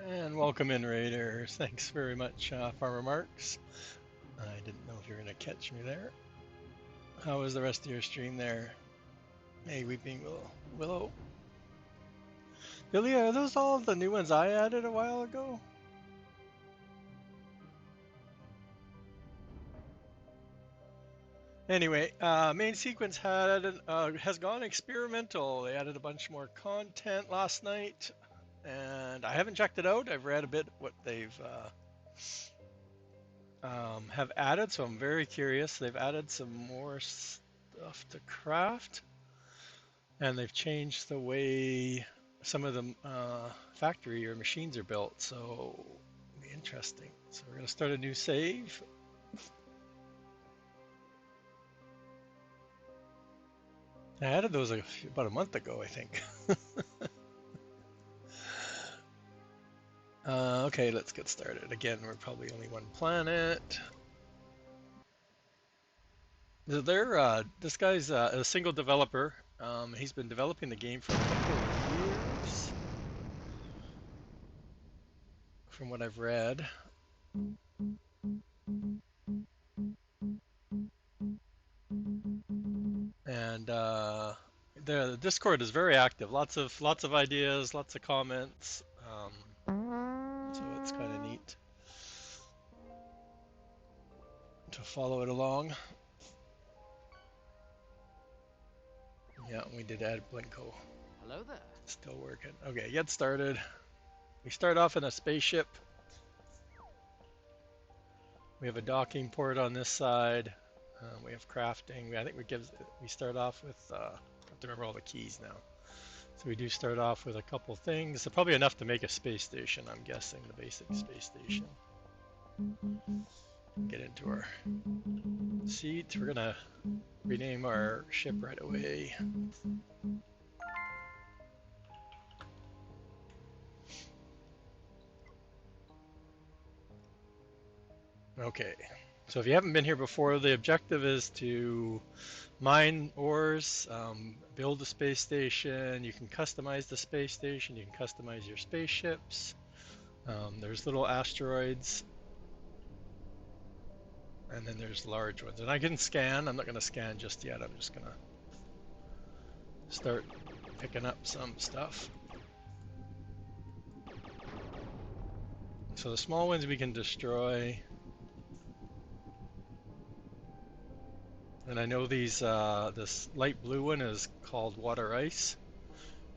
And welcome in, Raiders. Thanks very much, Farmer Marks. I didn't know if you were going to catch me there. How was the rest of your stream there? Hey, Weeping Willow. Billy, are those all the new ones I added a while ago? Anyway, main sequence has gone experimental. They added a bunch more content last night, and I haven't checked it out. I've read a bit what they've have added, so I'm very curious. They've added some more stuff to craft, and they've changed the way some of the factory or machines are built, so it'll be interesting. So we're going to start a new save. I added those about a month ago, I think. Okay, let's get started. Again, we're probably only one planet. This guy's a single developer. He's been developing the game for a couple of years, from what I've read. And the Discord is very active. Lots of ideas, lots of comments. So it's kind of neat to follow it along. Yeah, we did add Blinko. Hello there. Still working. Okay, get started. We start off in a spaceship. We have a docking port on this side. We have crafting. I think we start off with. I have to remember all the keys now. So we do start off with a couple things. So probably enough to make a space station. I'm guessing the basic space station. Get into our seat. We're gonna rename our ship right away. Okay, so if you haven't been here before, the objective is to mine ores, build a space station. You can customize the space station. You can customize your spaceships. There's little asteroids, and then there's large ones. And I can scan. I'm not going to scan just yet. I'm just going to start picking up some stuff. So the small ones we can destroy. And I know this light blue one is called water ice,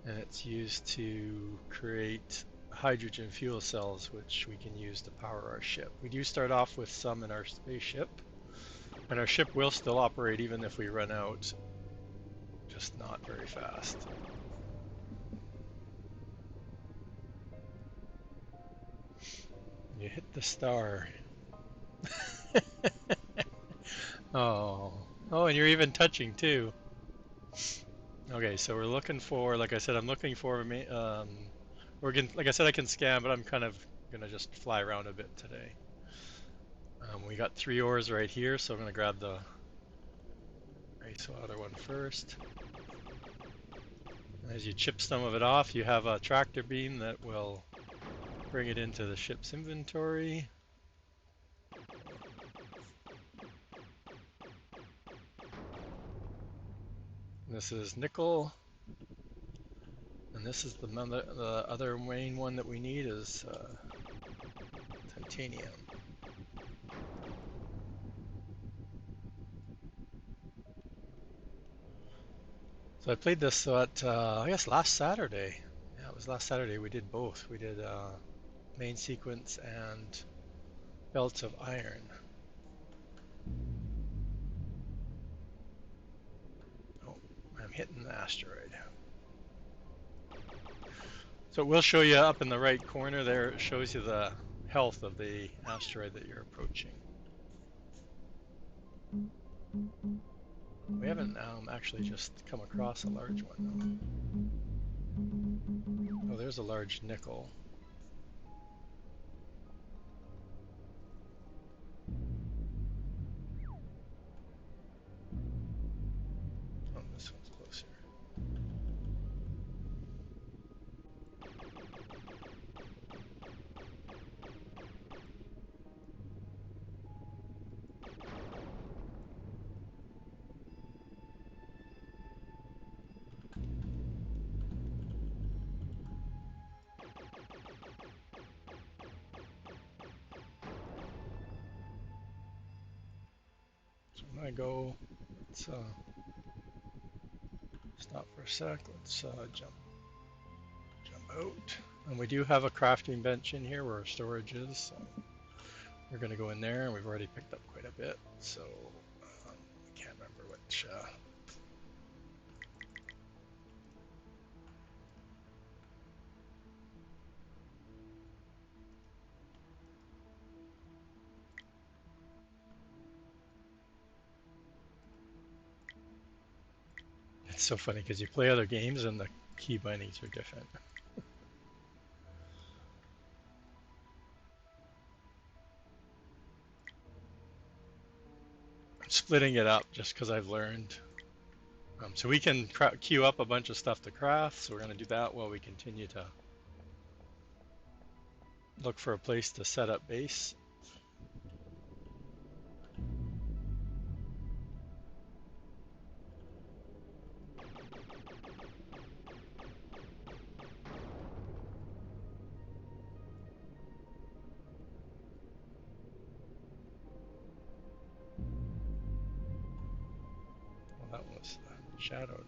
and it's used to create hydrogen fuel cells, which we can use to power our ship. We do start off with some in our spaceship, and our ship will still operate even if we run out, just not very fast. You hit the star. Oh, and you're even touching too. Okay, so we're looking for, like I said, I'm looking for, like I said, I can scan, but I'm kind of gonna just fly around a bit today. We got 3 ores right here, so I'm gonna grab the other one first. As you chip some of it off, you have a tractor beam that will bring it into the ship's inventory. This is nickel, and this is the other main one that we need is titanium. So I played this at I guess last Saturday. Yeah, it was last Saturday. We did both. We did main sequence and belts of iron. Oh, I'm hitting the asteroid. So it will show you up in the right corner there. It shows you the health of the asteroid that you're approaching. We haven't actually just come across a large one though. Oh, there's a large nickel. Oh, this one's closer. I go. Let's stop for a sec. Let's jump out. And we do have a crafting bench in here where our storage is. So we're going to go in there, and we've already picked up quite a bit. So I can't remember which. It's so funny because you play other games and the key bindings are different. I'm splitting it up just because I've learned. So we can queue up a bunch of stuff to craft, so we're going to do that while we continue to look for a place to set up base. Well, that was shadowed.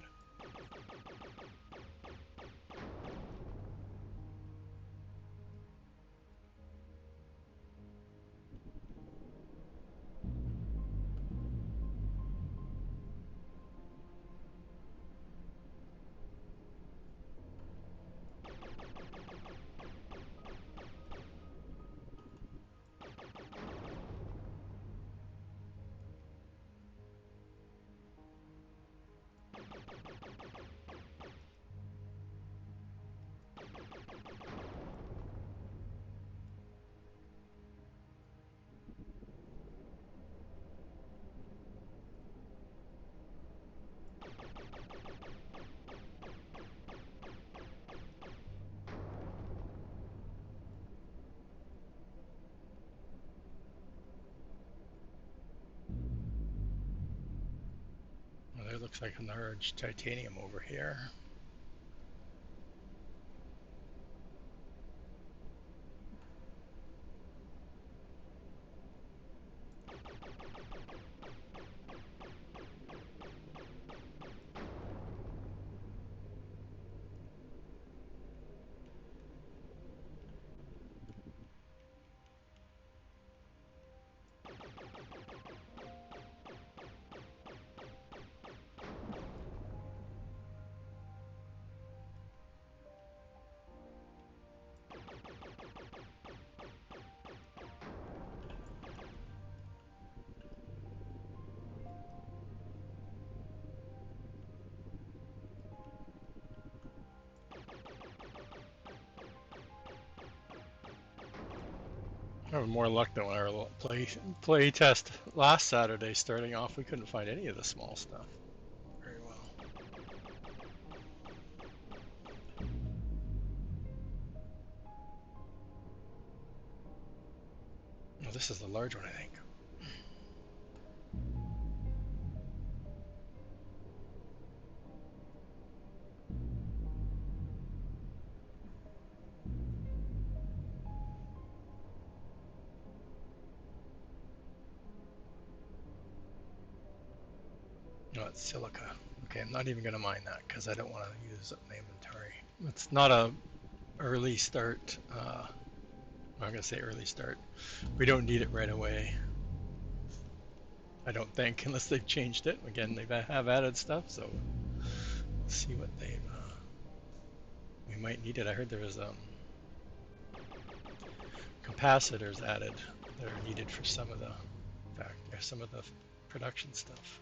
Well, there looks like a large titanium over here. Having more luck than our play test last Saturday. Starting off, we couldn't find any of the small stuff very well. Well, this is the large one, I think. No, it's silica. Okay, I'm not even going to mine that because I don't want to use up my inventory. It's not a early start. I'm going to say early start. We don't need it right away. I don't think, unless they've changed it. Again, they have added stuff, so let's see what they've. We might need it. I heard there was capacitors added that are needed for some of the production stuff.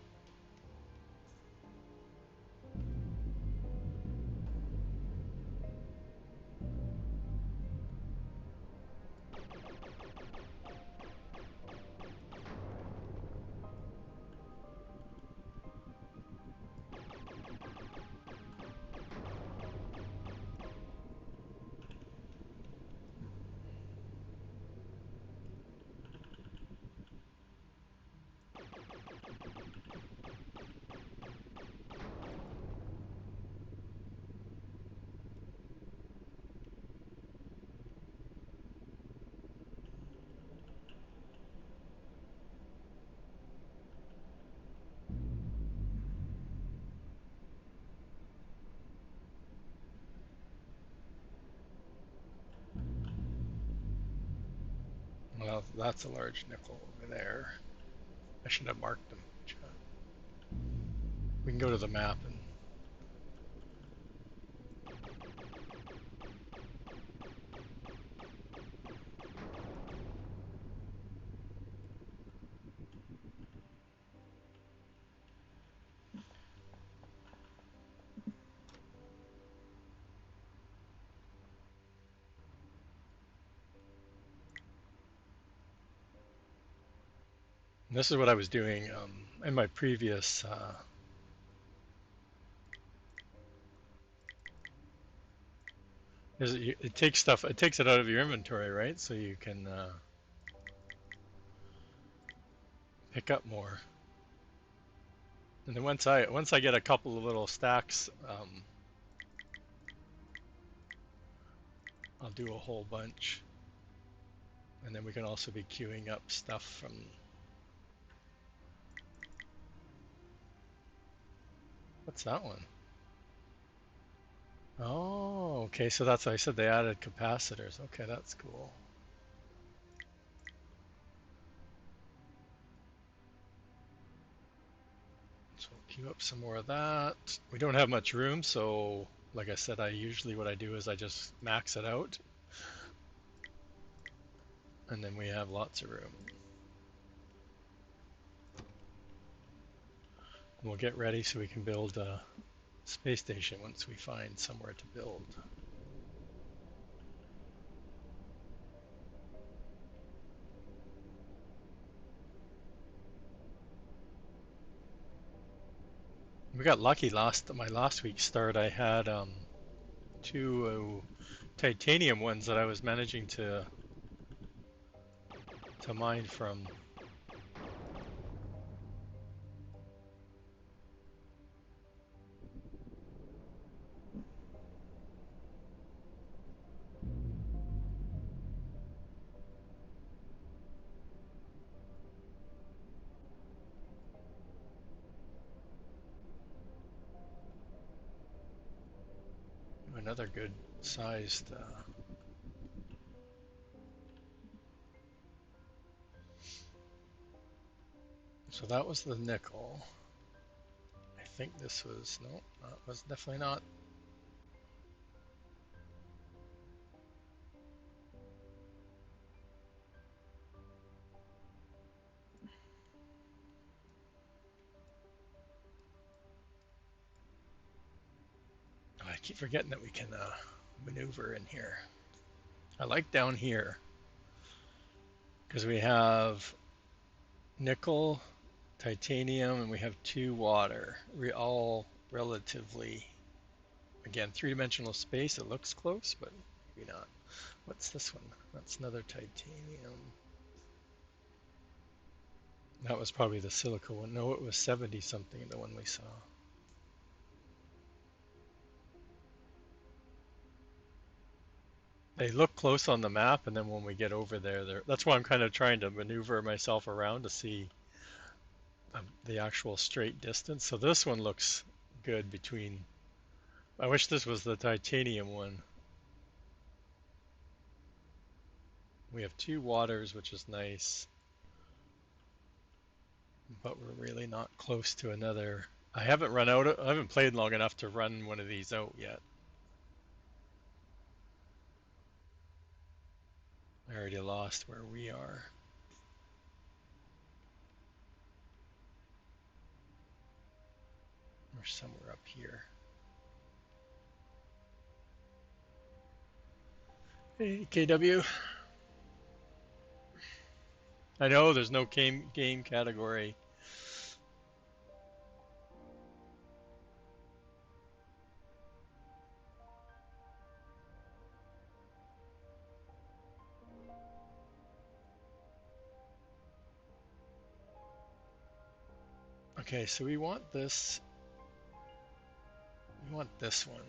Well, that's a large nickel over there. I should have marked them. We can go to the map and this is what I was doing in my previous. It takes stuff. It takes it out of your inventory, right? So you can pick up more. And then once I get a couple of little stacks, I'll do a whole bunch. And then we can also be queuing up stuff from. What's that one? Oh, okay. So that's why I said they added capacitors. Okay, that's cool. So we'll queue up some more of that. We don't have much room, so like I said, what I do is I just max it out, and then we have lots of room. We'll get ready so we can build a space station once we find somewhere to build. We got lucky my last week's start. I had two titanium ones that I was managing to mine from. Another good sized. So that was the nickel. I think this was, no, that was definitely not. I keep forgetting that we can maneuver in here. I like down here because we have nickel, titanium, and we have two water. We all relatively, again, three-dimensional space. It looks close, but maybe not. What's this one? That's another titanium. That was probably the silica one. No, it was 70 something, the one we saw. They look close on the map, and then when we get over there, that's why I'm kind of trying to maneuver myself around to see the actual straight distance. So this one looks good between. I wish this was the titanium one. We have two waters, which is nice, but we're really not close to another. I haven't played long enough to run one of these out yet. I already lost where we are. We're somewhere up here. Hey, KW. I know there's no game category. Okay, so we want this. We want this one.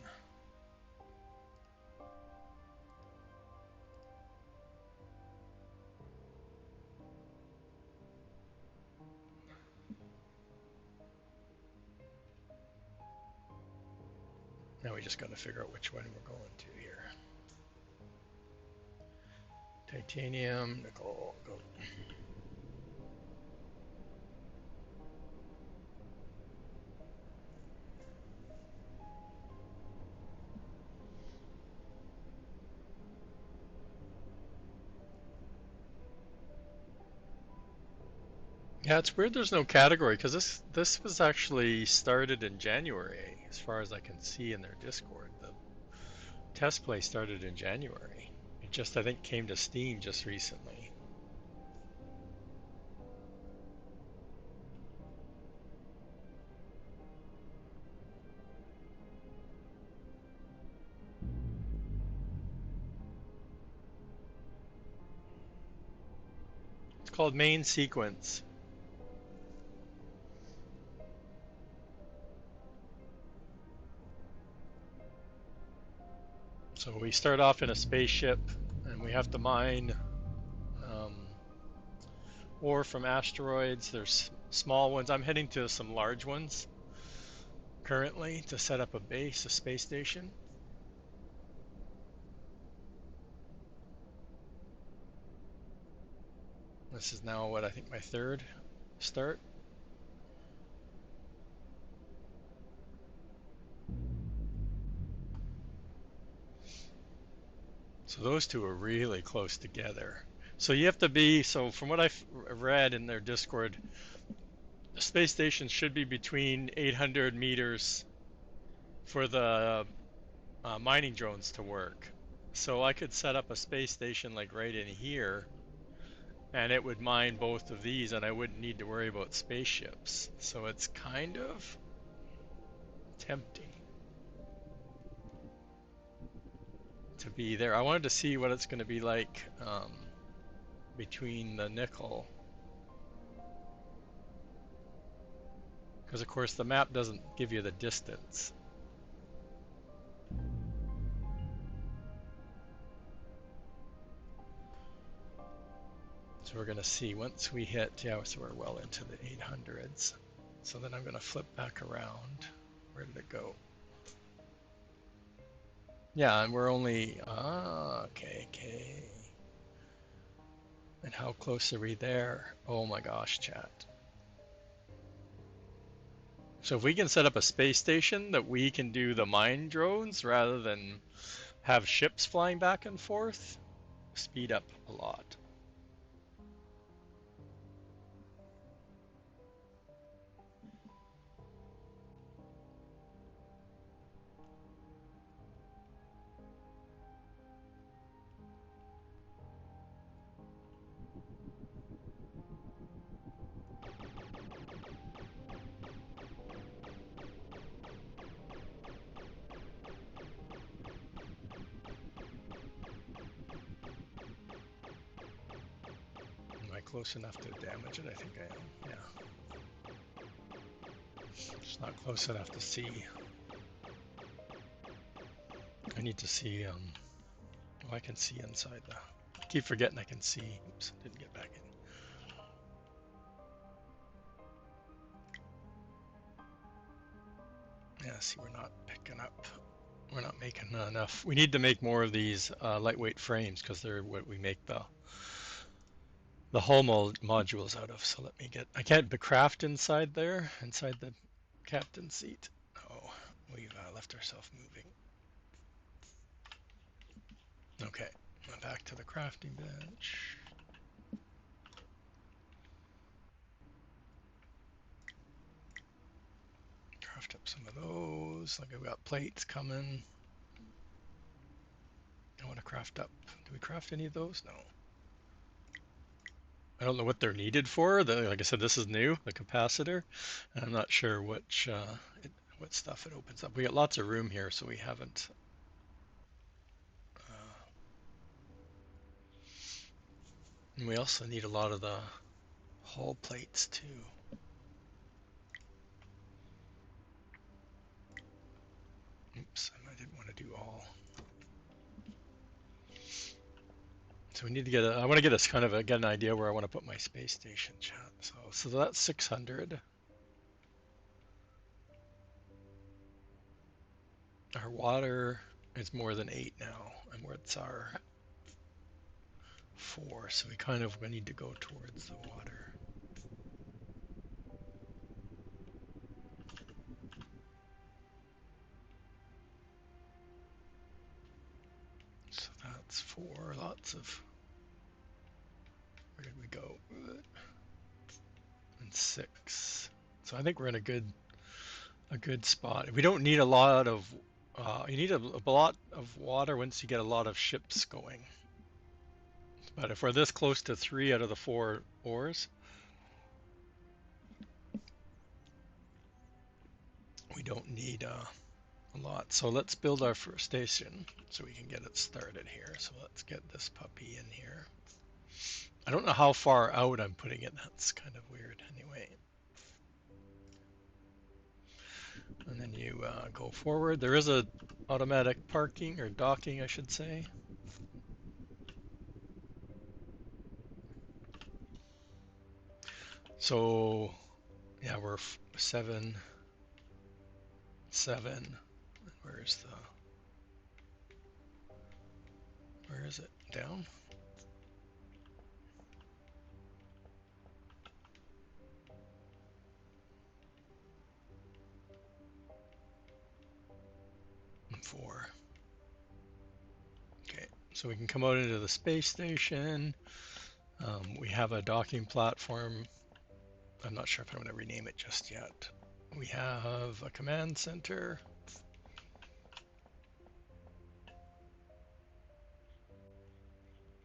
Now we just got to figure out which one we're going to here. Titanium, nickel, gold. Yeah, it's weird there's no category because this was actually started in January, as far as I can see in their Discord. The test play started in January. It just, I think, came to Steam just recently. It's called Main Sequence. So we start off in a spaceship and we have to mine um, ore from asteroids. There's small ones. I'm heading to some large ones currently to set up a base, a space station. This is now what I think my third start. So those two are really close together. So you have to be, so from what I've read in their Discord, the space station should be between 800 meters for the mining drones to work. So I could set up a space station like right in here and it would mine both of these and I wouldn't need to worry about spaceships. So it's kind of tempting to be there. I wanted to see what it's going to be like between the nickel, because of course the map doesn't give you the distance. So we're going to see once we hit, yeah, so we're well into the 800s. So then I'm going to flip back around. Where did it go? Yeah, and we're only, okay. And how close are we there? Oh my gosh, chat. So if we can set up a space station that we can do the mine drones rather than have ships flying back and forth, speed up a lot. Am I close enough to damage it? I think I am, yeah. Just not close enough to see. I need to see, oh, I can see inside the, I keep forgetting I can see. Oops, didn't get back in. Yeah, see, we're not picking up. We're not making enough. We need to make more of these lightweight frames because they're what we make the hull modules out of. So let me get, I can't craft inside there, inside the captain seat. Oh, we've left ourselves moving. Okay, back to the crafting bench. Craft up some of those. Like I've got plates coming. I want to craft up. Do we craft any of those? No. I don't know what they're needed for. Like I said, this is new, the capacitor. And I'm not sure what stuff it opens up. We got lots of room here, so we haven't. And we also need a lot of the hull plates too. Oops, I didn't want to do all. So we need to get I want to get us kind of get an idea where I want to put my space station, chat. So that's 600. Our water is more than 8 now, and what's our 4, so we kind of need to go towards the water. So that's 4, lots of, where did we go? And 6. So I think we're in a good spot. We don't need a lot of, you need a lot of water once you get a lot of ships going. But if we're this close to 3 out of the 4 ores, we don't need a lot. So let's build our first station so we can get it started here. So let's get this puppy in here. I don't know how far out I'm putting it. That's kind of weird anyway. And then you go forward. There is a automatic parking or docking, I should say. So yeah, we're 7, 7. Where is it? Down? And 4. Okay, so we can come out into the space station. We have a docking platform. I'm not sure if I want to rename it just yet. We have a command center.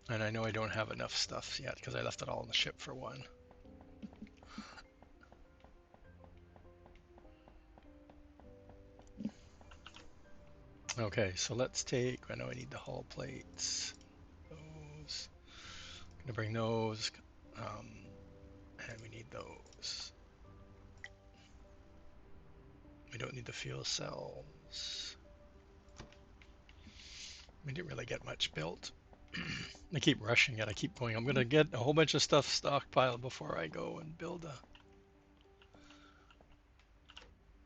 And I know I don't have enough stuff yet because I left it all on the ship for 1. Okay, so let's take, I know I need the hull plates. Those. I'm gonna bring those. And we need those. We don't need the fuel cells. We didn't really get much built. I keep rushing it. I keep going, I'm gonna get a whole bunch of stuff stockpiled before I go and build a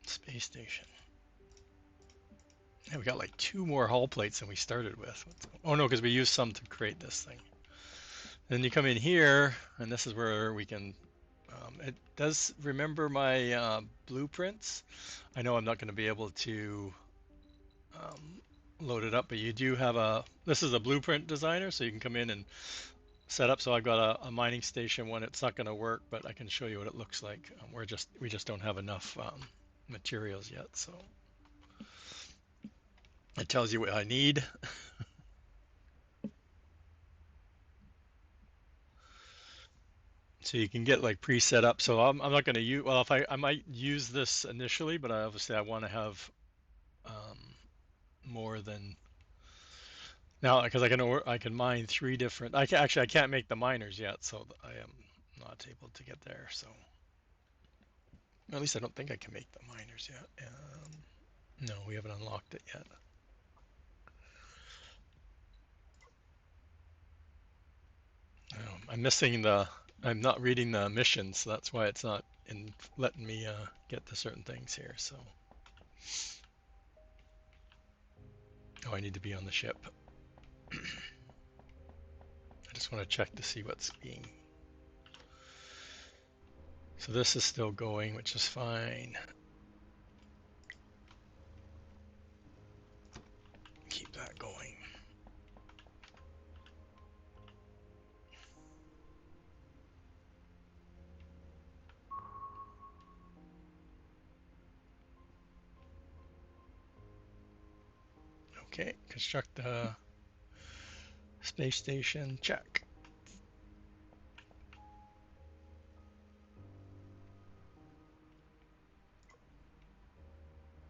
space station. And we got like 2 more hull plates than we started with. Oh no, because we used some to create this thing. Then you come in here, and this is where we can, it does remember my blueprints. I know I'm not going to be able to load it up, but you do have this is a blueprint designer, so you can come in and set up. So I've got a mining station one. It's not going to work, but I can show you what it looks like. We just don't have enough materials yet, so it tells you what I need. So you can get like pre-set up. So I'm not going to use, well, if I might use this initially, but obviously I want to have um, more than now because I can mine 3 different. Actually I can't make the miners yet, so I am not able to get there. So at least I don't think I can make the miners yet. No, we haven't unlocked it yet. I'm missing I'm not reading the missions, so that's why it's not in letting me get to certain things here. So, oh, I need to be on the ship. I just want to check to see what's being. So this is still going, which is fine. Keep that going. Okay, construct a space station, check.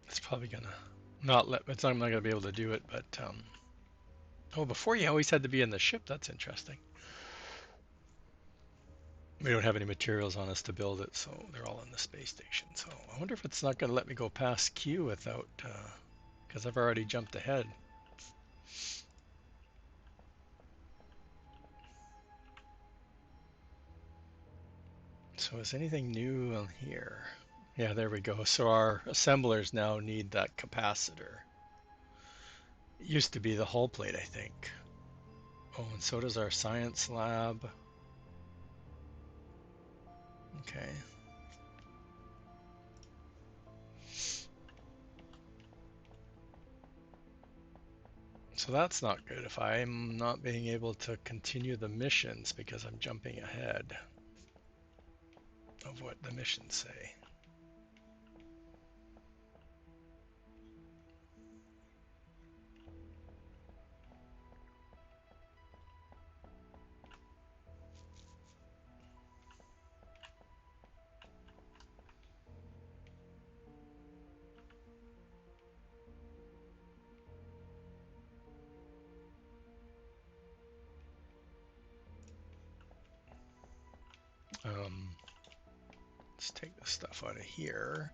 It's probably gonna it's not gonna be able to do it, but oh, before you always had to be in the ship. That's interesting. We don't have any materials on us to build it, so they're all in the space station. So I wonder if it's not gonna let me go past Q without, because I've already jumped ahead. So is anything new on here? Yeah, there we go. So our assemblers now need that capacitor. It used to be the hull plate, I think. Oh, and so does our science lab. Okay. So that's not good if I'm not being able to continue the missions because I'm jumping ahead of what the missions say. Let's take this stuff out of here.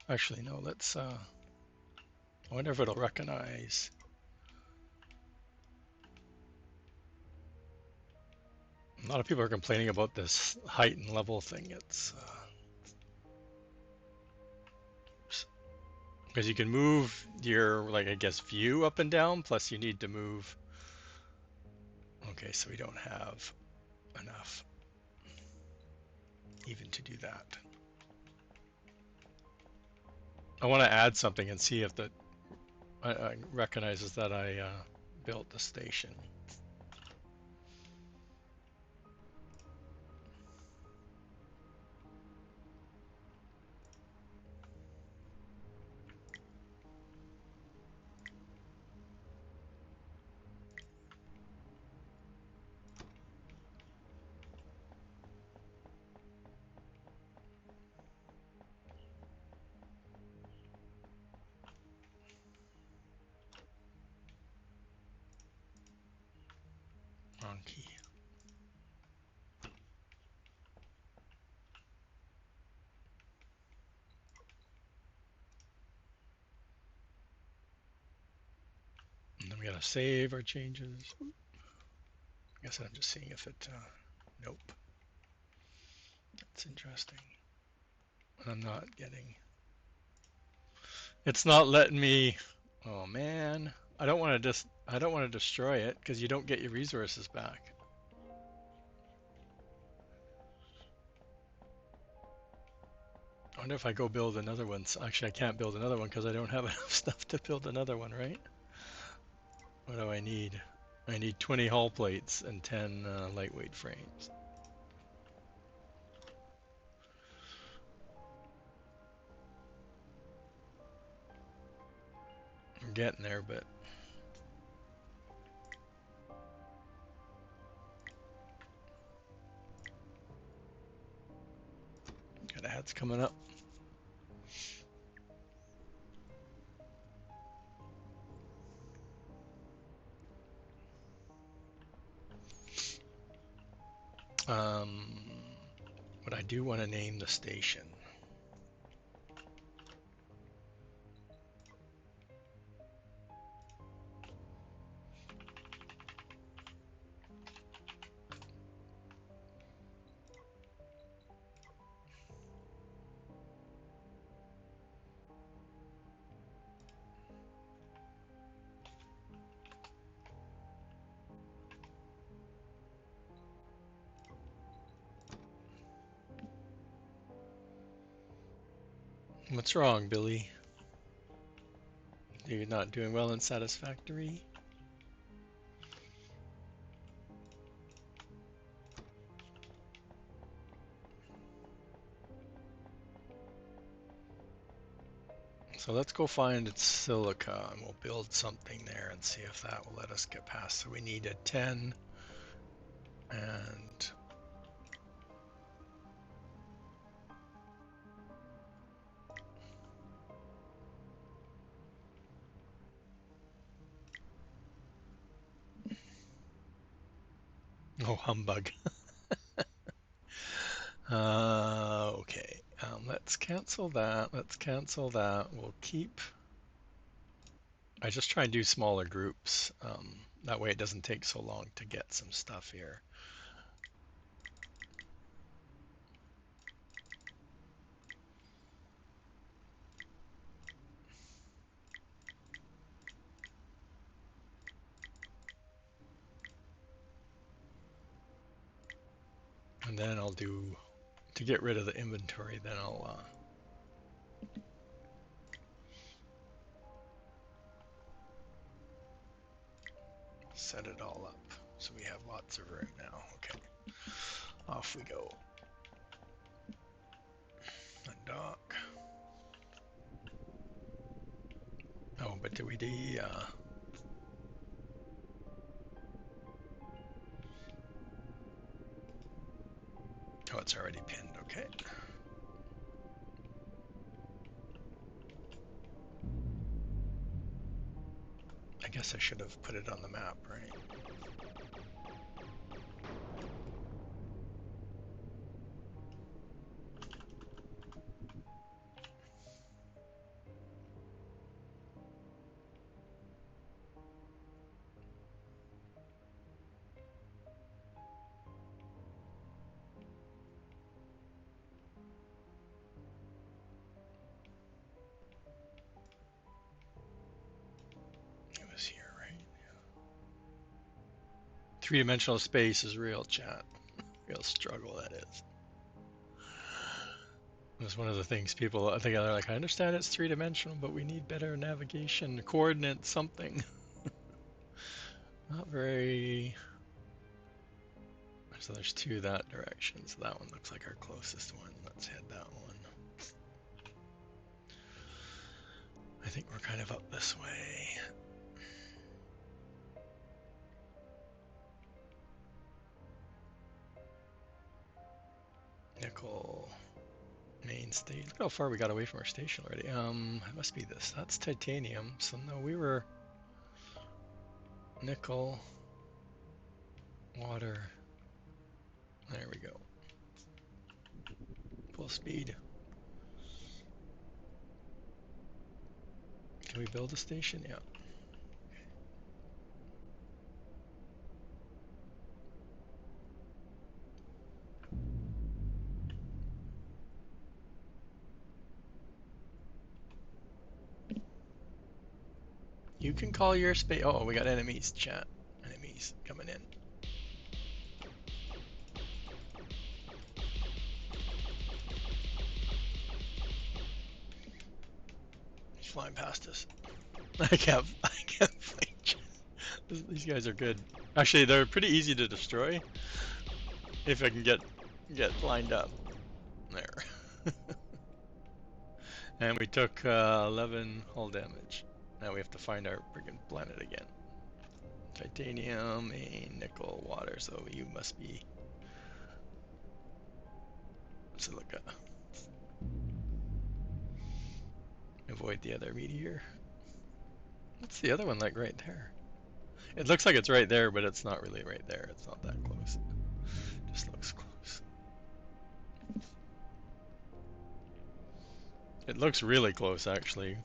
Actually, no, let's, I wonder if it'll recognize. A lot of people are complaining about this height and level thing. It's, because you can move your, like, I guess, view up and down, plus you need to move. Okay, so we don't have enough even to do that. I want to add something and see if that recognizes that I built the station. Wrong key. And then we gotta save our changes. I guess I'm just seeing if it, nope. That's interesting. I'm not getting, it's not letting me, oh man. I don't want to destroy it because you don't get your resources back. I wonder if I go build another one. Actually, I can't build another one because I don't have enough stuff to build another one, right? What do I need? I need 20 hull plates and 10 lightweight frames. I'm getting there, but got ads coming up. But I do want to name the station. What's wrong, Billy? You're not doing well in Satisfactory? So let's go find its silica and we'll build something there and see if that will let us get past. So we need a 10 and oh, humbug. Okay, let's cancel that. Let's cancel that. We'll keep. I just try and do smaller groups. That way it doesn't take so long to get some stuff here. And then I'll do, to get rid of the inventory, then I'll set it all up. So we have lots of room now. Okay, off we go. Undock. Oh, but do we oh, it's already pinned. Okay. I guess I should have put it on the map, right? It was here, right? Three-dimensional space is real, chat. Real struggle that is. That's one of the things people, I think they're like, I understand it's three-dimensional, but we need better navigation, coordinates, something. Not very... So there's two that direction, so that one looks like our closest one. Let's head that one. I think we're kind of up this way. Nickel main stage. Look how far we got away from our station already. It must be this. That's titanium. So no, we were nickel, water. There we go. Full speed. Can we build a station? Yeah. You can call your space. Oh, we got enemies, chat. Enemies coming in. He's flying past us. I can't fight. These guys are good. Actually, they're pretty easy to destroy if I can get lined up. There. And we took 11 hull damage. Now we have to find our friggin' planet again. Titanium, main, nickel, water. So you must be silica. Avoid the other meteor. What's the other one like right there? It looks like it's right there, but it's not really right there. It's not that close. It just looks close. It looks really close, actually.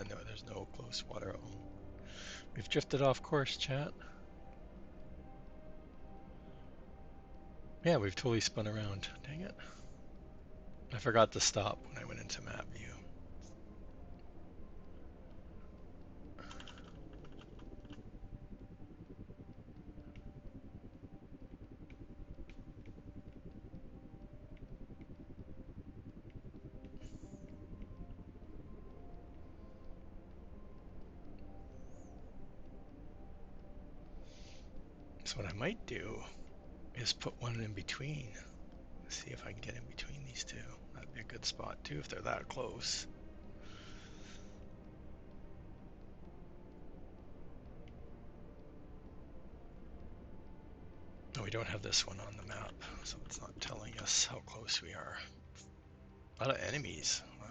No, there's no close water at all. We've drifted off course, chat. Yeah, we've totally spun around. Dang it. I forgot to stop when I went into map view. So what I might do is put one in between. See if I can get in between these two. That'd be a good spot too if they're that close. No, we don't have this one on the map, so it's not telling us how close we are. A lot of enemies. Wow.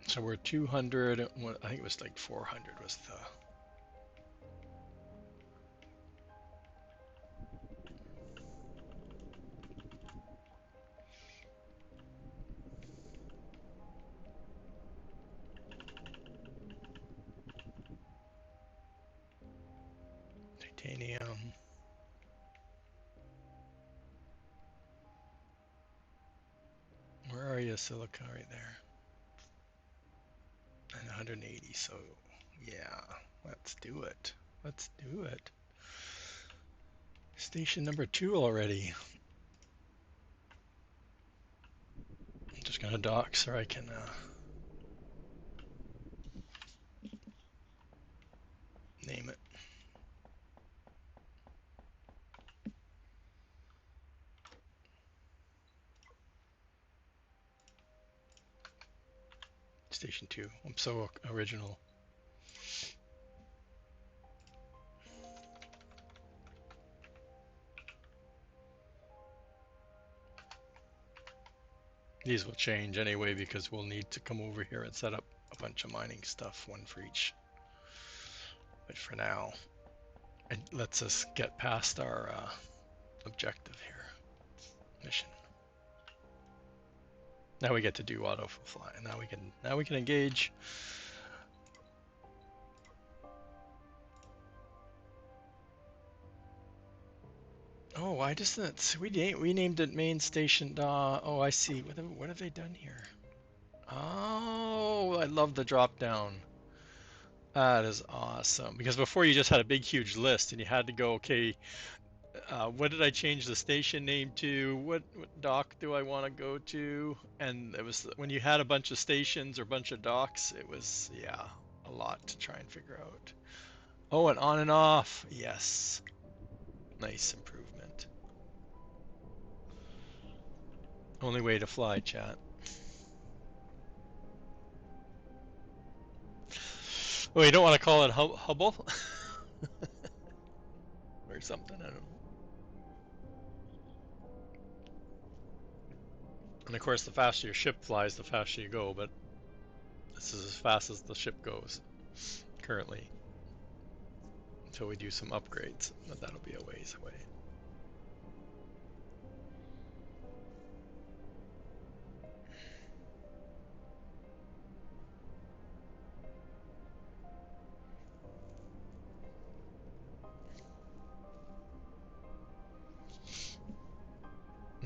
So we're 200, I think it was like 400 was the... titanium. Where are you, silica? Right there. And 180, so yeah, let's do it. Let's do it. Station number 2 already. I'm just gonna dock so I can name it. Station 2. I'm so original. These will change anyway because we'll need to come over here and set up a bunch of mining stuff, one for each. But for now, it lets us get past our objective here, mission. Now we get to do auto fly. Now we can engage. Oh, why doesn't it? We named it main station. Oh, I see. What have they done here? Oh, I love the drop down. That is awesome. Because before you just had a big, huge list, and you had to go, okay, what did I change the station name to? What dock do I want to go to? And it was when you had a bunch of stations or a bunch of docks, it was, yeah, a lot to try and figure out. Oh, and on and off. Yes. Nice improvement. Only way to fly, chat. Oh, you don't want to call it Hubble? Or something, I don't know. And of course, the faster your ship flies, the faster you go, but this is as fast as the ship goes currently until we do some upgrades, but that'll be a ways away.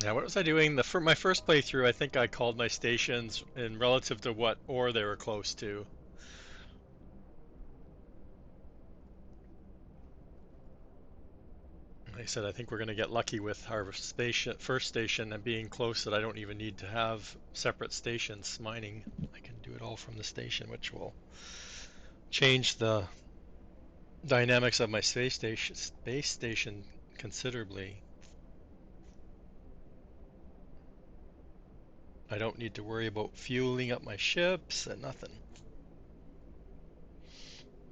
Now, what was I doing? For my first playthrough, I think I called my stations in relative to what ore they were close to. I said I think we're going to get lucky with our first station and being close that I don't even need to have separate stations mining. I can do it all from the station, which will change the dynamics of my space station considerably. I don't need to worry about fueling up my ships and nothing.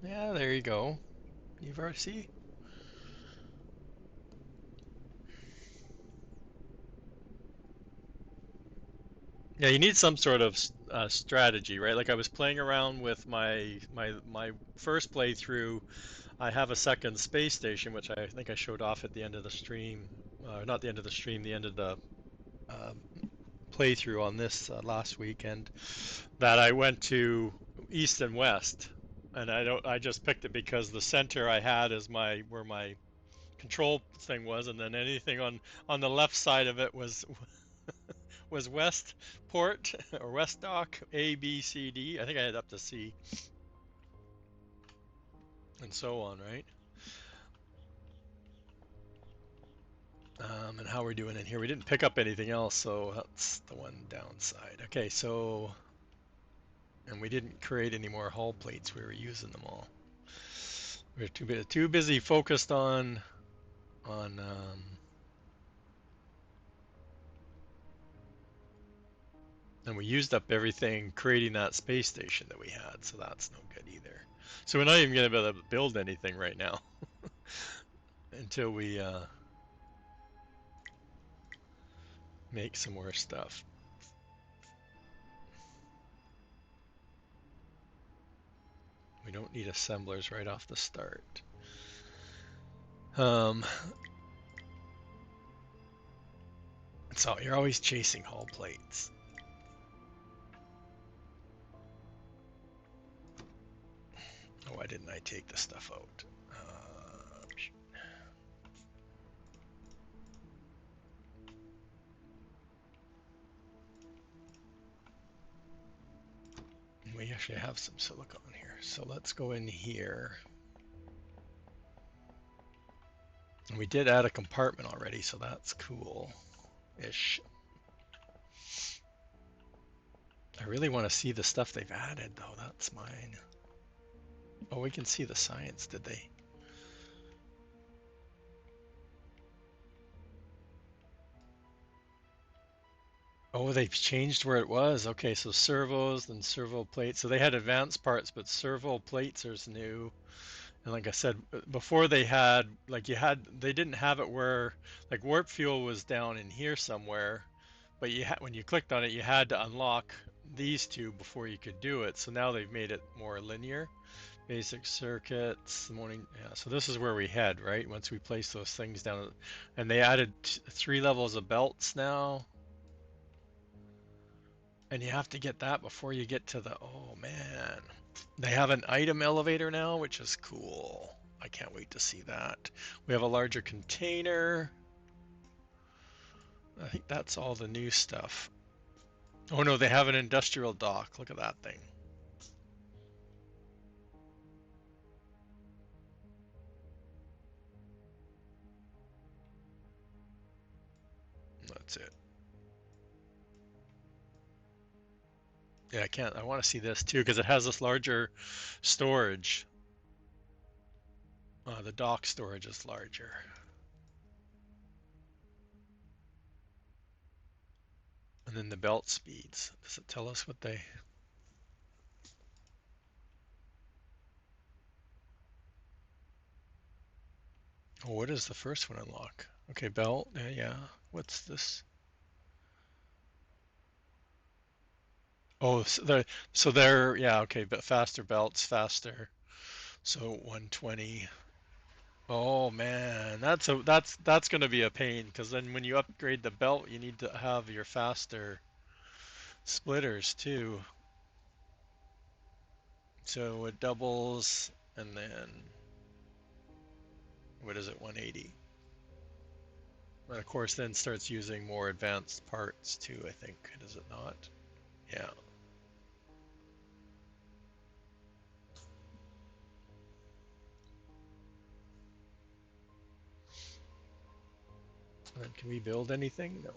Yeah, there you go. You've already see. Yeah, you need some sort of strategy, right? Like I was playing around with my first playthrough. I have a second space station, which I think I showed off at the end of the stream. Not the end of the stream, the end of the uh, playthrough on this last weekend. That I went to east and west, and I just picked it because the center I had is where my control thing was, and then anything on the left side of it was West Port or West Dock A, B, C, D. I think I had up to C, and so on, right? And how we're doing in here. We didn't pick up anything else, so that's the one downside. Okay, so, and we didn't create any more hull plates. We were using them all. We were too busy focused on and we used up everything creating that space station that we had, so that's no good either. So we're not even going to be able to build anything right now until we make some more stuff. We don't need assemblers right off the start. So you're always chasing hull plates. Oh, why didn't I take the stuff out? actually have some silicon here. So let's go in here. And we did add a compartment already, so that's cool-ish. I really want to see the stuff they've added, though. That's mine. Oh, we can see the science, did they? Oh, they've changed where it was. Okay, so servos, then servo plates. So they had advanced parts, but servo plates is new. And like I said, before they had, like they didn't have it where, like warp fuel was down in here somewhere, but when you clicked on it, you had to unlock these two before you could do it. So now they've made it more linear. Basic circuits, morning. Yeah, so this is where we head, right? Once we place those things down, and they added 3 levels of belts now. And you have to get that before you get to the, oh man. They have an item elevator now, which is cool. I can't wait to see that. We have a larger container. I think that's all the new stuff. Oh no, they have an industrial dock. Look at that thing. That's it. Yeah, I want to see this too because it has this larger storage. The dock storage is larger. And then the belt speeds. Does it tell us what they... Oh, what does the first one unlock? Okay, belt. Yeah. What's this? Oh, so they're yeah, okay, but faster belts, faster. So 120. Oh man, that's going to be a pain because then when you upgrade the belt, you need to have your faster splitters too. So it doubles and then what is it, 180? And of course then starts using more advanced parts too, I think, does it not? Yeah. And then can we build anything? No.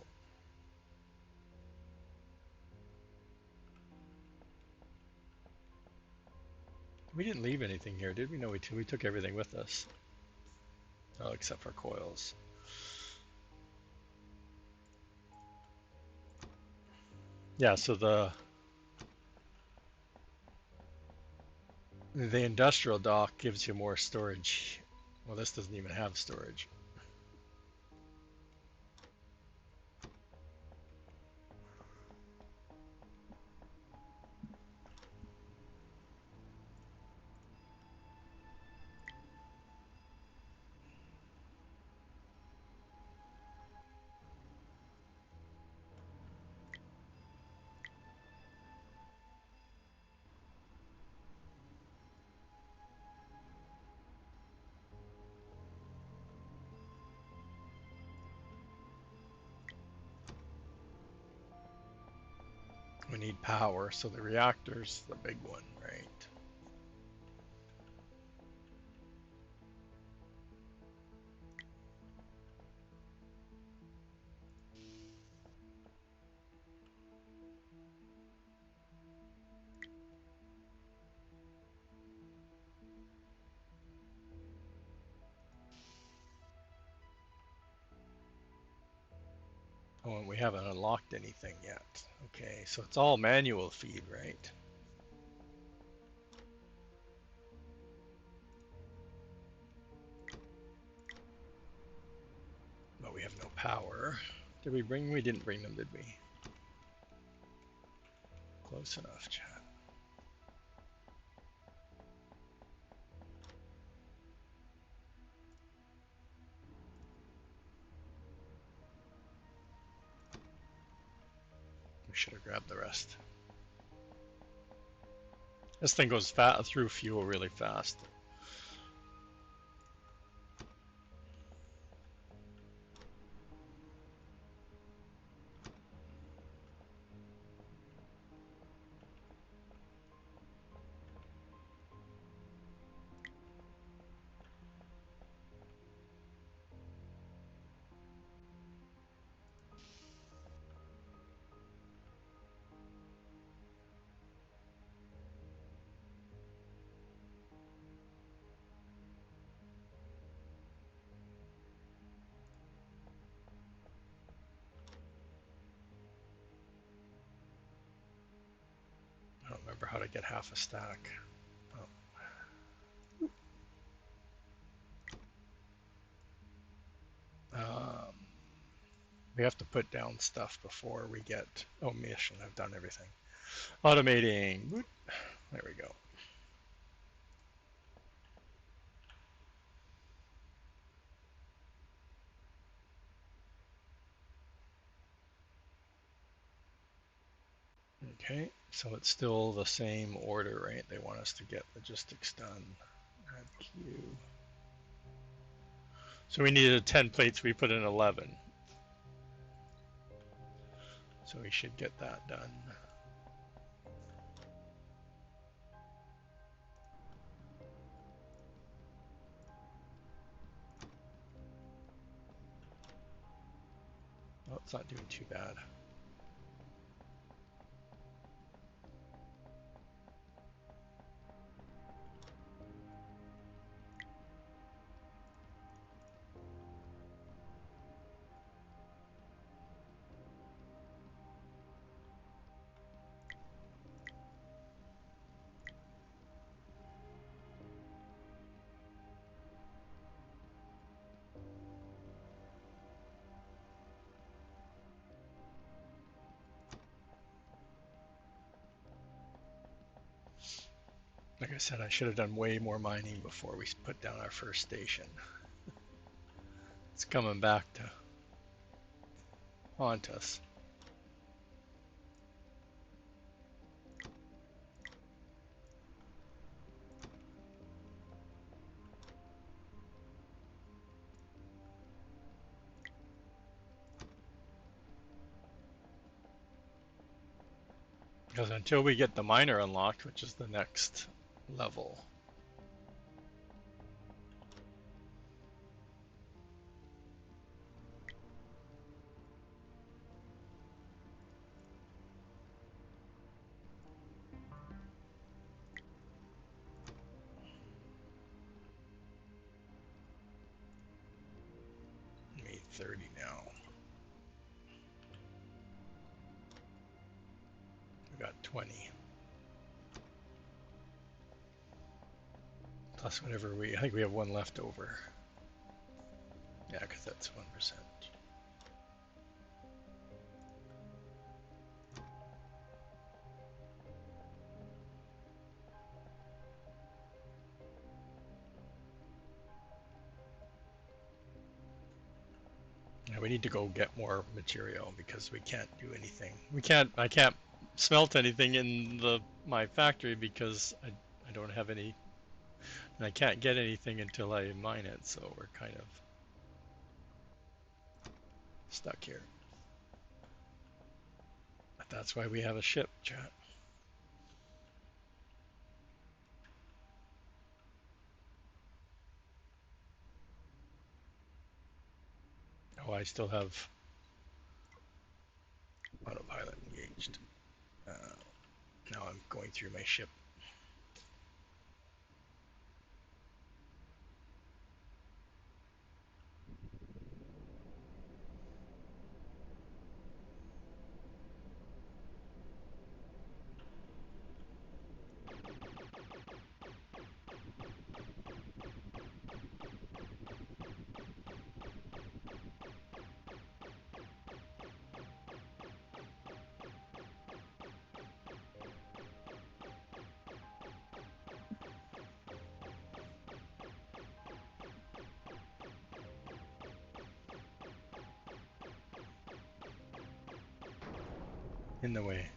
We didn't leave anything here, did we? No, we took everything with us. Oh, except for coils. Yeah, so the industrial dock gives you more storage. Well, this doesn't even have storage. We need power, so the reactor's the big one, right? Oh, and we haven't unlocked anything yet. Okay, so it's all manual feed, right? But we have no power. Did we bring? We didn't bring them, did we? Close enough, chat. We should have grabbed the rest. This thing goes through fuel really fast. how to get half a stack. Um, we have to put down stuff before we get, oh, mission, I've done everything. Automating, there we go. Okay, so it's still the same order, right? They want us to get logistics done. Add queue. So we needed 10 plates, we put in 11. So we should get that done. Oh, it's not doing too bad. Like I said, I should have done way more mining before we put down our first station. It's coming back to haunt us. Because until we get the miner unlocked, which is the next level, made 30 now. We got 20. Plus whatever I think we have one left over. Yeah, because that's 1%. Yeah, we need to go get more material because we can't do anything. I can't smelt anything in my factory because I don't have any, and I can't get anything until I mine it, so we're kind of stuck here. But that's why we have a ship, chat. Oh, I still have autopilot engaged. Now I'm going through my ship. In the way.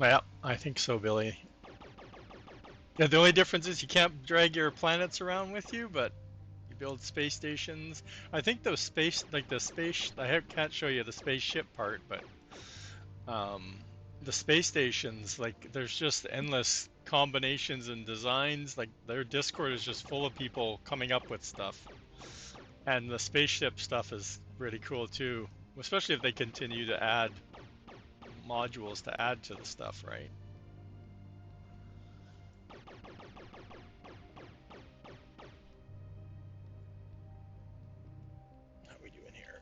Yeah, I think so, Billy. Yeah, the only difference is you can't drag your planets around with you, but you build space stations. I think those space, like the space, can't show you the spaceship part, but um, the space stations, like there's just endless combinations and designs. Like their Discord is just full of people coming up with stuff, and the spaceship stuff is really cool too, especially if they continue to add modules to add to the stuff, right? How we doing here?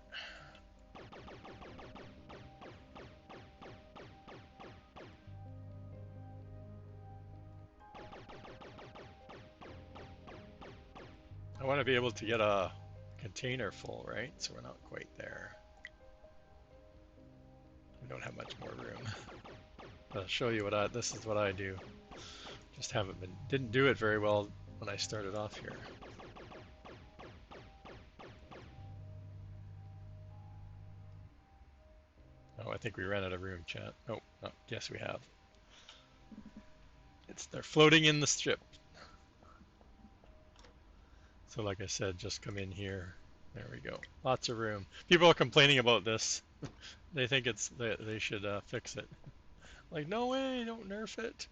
I want to be able to get a container full, right? So we're not quite there. We don't have much more room. I'll show you this is what I do. Just didn't do it very well when I started off here. Oh, I think we ran out of room, chat. Oh, no, yes we have. They're floating in the strip. So like I said, just come in here. There we go. Lots of room. People are complaining about this. They think they should fix it. Like, no way, don't nerf it.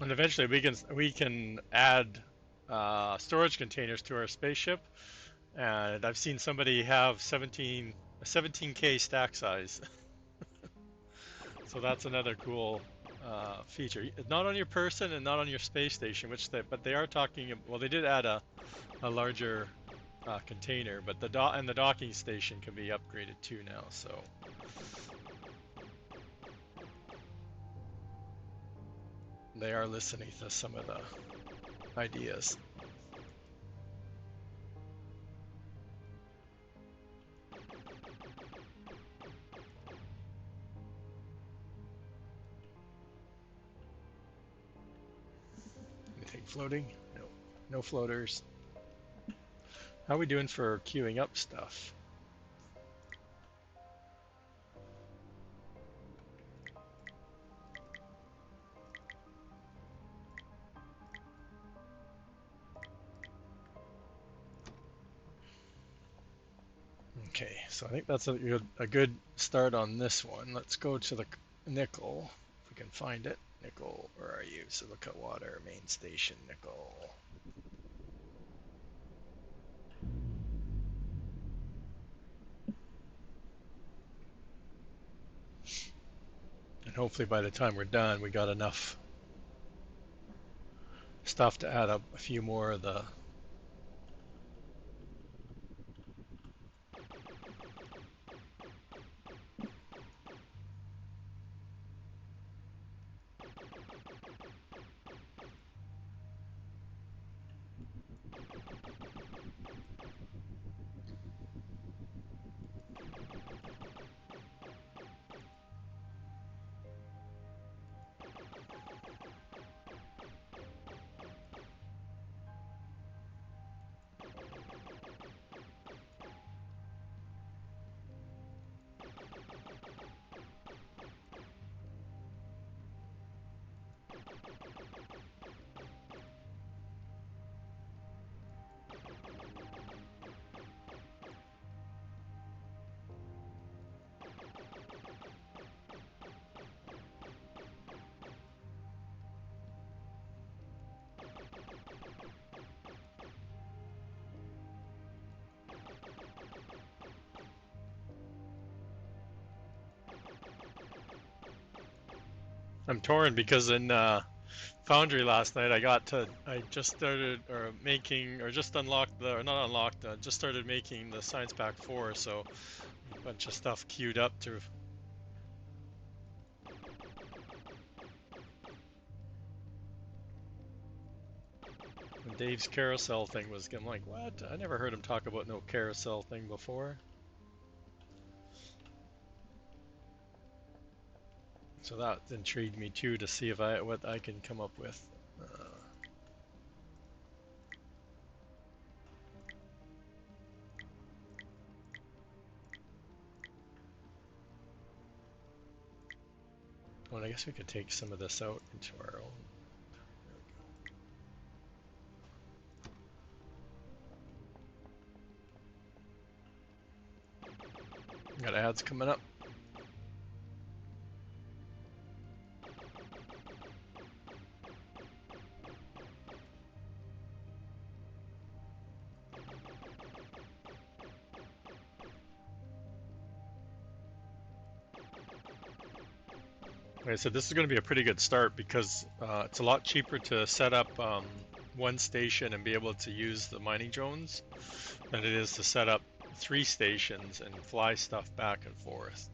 And eventually we can add storage containers to our spaceship. And I've seen somebody have a 17K stack size. So that's another cool feature. Not on your person and not on your space station, but they are talking. Well, they did add a larger container, but the docking station can be upgraded too now. So they are listening to some of the ideas. Anything floating? No, no floaters. How are we doing for queuing up stuff? Okay, so I think that's a good start on this one. Let's go to the nickel, if we can find it. Nickel, where are you? Silica water, main station, nickel. And hopefully by the time we're done, we got enough stuff to add up a few more of the. I'm torn because in Foundry last night I just started or making or just unlocked the or not unlocked just started making the Science Pack 4, so a bunch of stuff queued up to. When Dave's carousel thing was, I'm like, what? I never heard him talk about no carousel thing before. So that intrigued me too to see if what I can come up with. Well, I guess we could take some of this out into our own. Got ads coming up. Like I said, this is going to be a pretty good start because it's a lot cheaper to set up one station and be able to use the mining drones than it is to set up 3 stations and fly stuff back and forth.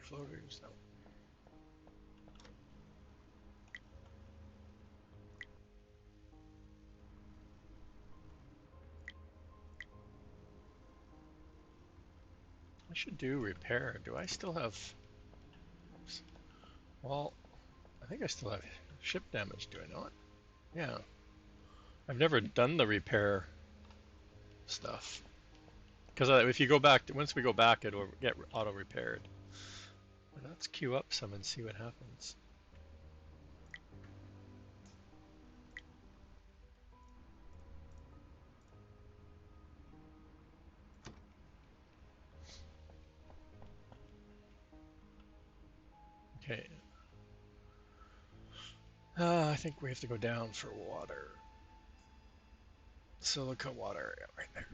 Floaters, no. I should do repair. Do I still have? Well, I think I still have ship damage. Do I not? Yeah. I've never done the repair stuff because if you go back, once we go back, it'll get auto repaired. Let's queue up some and see what happens. Okay. I think we have to go down for water. Silica water, yeah, right there.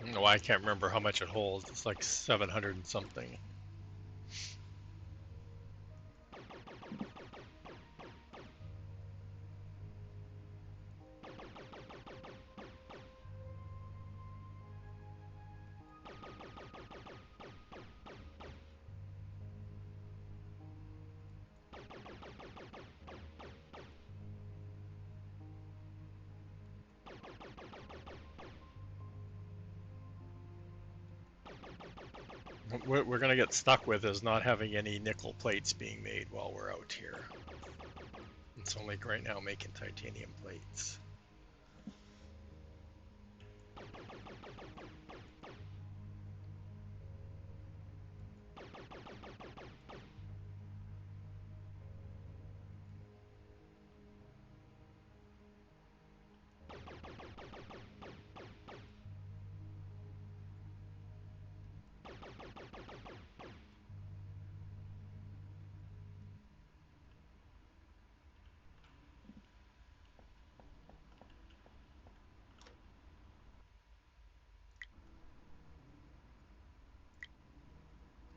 No, I can't remember how much it holds. It's like 700 and something. What we're going to get stuck with is not having any nickel plates being made while we're out here. It's only right now making titanium plates.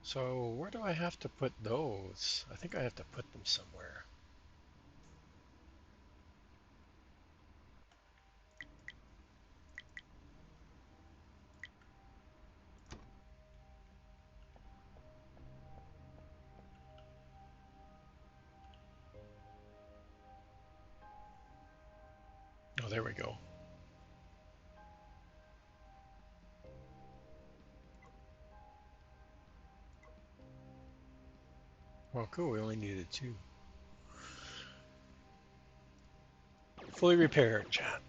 So where do I have to put those? I think I have to put them somewhere. Oh, there we go. Well, cool. We only needed two. Fully repaired, chat.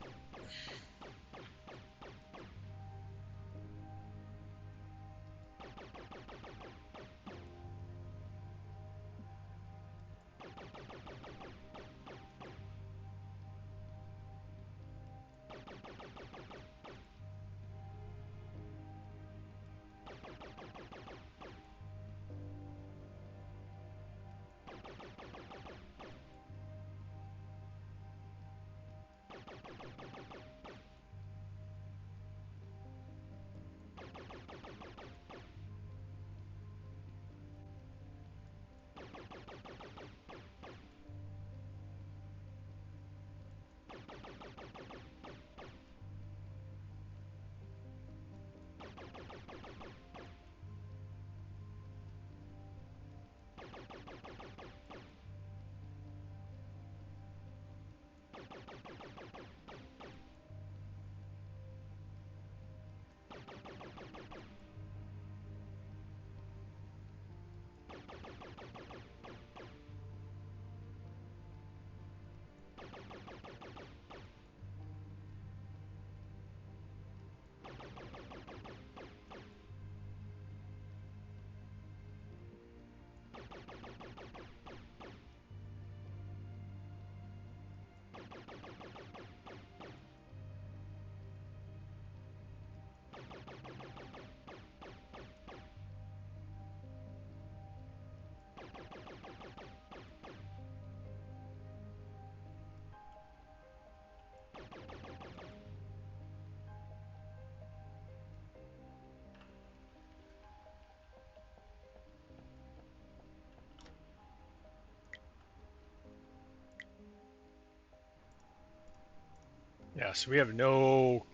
Yeah, so we have no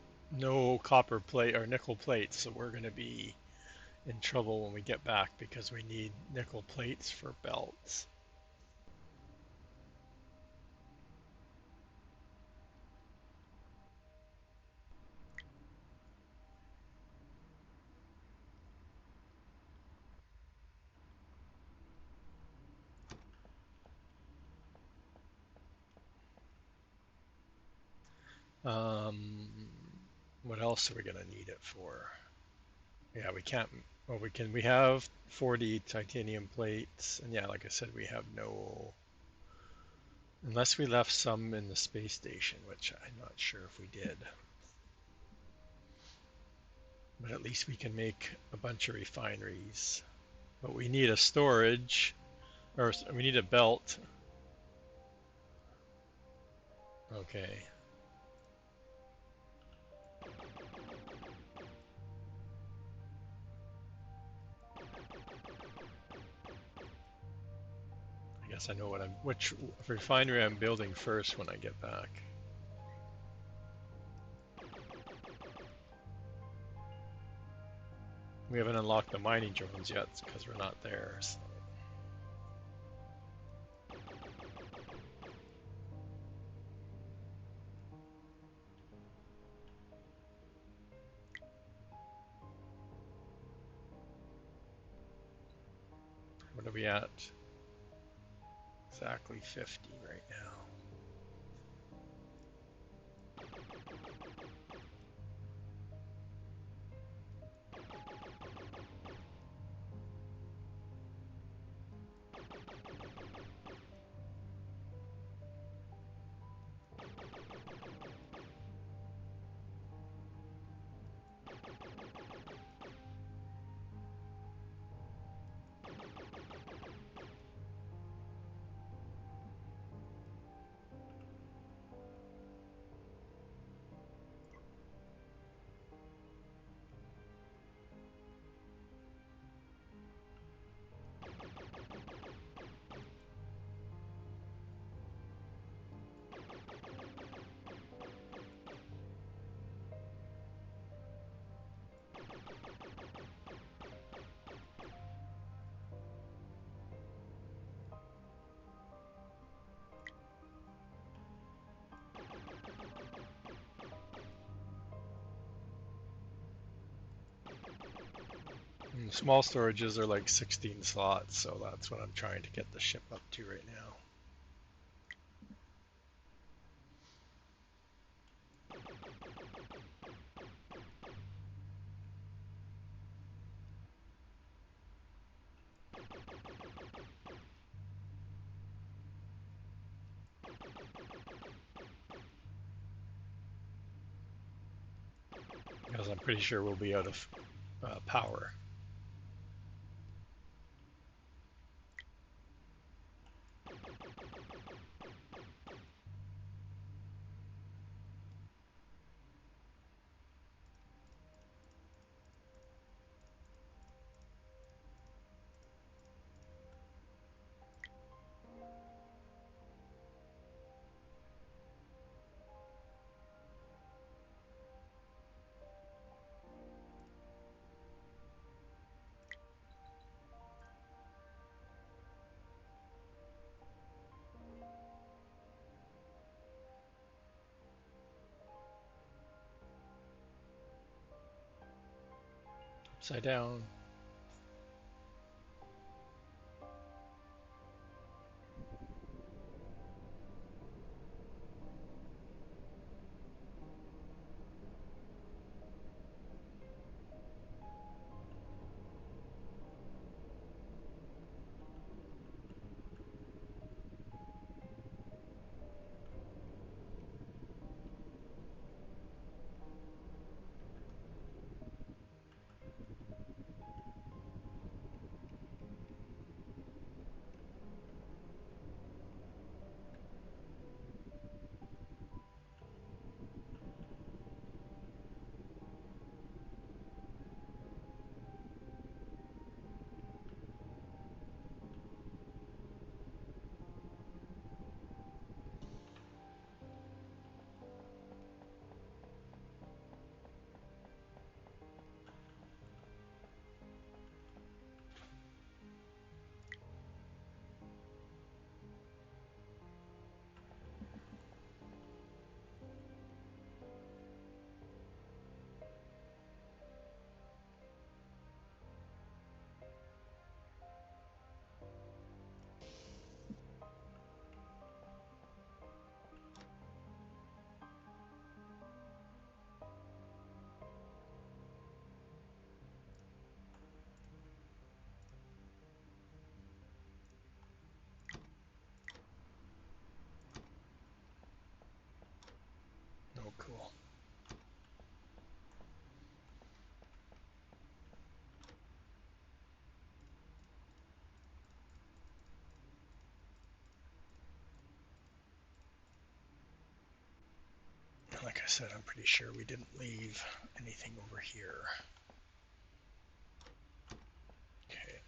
copper plate or nickel plates, so we're going to be in trouble when we get back because we need nickel plates for belts. Um, what else are we going to need it for? Yeah, we can't. Well, we can. We have 40 titanium plates, and yeah, like I said, we have no. Unless we left some in the space station, which I'm not sure if we did. But at least we can make a bunch of refineries. But we need a storage, or we need a belt. Okay. guess I know which refinery I'm building first when I get back. We haven't unlocked the mining drones yet because we're not there. So. What are we at? Exactly 50 right now. And small storages are like 16 slots, so that's what I'm trying to get the ship up to right now. Because I'm pretty sure we'll be out of power. Upside down. Oh, cool. Like I said, I'm pretty sure we didn't leave anything over here. Okay.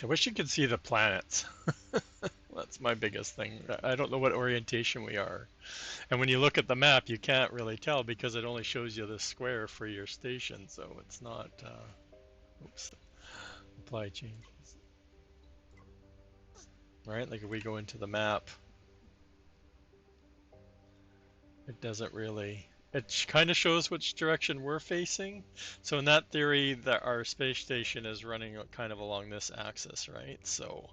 I wish you could see the planets. That's my biggest thing. I don't know what orientation we are. And when you look at the map, you can't really tell because it only shows you the square for your station, so it's not, oops, apply changes. Right, like if we go into the map, it doesn't really, it kind of shows which direction we're facing. So in that theory, that our space station is running kind of along this axis, right? So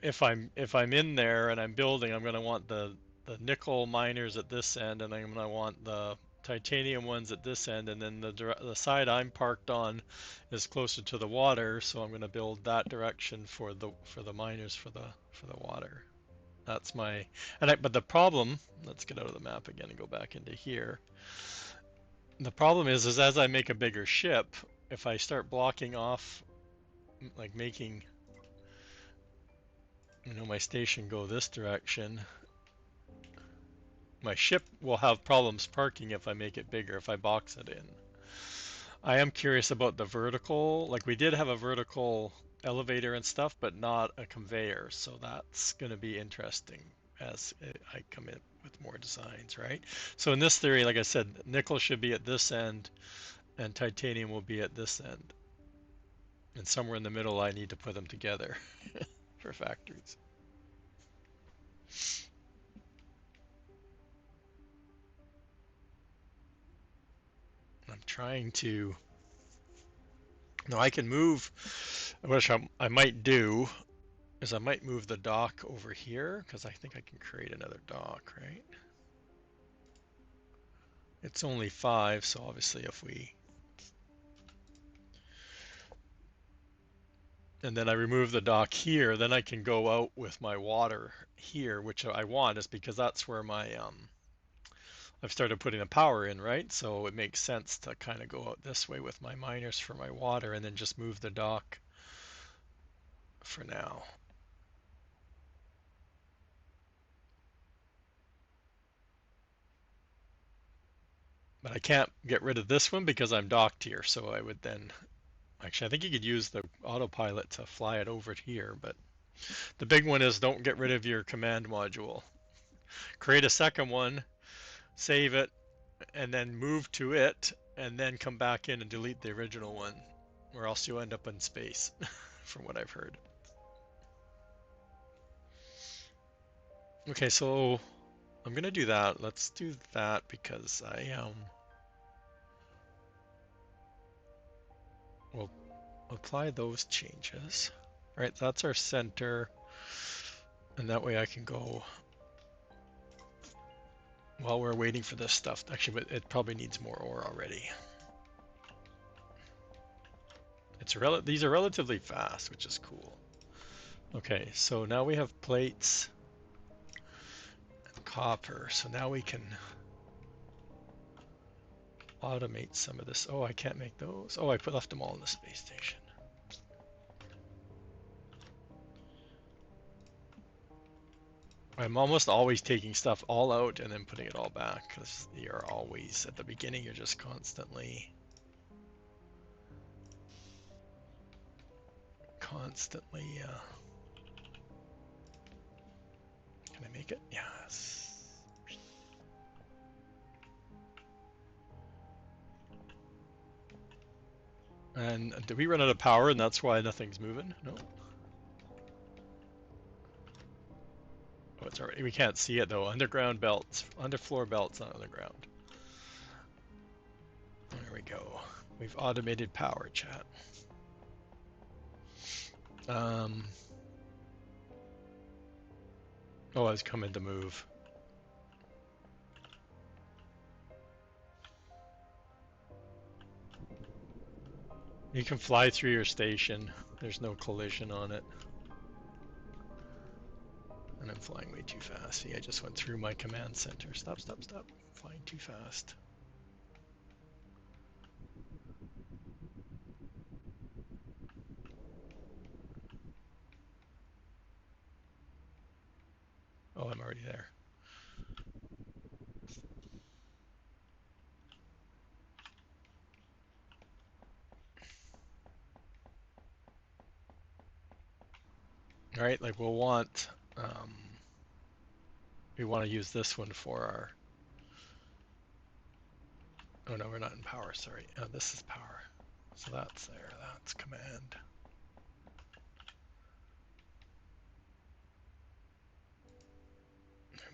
if I'm in there and I'm building, I'm going to want the nickel miners at this end, and I'm going to want the titanium ones at this end, and then the side I'm parked on is closer to the water, so I'm going to build that direction for the miners for the water. That's my but the problem. Let's get out of the map again and go back into here. The problem is as I make a bigger ship, if I start blocking off, like making my station go this direction, my ship will have problems parking if I make it bigger, if I box it in. I am curious about the vertical, like we did have a vertical elevator and stuff, but not a conveyor, so that's going to be interesting as I come in with more designs, right? So in this theory, like I said, nickel should be at this end and titanium will be at this end. And somewhere in the middle, I need to put them together for factories. I'm trying to. No, I can move. Which I might do is I might move the dock over here because I think I can create another dock, right? It's only 5, so obviously if we. And then I remove the dock here, then I can go out with my water here, which I want is because that's where my I've started putting the power in, right? So it makes sense to kind of go out this way with my miners for my water and then just move the dock for now. But I can't get rid of this one because I'm docked here. So I would then, actually, I think you could use the autopilot to fly it over here. But the big one is don't get rid of your command module. Create a second one, save it, and then move to it, and then come back in and delete the original one, or else you end up in space, from what I've heard. Okay, so I'm gonna do that. Let's do that because I will apply those changes. Right, that's our center, and that way I can go while we're waiting for this stuff. Actually, but it probably needs more ore already. These are relatively fast, which is cool. Okay, so now we have plates and copper. So now we can automate some of this. Oh, I can't make those. Oh, I left them all in the space station. I'm almost always taking stuff all out and then putting it all back because you're always at the beginning. You're just constantly can I make it? Yes. And did we run out of power and that's why nothing's moving? No. Oh, it's already, we can't see it though. Underground belts, underfloor belts, not underground. There we go. We've automated power, chat. Oh, it's coming to move. You can fly through your station. There's no collision on it. And I'm flying way too fast. See, I just went through my command center. Stop, stop, stop. Flying too fast. Oh, I'm already there. right? Like um, we want to use this one for our, oh no, we're not in power, sorry. This is power. So that's there, that's command.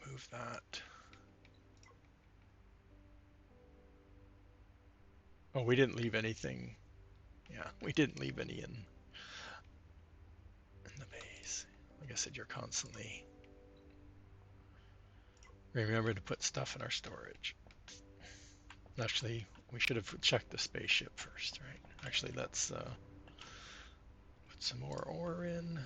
Remove that. Oh, we didn't leave anything. Yeah, we didn't leave any in the base. Like I said, you're constantly remember to put stuff in our storage. Actually, we should have checked the spaceship first, right? Actually, let's put some more ore in.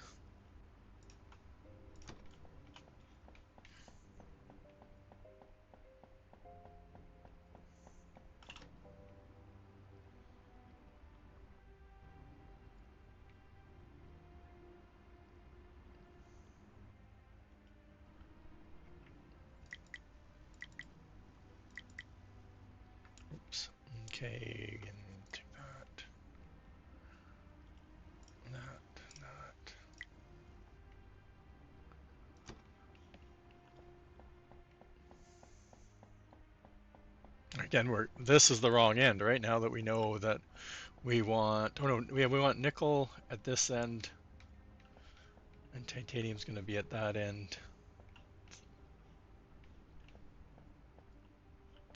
Oops. Okay, and take that. That. Again, this is the wrong end, right? Now that we know that we want, oh no, we want nickel at this end, and titanium's going to be at that end.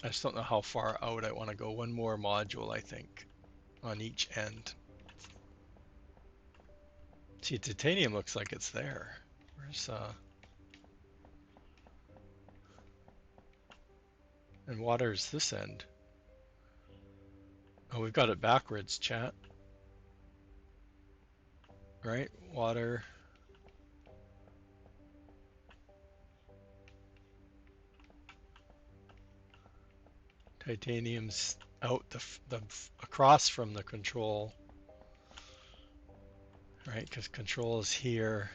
I just don't know how far out I want to go. One more module, I think, on each end. See, titanium looks like it's there. Where's and water's this end. Oh, we've got it backwards, chat. Right? Water. Titanium's out the across from the control. Right? Because control is here.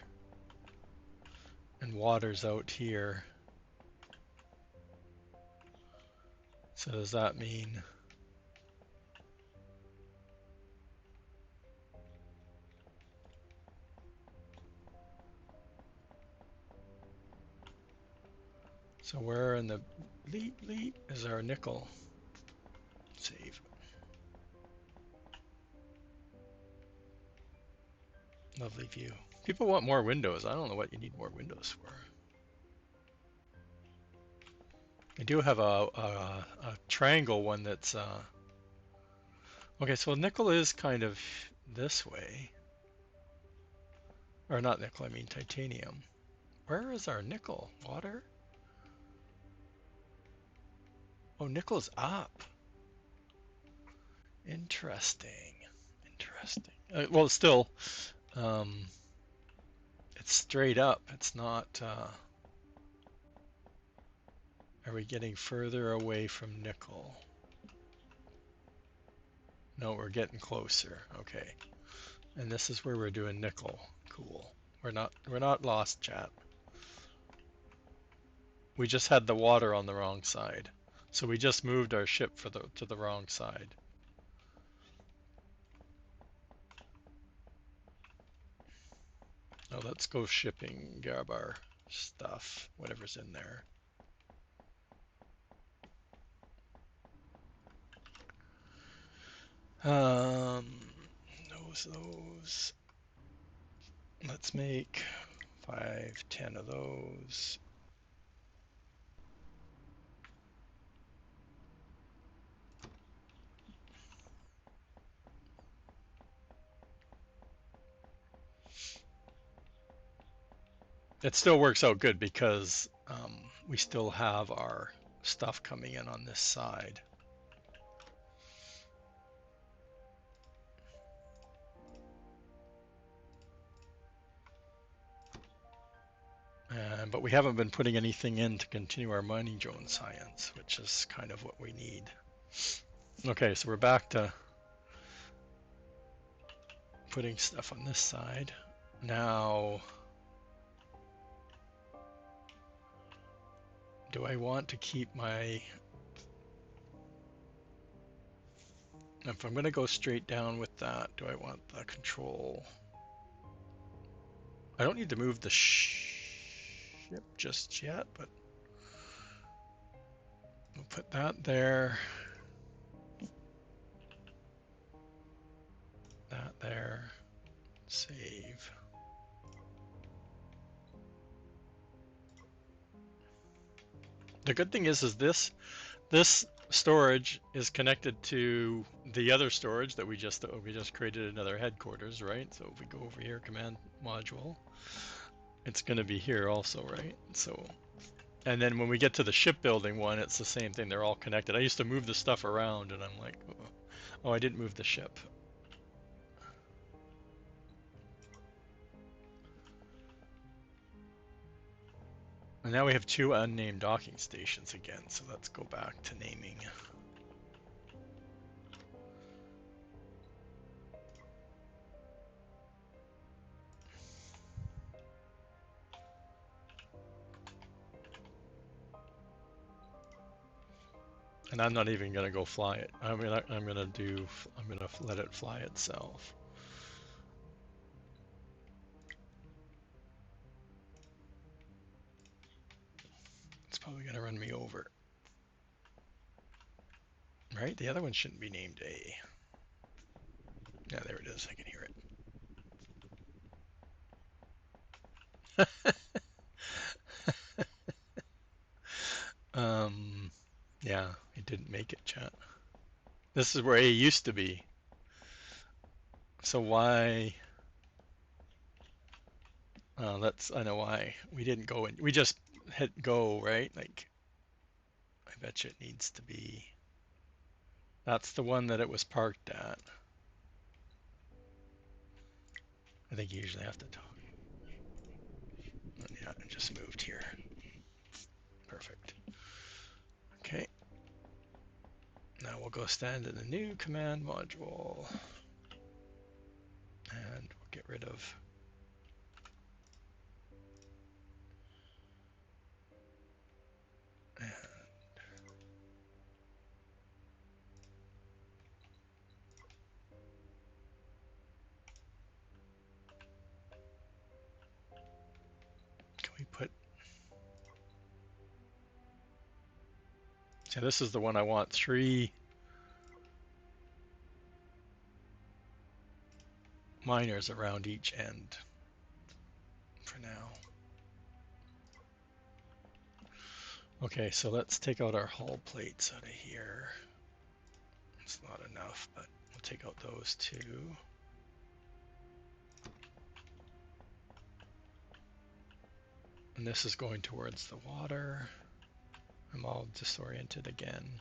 And water's out here. So does that mean so where in the bleep is our nickel? Save. Lovely view. People want more windows. I don't know what you need more windows for. I do have a triangle one that's okay, so nickel is kind of this way. Or not nickel, I mean titanium. Where is our nickel? Water? Oh, nickel's up. Interesting. Interesting. Well, still, um, it's straight up. It's not. Are we getting further away from nickel? No, we're getting closer. Okay. And this is where we're doing nickel. Cool. We're not lost, chat. We just had the water on the wrong side. So we just moved our ship to the wrong side. Now let's go shipping, grab our stuff, whatever's in there. Those. Let's make 5, 10 of those. It still works out good because we still have our stuff coming in on this side. But we haven't been putting anything in to continue our mining drone science, which is kind of what we need. Okay, so we're back to putting stuff on this side. Now, do I want to keep my... If I'm going to go straight down with that, do I want the control? I don't need to move the ship just yet, but we'll put that there, that there, save. The good thing is this storage is connected to the other storage that we just created another headquarters, right? So if we go over here, command module, it's going to be here also, right? So, and then when we get to the shipbuilding one, it's the same thing. They're all connected. I used to move the stuff around, and I'm like, oh, I didn't move the ship. And now we have 2 unnamed docking stations again, so let's go back to naming. And I'm not even gonna go fly it. I'm gonna let it fly itself. It's probably gonna run me over. Right? The other one shouldn't be named A. Yeah, there it is. I can hear it. Yeah, it didn't make it, chat. This is where A used to be. So why? I know why. We didn't go in. We just hit go, right? Like, I bet you it needs to be. That's the one that it was parked at. I think you usually have to talk. Yeah, I just moved here. Perfect. Okay. Now we'll go stand in the new command module. And we'll get rid of. And can we put. So this is the one I want 3 miners around each end for now. Okay, so let's take out our hull plates out of here. It's not enough, but we'll take out those 2. And this is going towards the water. I'm all disoriented again.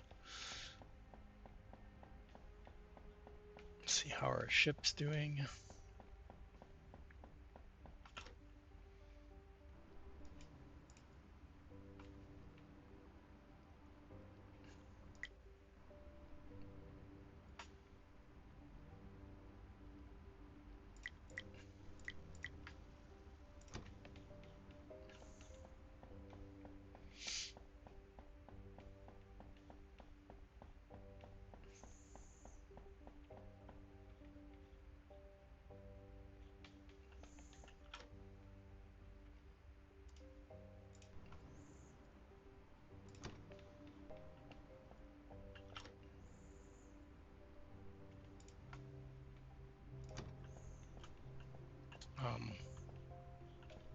Let's see how our ship's doing.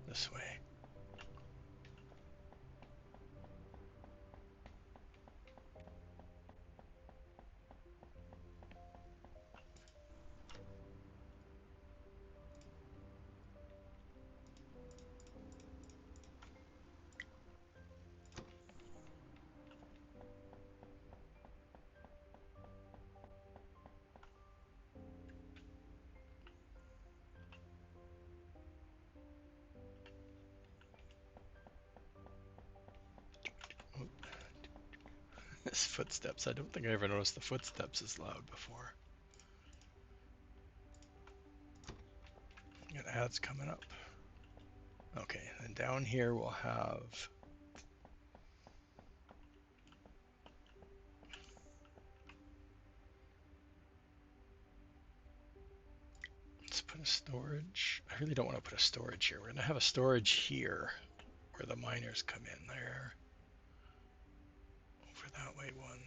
This way. This footsteps. I don't think I ever noticed the footsteps as loud before. Got ads coming up. Okay, and down here we'll have. Let's put a storage. I really don't want to put a storage here. We're going to have a storage here where the miners come in there. Over that way one.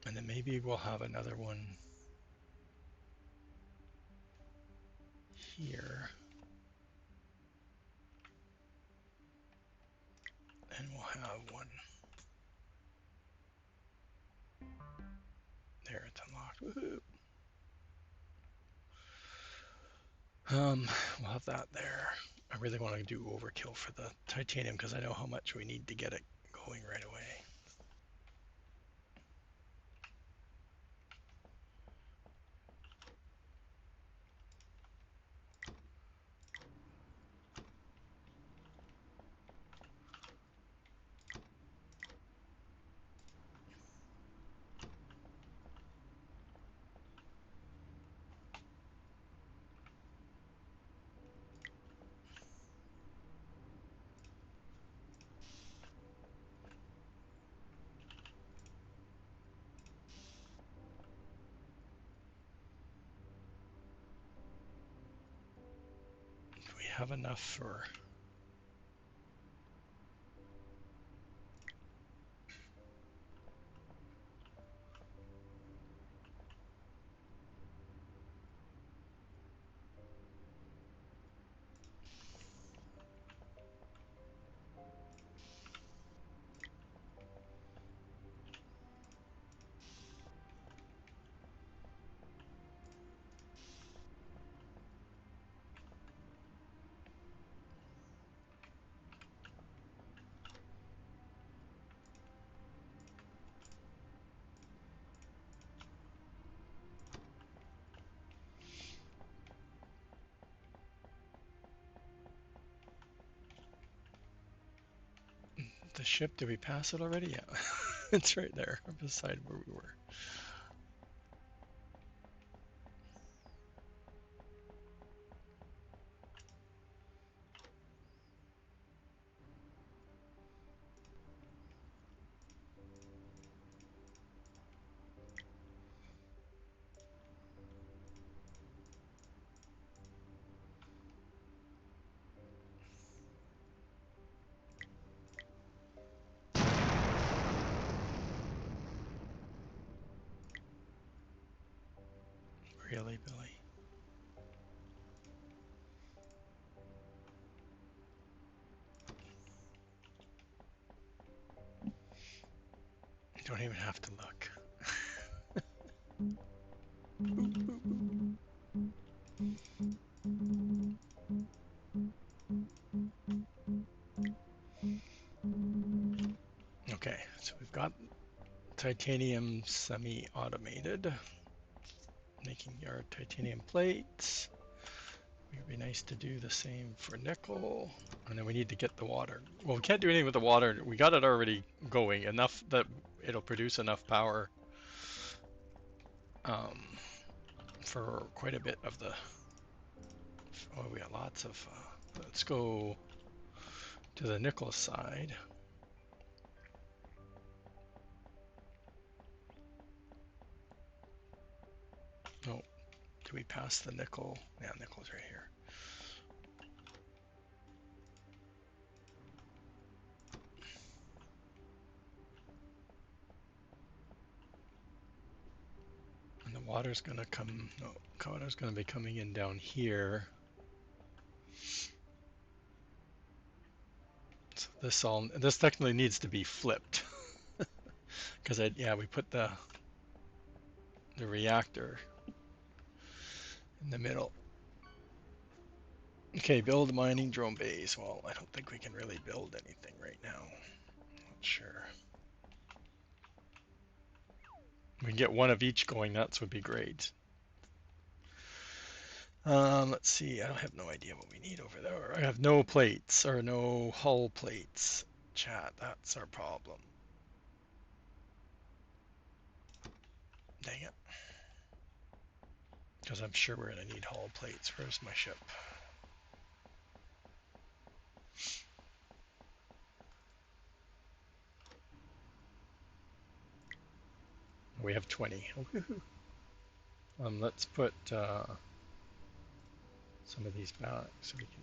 And then maybe we'll have another one here. And we'll have one there. It's unlocked. Woohoo! We'll have that there. I really want to do overkill for the titanium because I know how much we need to get it going right away. Do we have enough for... The ship, did we pass it already? Yeah, it's right there beside where we were. Really, Billy? You don't even have to look. Okay, so we've got titanium semi-automated, making our titanium plates. It would be nice to do the same for nickel. And then we need to get the water. Well, we can't do anything with the water. We got it already going enough that it'll produce enough power um, for quite a bit of the... Oh, we got lots of... let's go to the nickel side. Oh, do we pass the nickel? Yeah, nickel's right here. And the water's gonna come, no, water's gonna be coming in down here. So this technically needs to be flipped. Because yeah, we put the reactor in the middle. Okay, build mining drone base. Well, I don't think we can really build anything right now. Not sure. We can get one of each going, that would be great. Let's see, I have no idea what we need over there. I have no plates, or no hull plates. Chat, that's our problem. Dang it. Because I'm sure we're going to need hull plates. Where's my ship? We have 20. Let's put some of these back so we can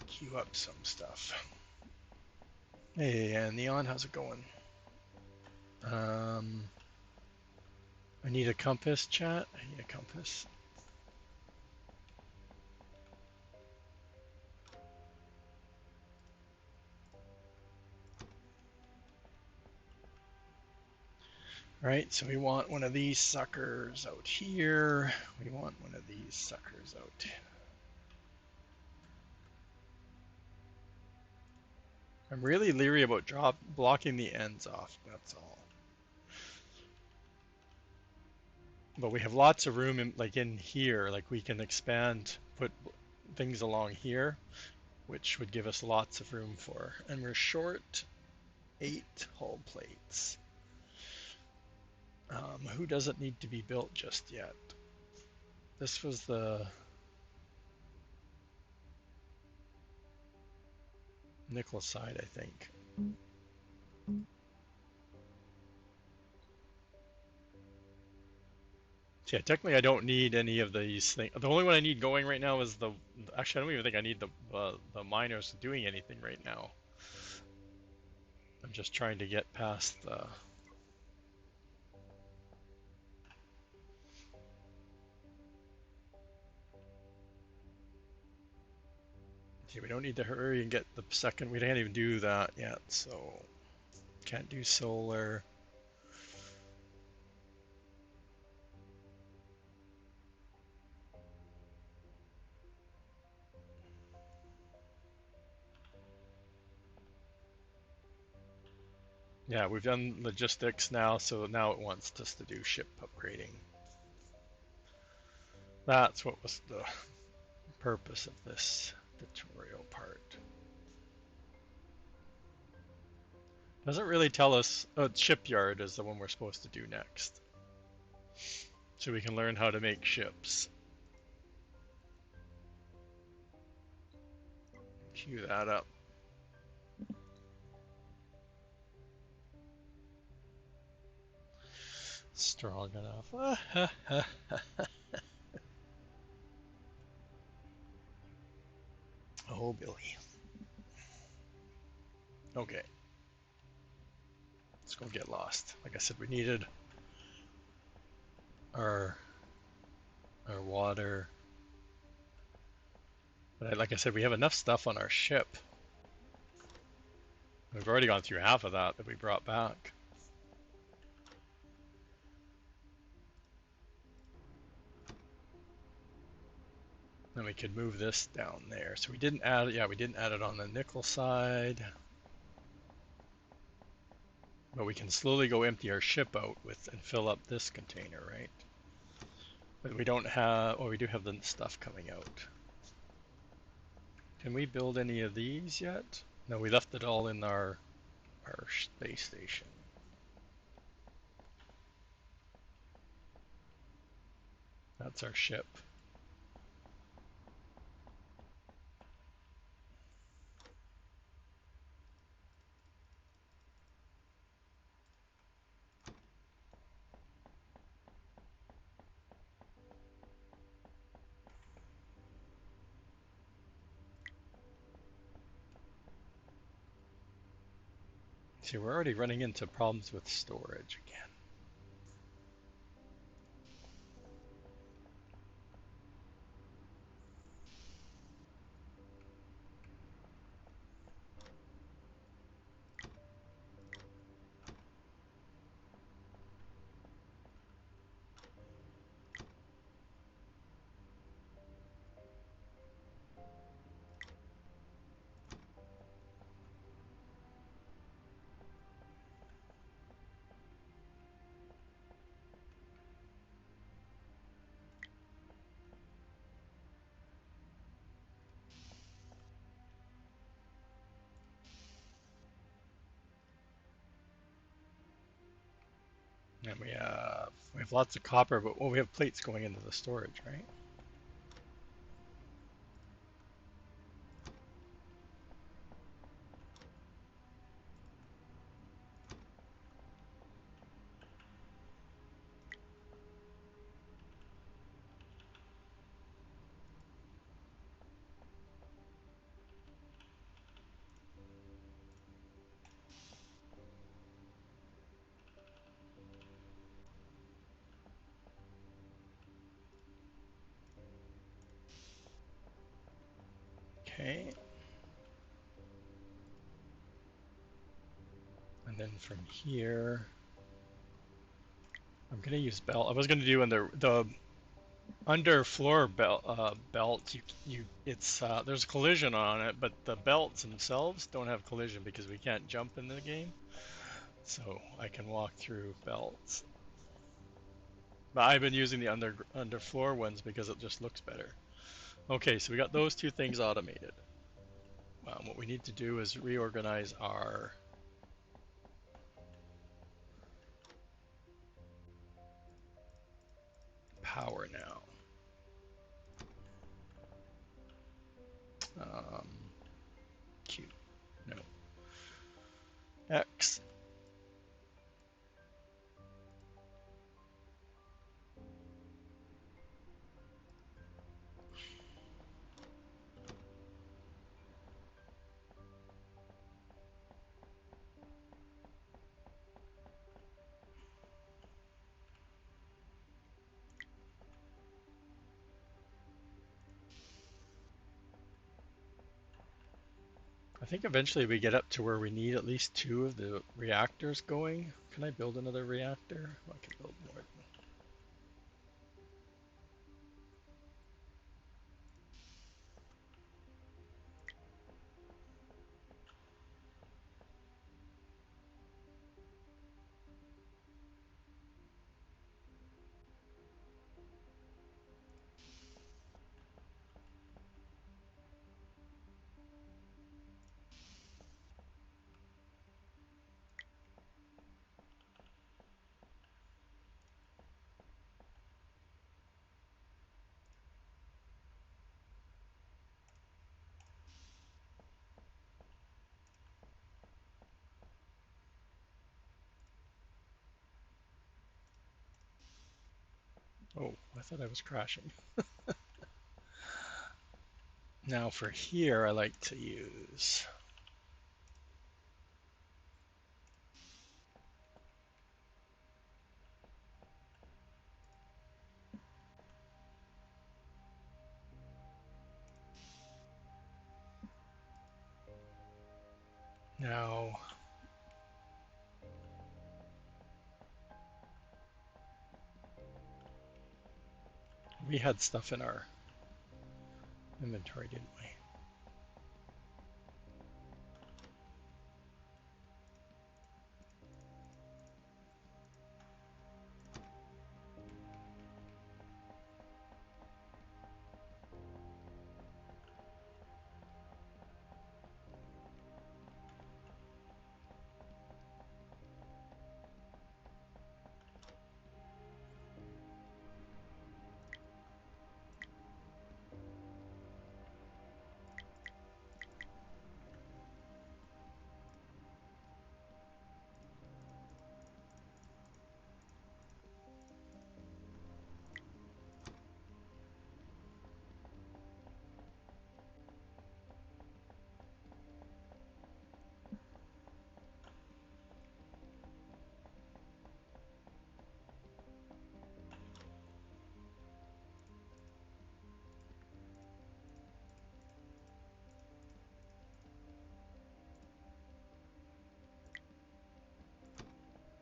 queue up some stuff. Hey, Neon, how's it going? I need a compass, chat. I need a compass. All right, so we want one of these suckers out here. We want one of these suckers out. I'm really leery about blocking the ends off, that's all. But we have lots of room in here, like we can expand, put things along here, which would give us lots of room for. And we're short 8 hull plates. Who doesn't need to be built just yet? This was the nickel side, I think. So yeah, technically I don't need any of these things. The only one I need going right now is actually I don't even think I need the miners doing anything right now. I'm just trying to get past the... See, we don't need to hurry and get the second, we can't even do that yet, so can't do solar. Yeah, we've done logistics now, so now it wants us to do ship upgrading. That's what was the purpose of this tutorial part. Doesn't really tell us, oh, shipyard is the one we're supposed to do next. So we can learn how to make ships. Cue that up. Strong enough. Oh, Billy. Okay. Let's go get lost. Like I said, we needed our water. But like I said, we have enough stuff on our ship. We've already gone through half of that we brought back. Then we could move this down there. So we didn't add it. Yeah, we didn't add it on the nickel side. But we can slowly go empty our ship out and fill up this container, right? But we don't have, oh, we do have the stuff coming out. Can we build any of these yet? No, we left it all in our space station. That's our ship. See, we're already running into problems with storage again. And we have lots of copper, but well, we have plates going into the storage, right? Okay. And then from here, I'm gonna use belt. I was gonna do in the underfloor belt. There's a collision on it, but the belts themselves don't have collision because we can't jump in the game. So I can walk through belts. But I've been using the underfloor ones because it just looks better. Okay, so we got those two things automated. What we need to do is reorganize our power now. Um, Q, no, X. I think eventually we get up to where we need at least two of the reactors going. Can I build another reactor? Oh, I can build more. Oh, I thought I was crashing. Now for here, I like to use. Now, we had stuff in our inventory, didn't we?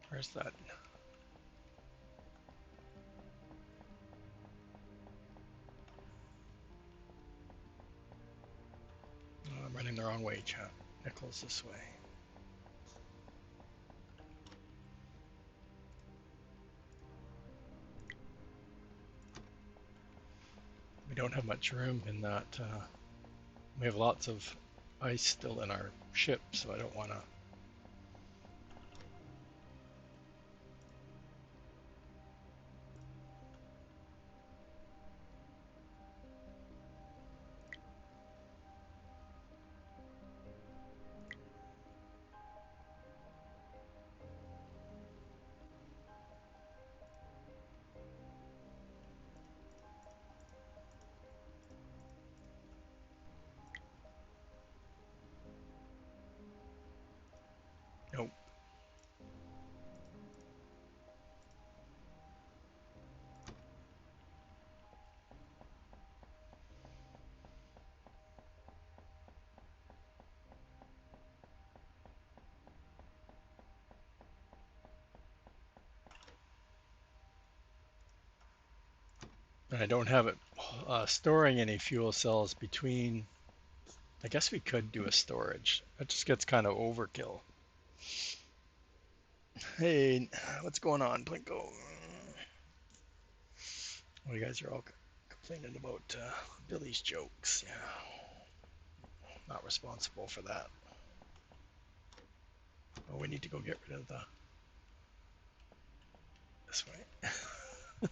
Where's that? Oh, I'm running the wrong way, chat. Nickel's this way. We don't have much room in that. We have lots of ice still in our ship, so I don't want to. And I don't have it storing any fuel cells between. I guess we could do a storage. That just gets kind of overkill. Hey, what's going on, Plinko? Well, you guys are all complaining about Billy's jokes. Yeah, not responsible for that. Oh, we need to go get rid of this way.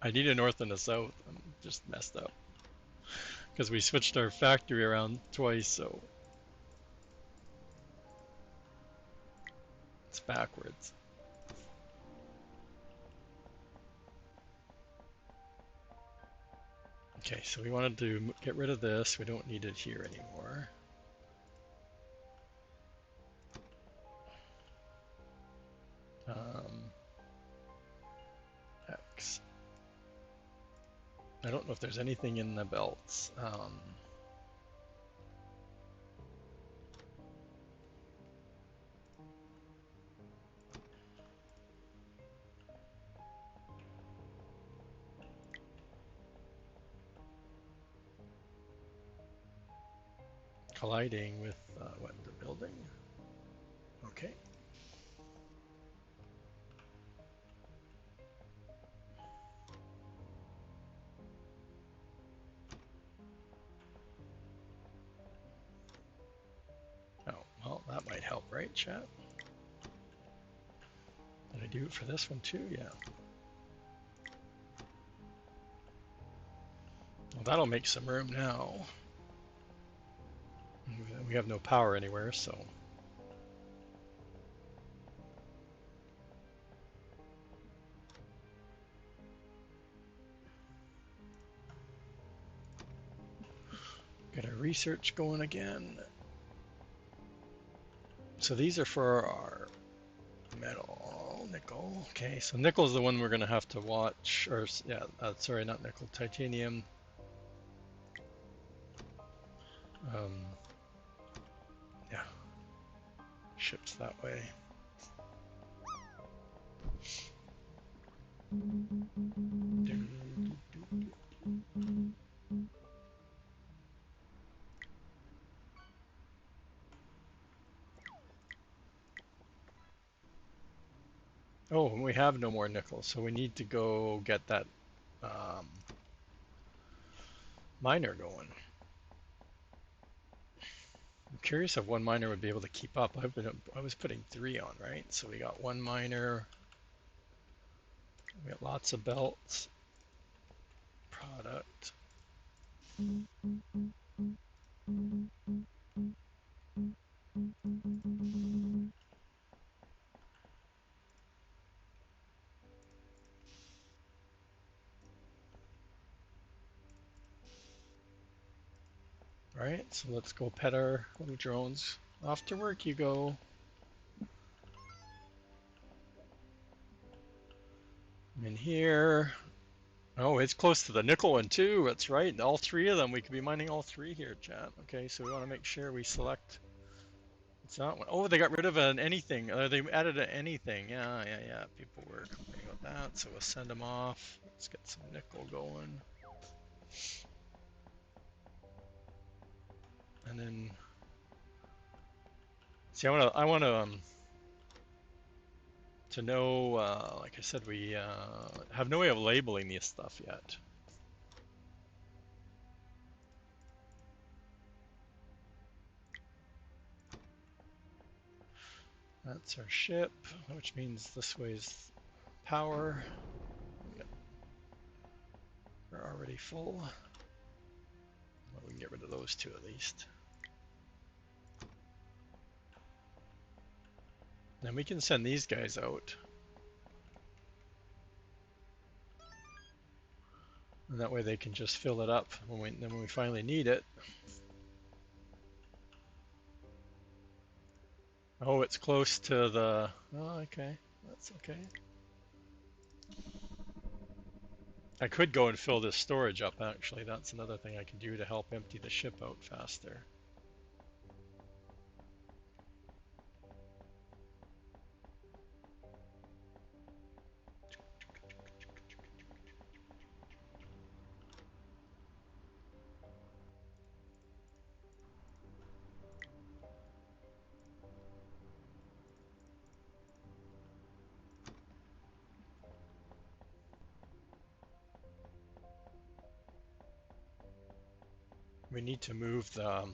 I need a north and a south. I'm just messed up because we switched our factory around twice, so it's backwards. Okay, so we wanted to get rid of this. We don't need it here anymore. X. I don't know if there's anything in the belts. Colliding with what, the building? Okay. Oh, well, that might help, right, chat? Did I do it for this one too? Yeah. Well, that'll make some room now. We have no power anywhere, so. Get our research going again. So these are for our metal, nickel. Okay, so nickel's the one we're gonna have to watch, or yeah, sorry, not nickel, titanium. Yeah, ships that way. Oh, we have no more nickel, so we need to go get that miner going. I'm curious if one miner would be able to keep up. I was putting 3 on, right? So we got one miner. We got lots of belts. Product. Right, so let's go pet our little drones. Off to work you go. I'm in here. Oh, it's close to the nickel one too. That's right. All 3 of them. We could be mining all 3 here, chat. Okay, so we want to make sure we select. It's not one. Oh, they got rid of an anything. They added an anything. Yeah. People were complaining about that, so we'll send them off. Let's get some nickel going. And then, see, I want to know. Like I said, we have no way of labeling this stuff yet. That's our ship, which means this way's power. We're already full. Well, we can get rid of those 2 at least. Then we can send these guys out. And that way they can just fill it up when we finally need it. Oh, it's close to the... Oh, okay. That's okay. I could go and fill this storage up, actually. That's another thing I can do to help empty the ship out faster. we need to move the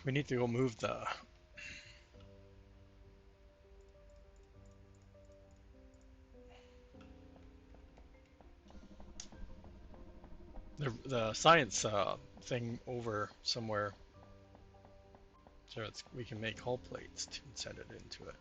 we need to go move the science thing over somewhere, so we can make hull plates and send it into it.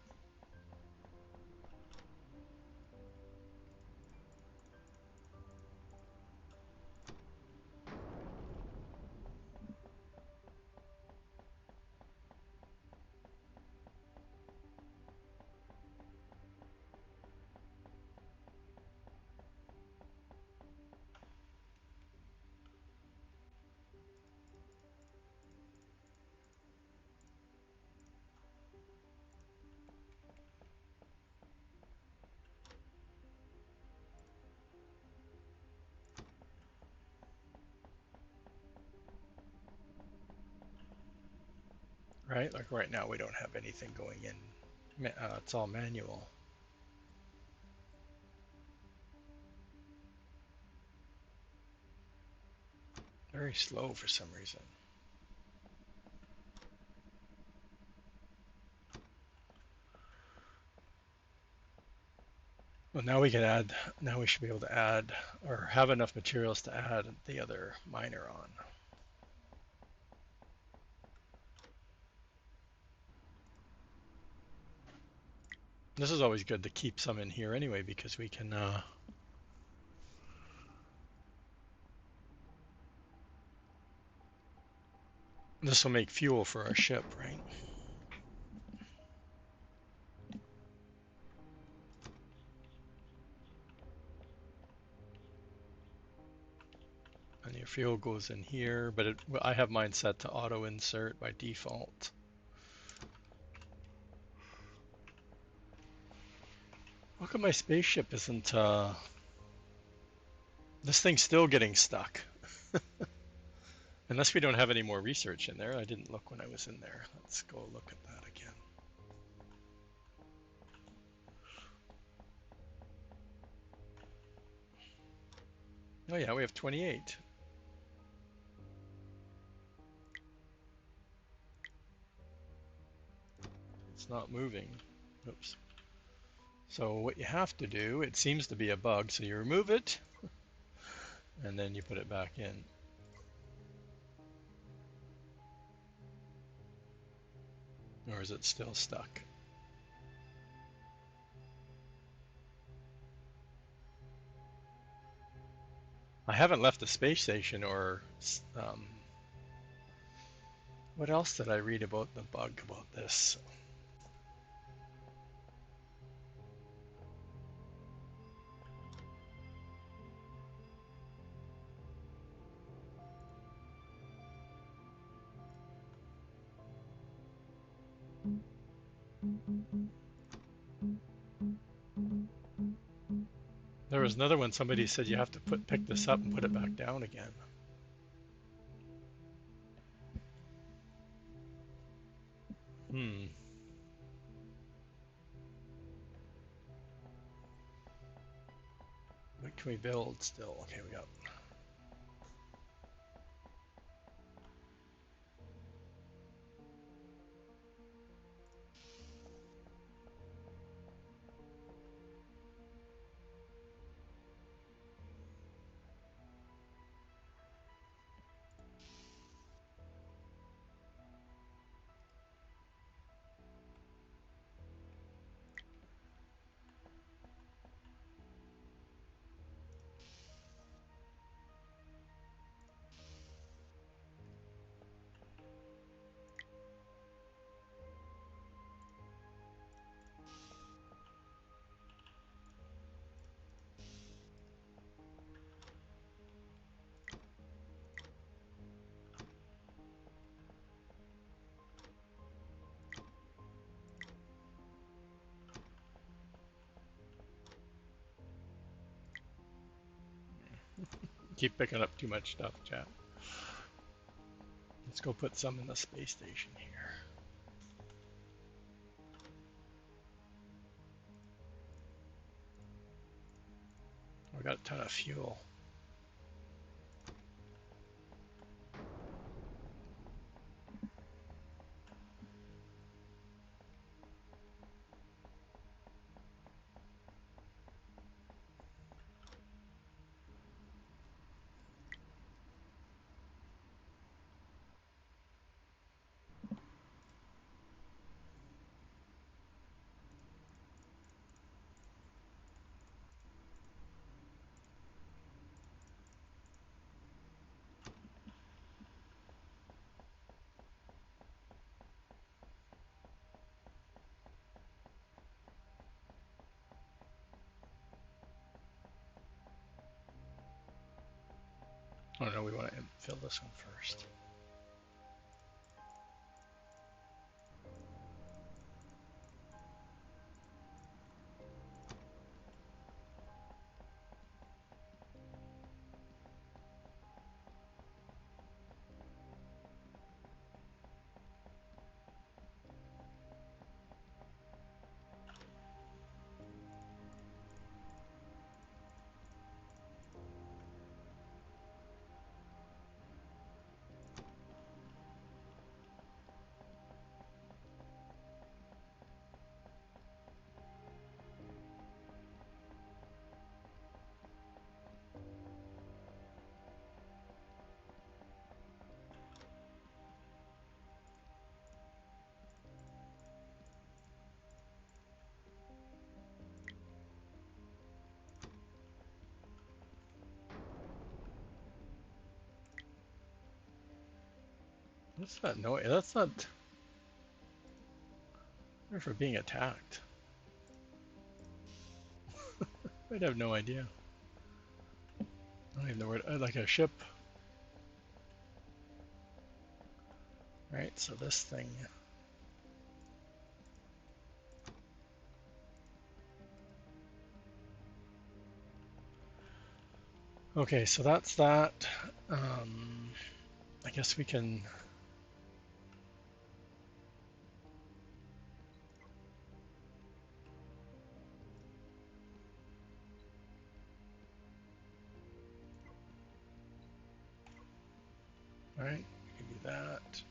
Right? Like right now we don't have anything going in. It's all manual. Very slow for some reason. Well, now we can add, now we should be able to add, or have enough materials to add the other miner on. This is always good to keep some in here anyway, because we can this will make fuel for our ship, right? And your fuel goes in here, but I have mine set to auto insert by default. How come my spaceship isn't this thing's still getting stuck? Unless we don't have any more research in there. I didn't look when I was in there. Let's go look at that again. Oh yeah, we have 28. It's not moving. Oops. So what you have to do, it seems to be a bug, so you remove it, and then you put it back in. Or is it still stuck? I haven't left the space station or what else did I read about the bug about this? There was another one, somebody said you have to pick this up and put it back down again. What can we build still? Okay, we got. Keep picking up too much stuff, chat. Let's go put some in the space station here. got a ton of fuel. Oh no, we want to fill this one first. What's that noise? That's not. Or for being attacked. I'd have no idea. I don't even know where. Like a ship. Right. So this thing. Okay, so that's that. I guess we can. All right, we can do that.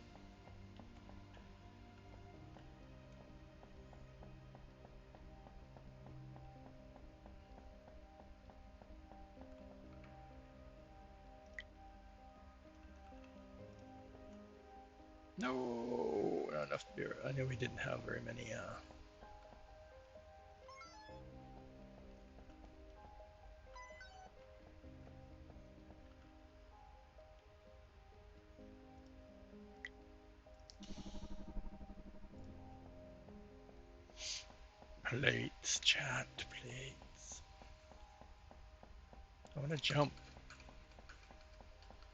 No, not enough beer. I knew we didn't have very many. Plates, chat, plates. I want to jump.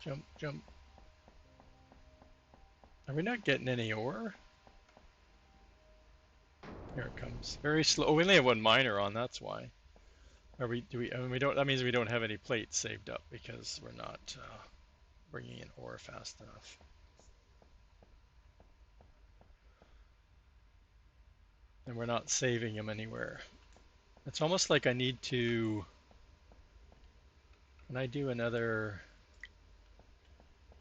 Jump, jump. Are we not getting any ore? Here it comes. Very slow. Oh, we only have one miner on. That's why. Are we? Do we? I mean, we don't. That means we don't have any plates saved up because we're not bringing in ore fast enough. And we're not saving them anywhere. It's almost like I need to. When I do another,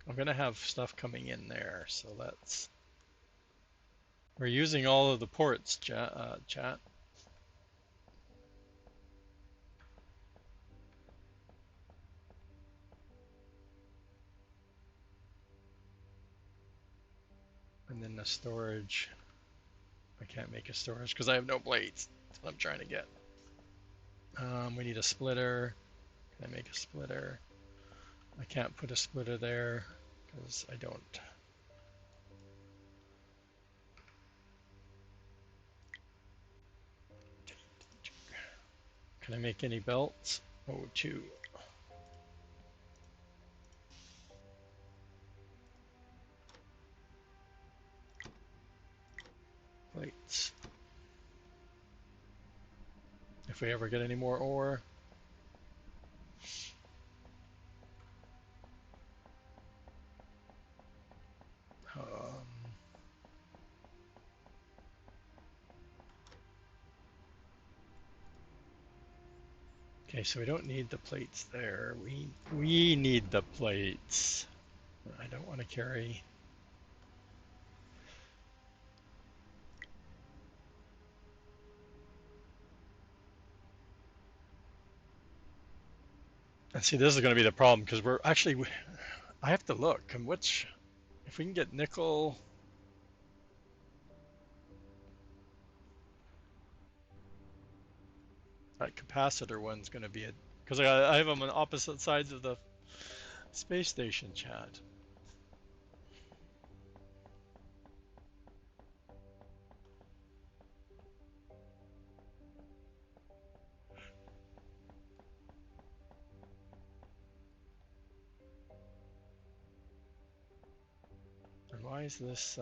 I'm gonna have stuff coming in there. So let's. We're using all of the ports, chat. And then the storage. I can't make a storage because I have no plates. That's what I'm trying to get. We need a splitter. Can I make a splitter? I can't put a splitter there because I don't. Can I make any belts? Oh, two. Plates. If we ever get any more ore. Um, Okay, so we don't need the plates there. We need the plates. I don't want to carry. And see, this is going to be the problem because we're actually. I have to look. And which, if we can get nickel, that capacitor one's going to be a. Because I have them on opposite sides of the space station, chat. And why is this?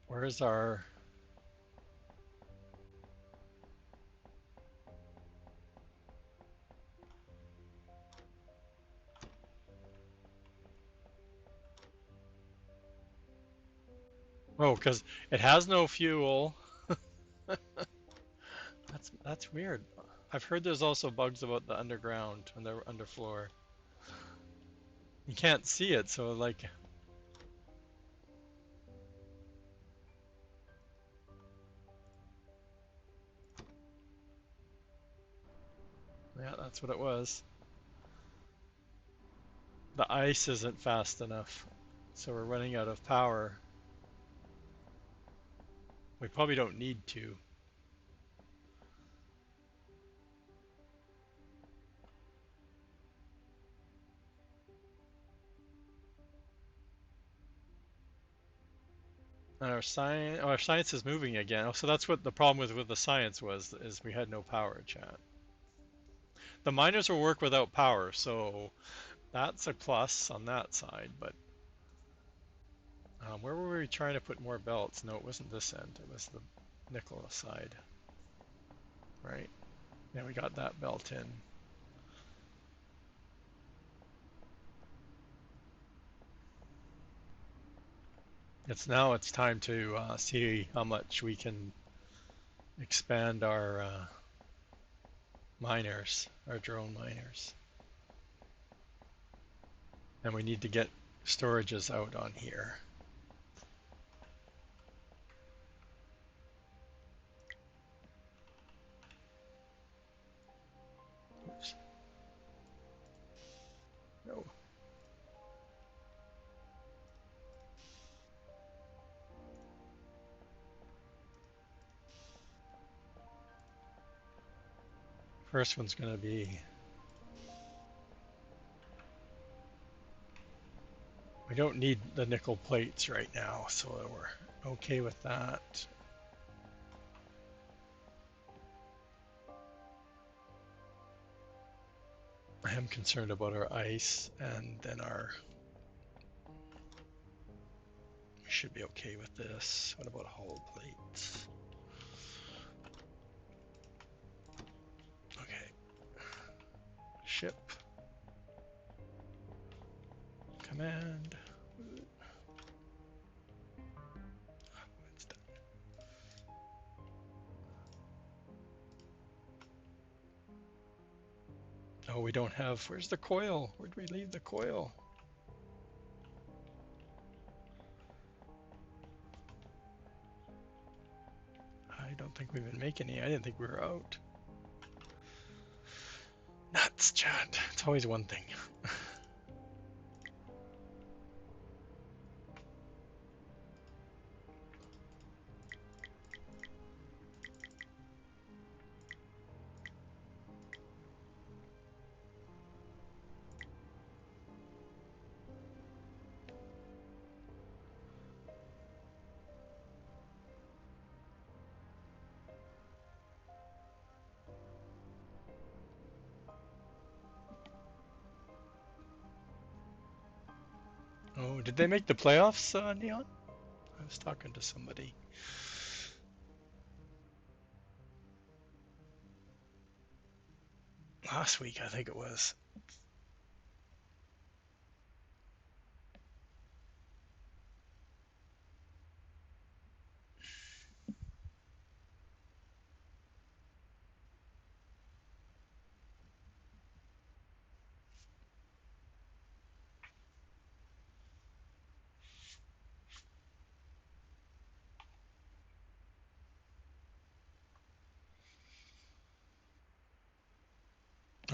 Where is our? Oh, because it has no fuel. That's weird. I've heard there's also bugs about the underground and the underfloor. You can't see it, so like, yeah, that's what it was. The ice isn't fast enough, so we're running out of power. We probably don't need to. And our science is moving again. Oh, so that's what the problem with the science was, is we had no power, chat. The miners will work without power, so that's a plus on that side. But where were we trying to put more belts? No, it wasn't this end. It was the nickel side, right? Yeah, we got that belt in. It's time to see how much we can expand our miners, our drone miners. And we need to get storages out on here. Oops. No. First one's going to be, we don't need the nickel plates right now, so we're okay with that. I am concerned about our ice, and then we should be okay with this. What about hull plates? Okay. Ship. Command. It's done. Oh, we don't have, where's the coil? Where'd we leave the coil? I don't think we've been making any. I didn't think we were out. Nuts, chat. It's always one thing. Oh, did they make the playoffs, Neon? I was talking to somebody. Last week, I think it was.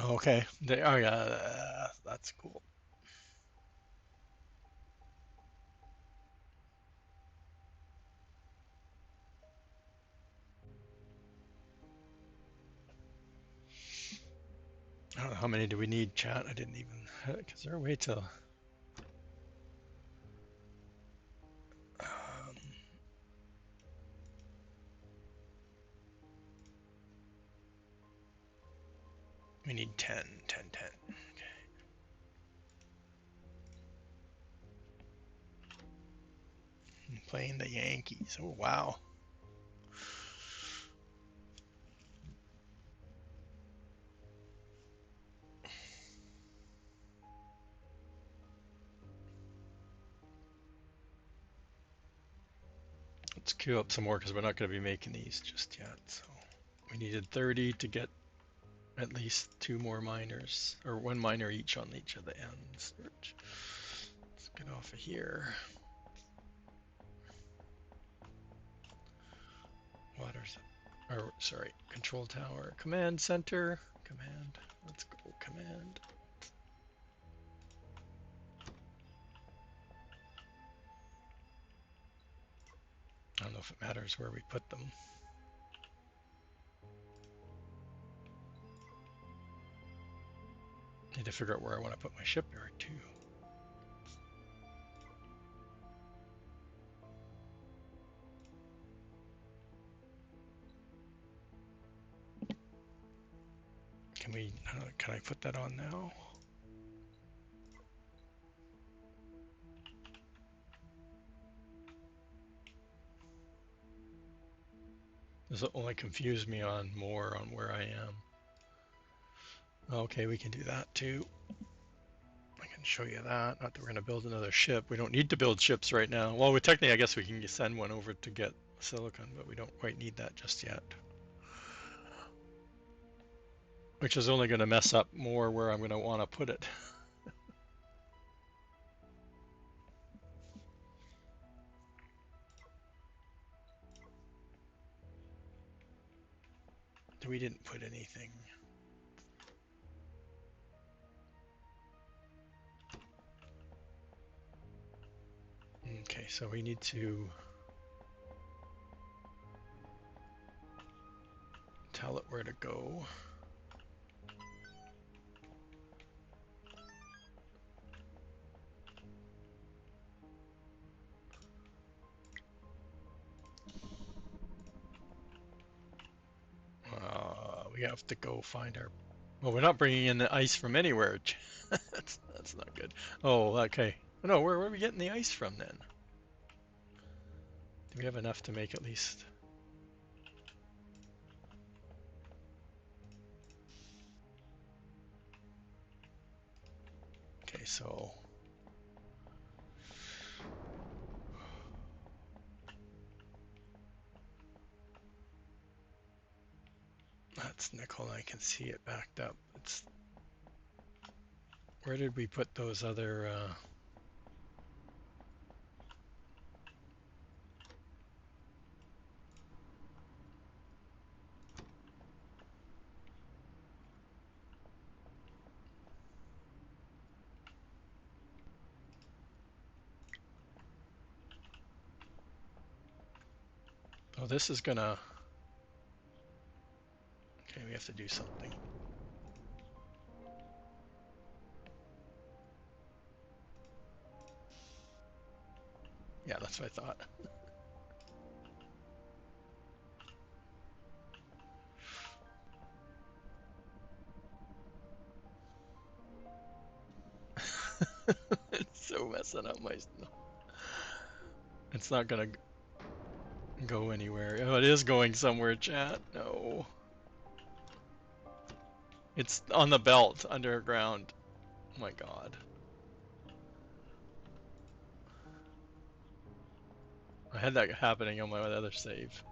Okay. Oh yeah, that's cool. I don't know how many do we need, chat? I didn't even. Is there a way to? Um, we need 10, 10, 10. Okay. Playing the Yankees. Oh wow. Let's queue up some more because we're not going to be making these just yet. So we needed 30 to get at least 2 more miners, or 1 miner each on each of the ends. Let's get off of here. Water's, or sorry, control tower, command center, command. Let's go command. I don't know if it matters where we put them. Need to figure out where I want to put my shipyard too. Can I put that on now? This will only confuse me on more on where I am. Okay, we can do that too. I can show you that. Not that we're going to build another ship. We don't need to build ships right now. Well, technically, I guess we can send one over to get silicon, but we don't quite need that just yet. Which is only going to mess up more where I'm going to want to put it. We didn't put anything. Okay, so we need to tell it where to go. We have to go find our. Well, we're not bringing in the ice from anywhere. that's not good. Oh, okay. No, where are we getting the ice from then? Do we have enough to make at least? Okay, so that's nickel. I can see it backed up. It's where did we put those other? Oh, this is gonna. Okay, we have to do something. Yeah, that's what I thought. It's so messing up my. It's not gonna go anywhere. Oh, it is going somewhere, chat. No. It's on the belt underground. Oh my god. I had that happening on my other save.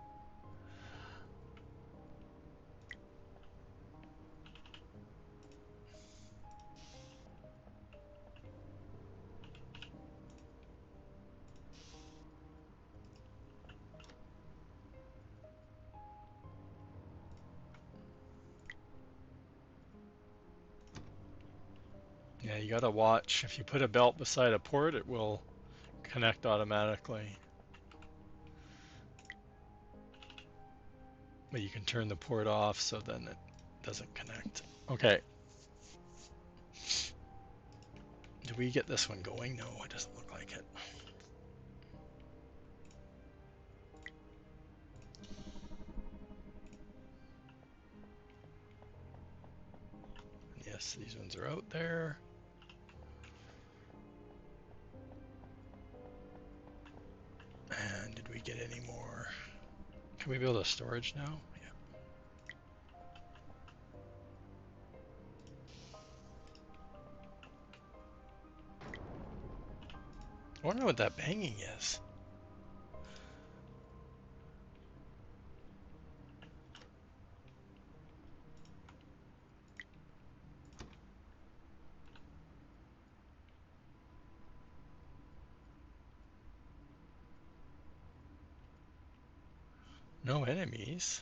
you gotta watch. If you put a belt beside a port, it will connect automatically. But you can turn the port off so then it doesn't connect. Okay. Do we get this one going? No, it doesn't look like it. Yes, these ones are out there. And did we get any more? Can we build a storage now? Yeah. I wonder what that banging is. No enemies.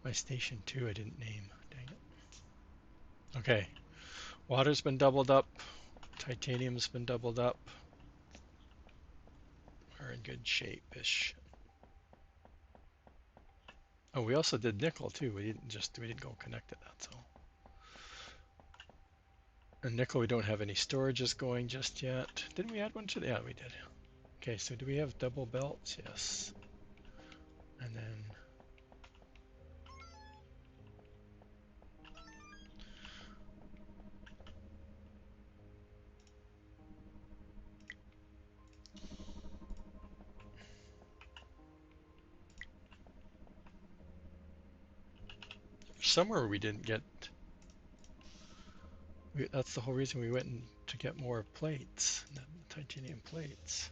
My station 2 I didn't name. Dang it. Okay. Water's been doubled up. Titanium's been doubled up. We're in good shape-ish. Oh, we also did nickel too. We didn't go connect it, that's all. And nickel, we don't have any storages going just yet. Didn't we add one to the? Yeah, we did. Okay, so do we have double belts? Yes. And then somewhere we didn't get. That's the whole reason we went to get more plates, the titanium plates.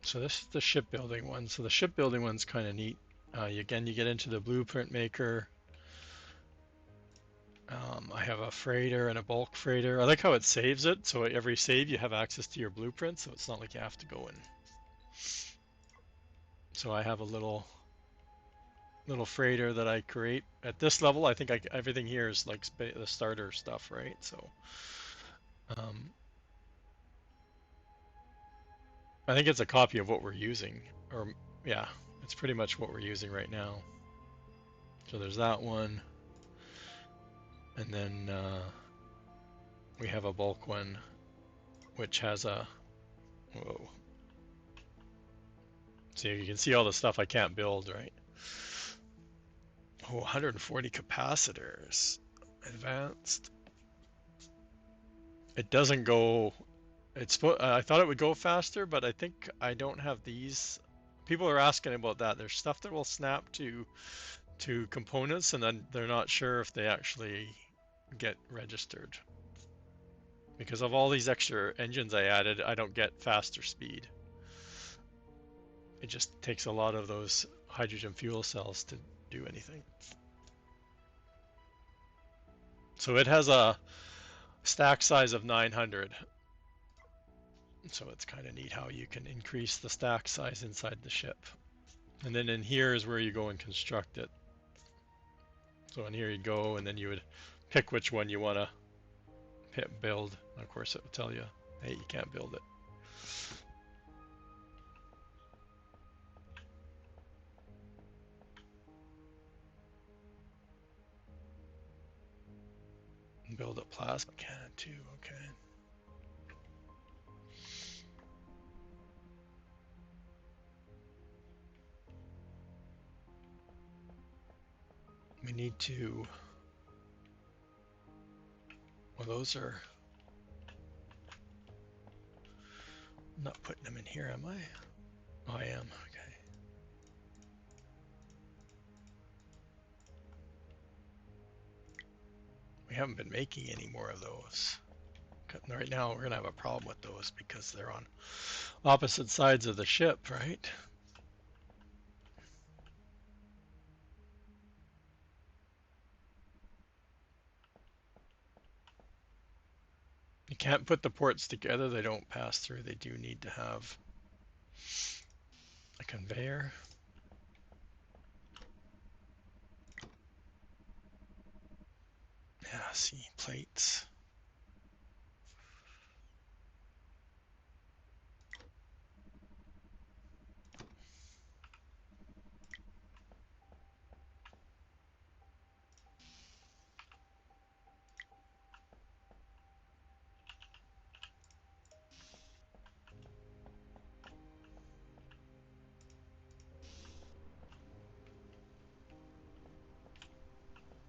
So this is the shipbuilding one. So the shipbuilding one's kind of neat. Again, you get into the blueprint maker. I have a freighter and a bulk freighter. I like how it saves it. So every save you have access to your blueprint. So it's not like you have to go in. So I have a little freighter that I create at this level. I think everything here is like the starter stuff, right? So um, I think it's a copy of what we're using, or yeah, it's pretty much what we're using right now. So there's that one, and then we have a bulk one, which has a whoa. So you can see all the stuff I can't build, right? Oh, 140 capacitors, advanced. It doesn't go. I thought it would go faster, but I think I don't have these. People are asking about that. There's stuff that will snap to components, and then they're not sure if they actually get registered. Because of all these extra engines I added, I don't get faster speed. It just takes a lot of those hydrogen fuel cells to do anything. So it has a stack size of 900. So it's kind of neat how you can increase the stack size inside the ship. And then in here is where you go and construct it. So in here you go, and then you would pick which one you want to build. Of course, it would tell you, hey, you can't build it. Build a plasma cannon too, okay. We need to, well, those are, I'm not putting them in here, am I? Oh, I am, okay. We haven't been making any more of those. Right now, we're gonna have a problem with those because they're on opposite sides of the ship, right? can't put the ports together. They don't pass through. They do need to have a conveyor. Yeah, see, plates.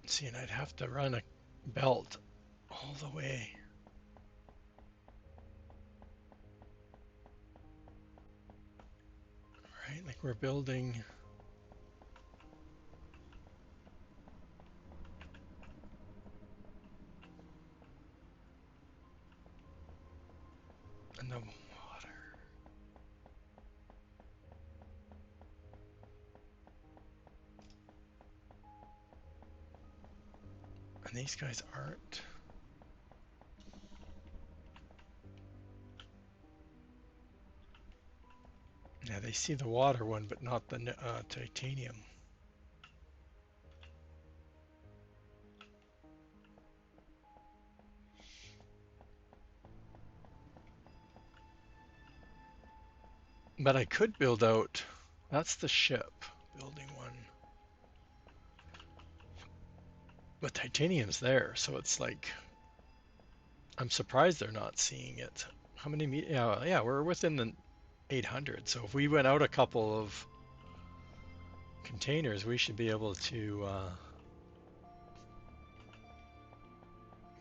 See, and I'd have to run a belt all the way. Right, like we're building. And the water. And these guys aren't. Yeah, they see the water one, but not the titanium. But I could build out, that's the ship, building one. But titanium's there, so it's like, I'm surprised they're not seeing it. How many meters? Yeah, we're within the 800. So if we went out a couple of containers, we should be able to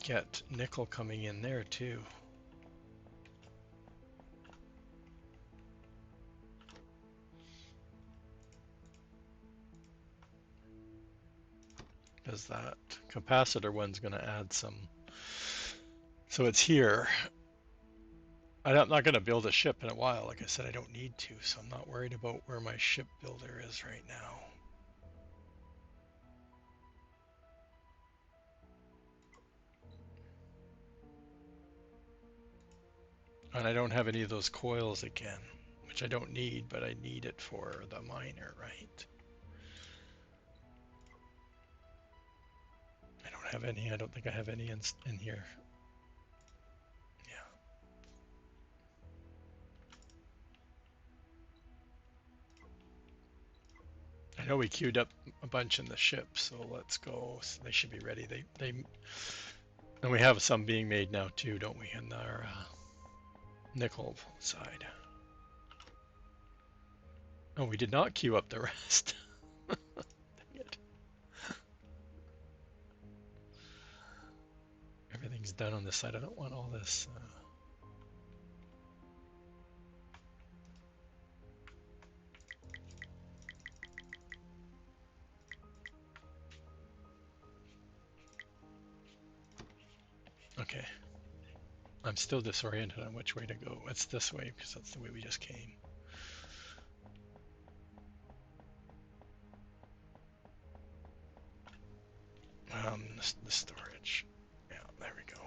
get nickel coming in there too. Because that capacitor one's going to add some. So it's here. I'm not going to build a ship in a while. Like I said, I don't need to, so I'm not worried about where my ship builder is right now. And I don't have any of those coils again, which I don't need, but I need it for the miner, right? I don't have any. I don't think I have any in here. Yeah. I know we queued up a bunch in the ship, so let's go. So they should be ready. And we have some being made now too, don't we, in our nickel side. Oh, we did not queue up the rest. Dang it. Everything's done on this side. I don't want all this. Okay. I'm still disoriented on which way to go. It's this way because that's the way we just came. The storage. Yeah, there we go.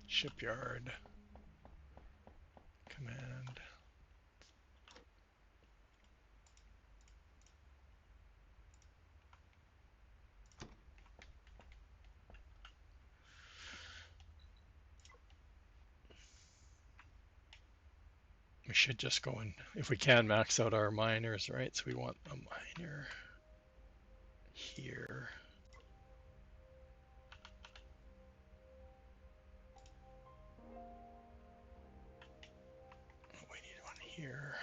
Shipyard. Command. We should just go and, if we can, max out our miners, right? So we want a miner here. Oh, we need one here.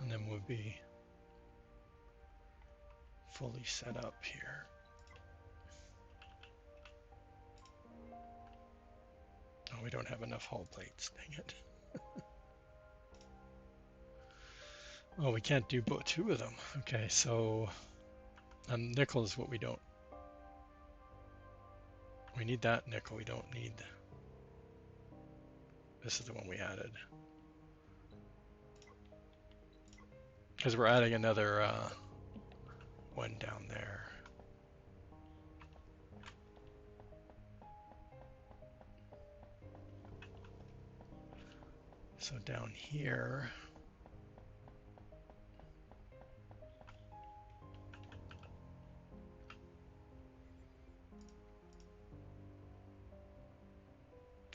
And then we'll be fully set up here. Oh, we don't have enough hull plates, dang it. Oh, we can't do both two of them. Okay, so nickel is what we don't. We need that nickel. We don't need. This is the one we added. because we're adding another one down there. So down here,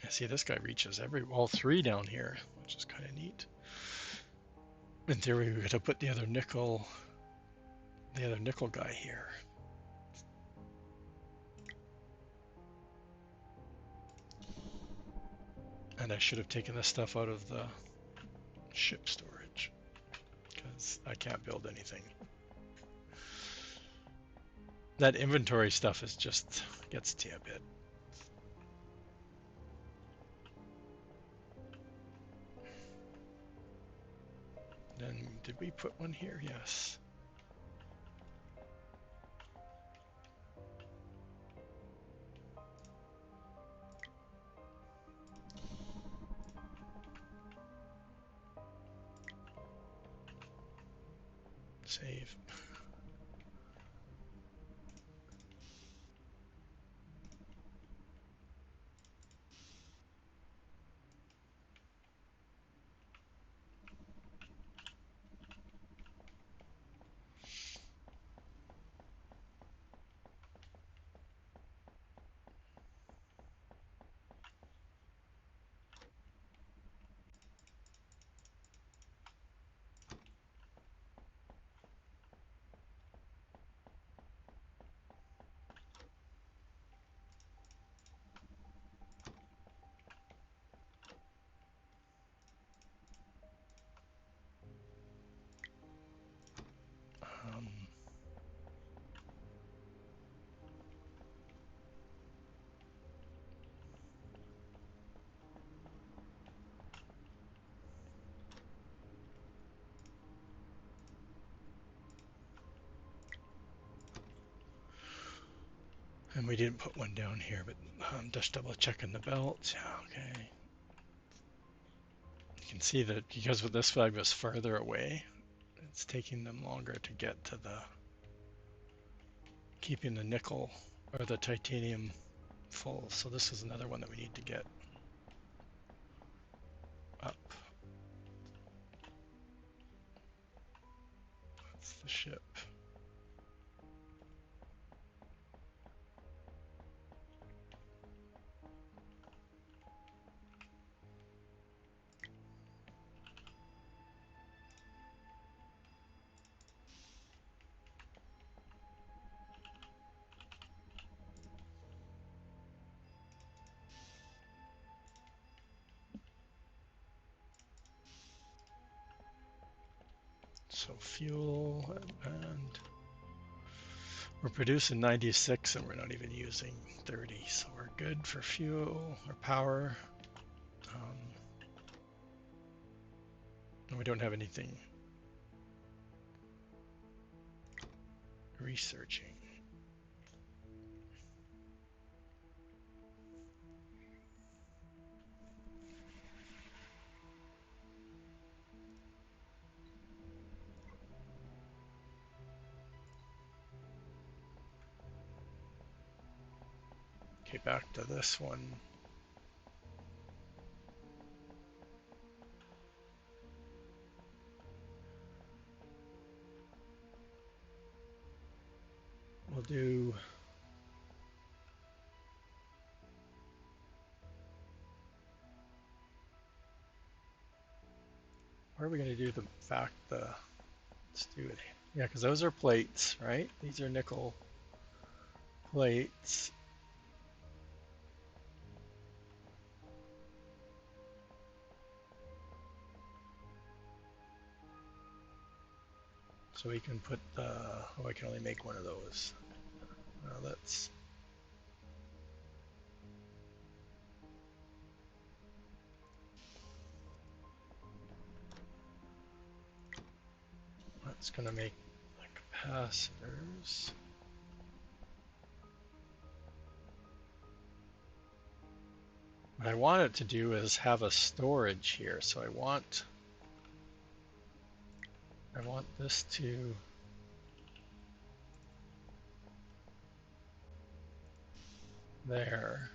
I see this guy reaches all three down here, which is kind of neat. In theory, we could have put the other nickel guy here. And I should have taken this stuff out of the ship storage because I can't build anything. That inventory stuff is just gets to you a bit. Then did we put one here? Yes. Save. And we didn't put one down here, but just double checking the belt. Yeah, okay. You can see that because this flag was further away, it's taking them longer to get to keeping the nickel or the titanium full. So this is another one that we need to get up. That's the ship. So fuel and we're producing 96 and we're not even using 30, so we're good for fuel or power. And we don't have anything researching. Okay, back to this one. We'll do where are we going to do let's do it. Yeah, because those are plates, right? These are nickel plates. So we can put I can only make one of those. Let's gonna make capacitors. What I want it to do is have a storage here. So I want I want this to there.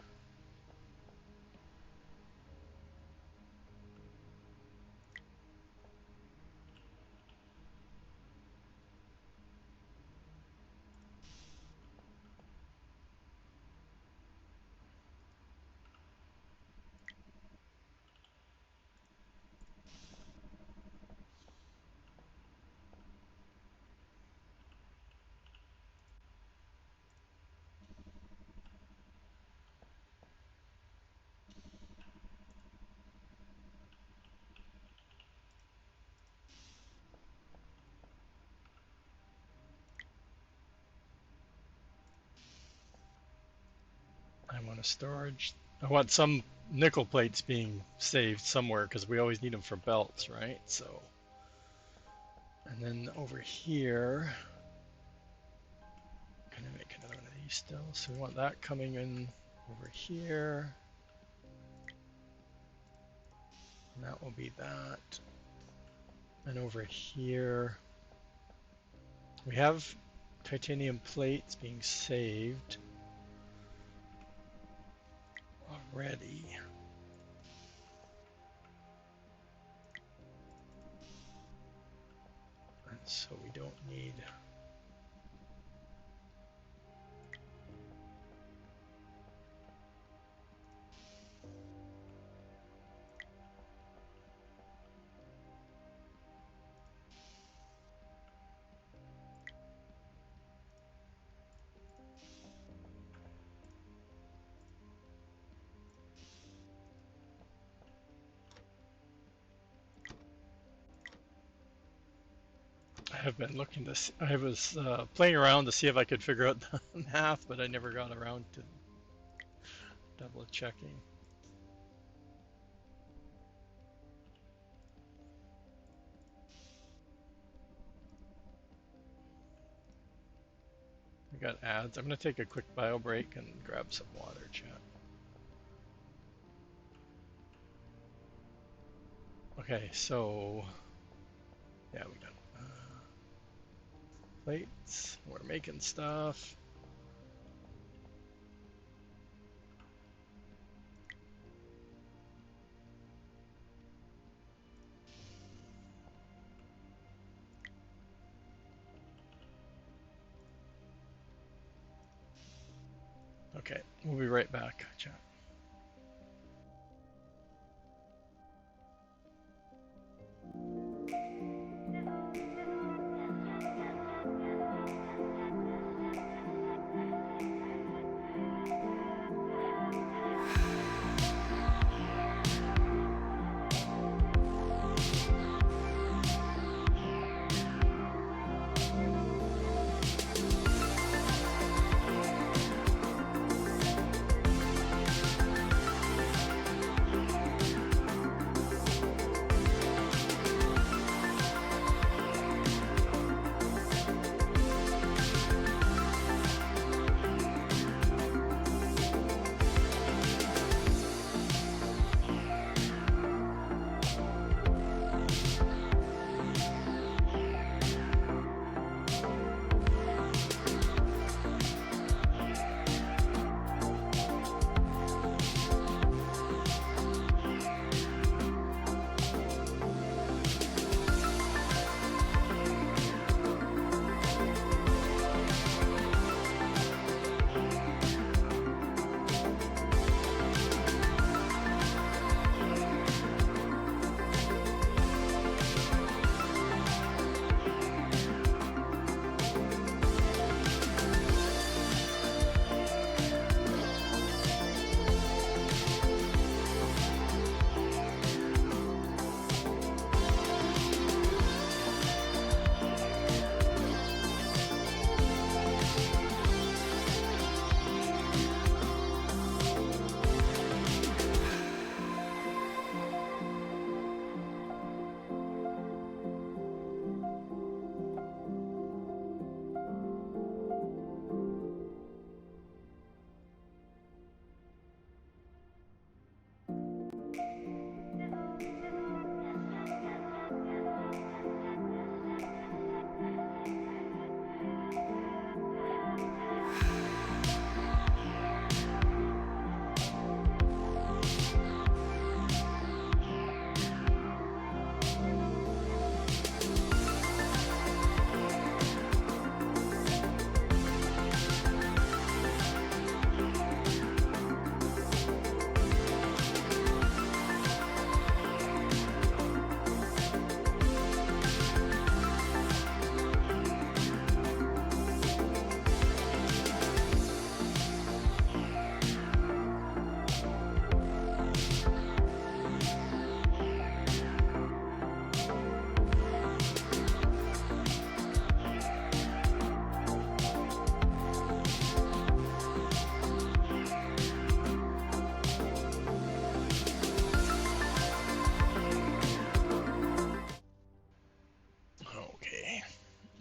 I want a storage. I want some nickel plates being saved somewhere because we always need them for belts, right? So, and then over here, I'm gonna make another one of these still. So we want that coming in over here. And that will be that. And over here, we have titanium plates being saved already. And so we don't need I have been looking to see, I was playing around to see if I could figure out the math, but I never got around to double checking. We got ads. I'm going to take a quick bio break and grab some water, chat. Okay, so yeah, we got plates. We're making stuff. Okay, we'll be right back, chat.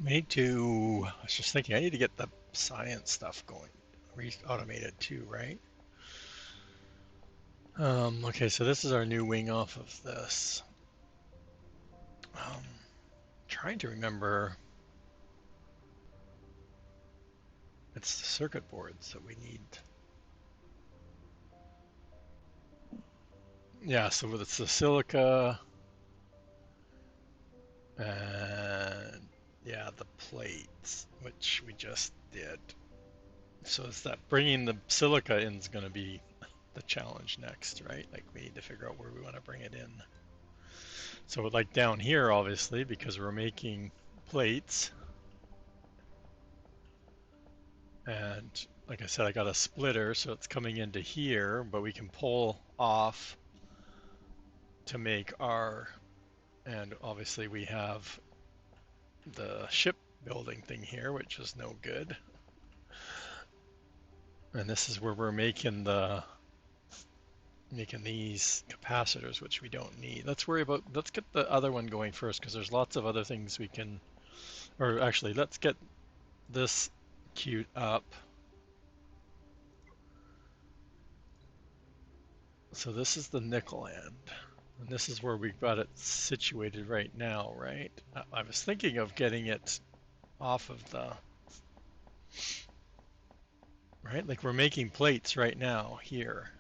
We need to, I was just thinking, I need to get the science stuff going, automated too, right? Okay, so this is our new wing off of this. Trying to remember, it's the circuit boards that we need. Yeah, so it's the silica and yeah, the plates, which we just did. So it's that bringing the silica in is going to be the challenge next, right? Like we need to figure out where we want to bring it in. So like down here, obviously, because we're making plates, and like I said, I got a splitter, so it's coming into here, but we can pull off to make our, and obviously we have the ship building thing here, which is no good. And this is where we're making these capacitors, which we don't need. Let's get the other one going first, because there's lots of other things we can, or actually, let's get this queued up. So this is the nickel end, and this is where we've got it situated right now, right? I was thinking of getting it off of right? Like we're making plates right now here.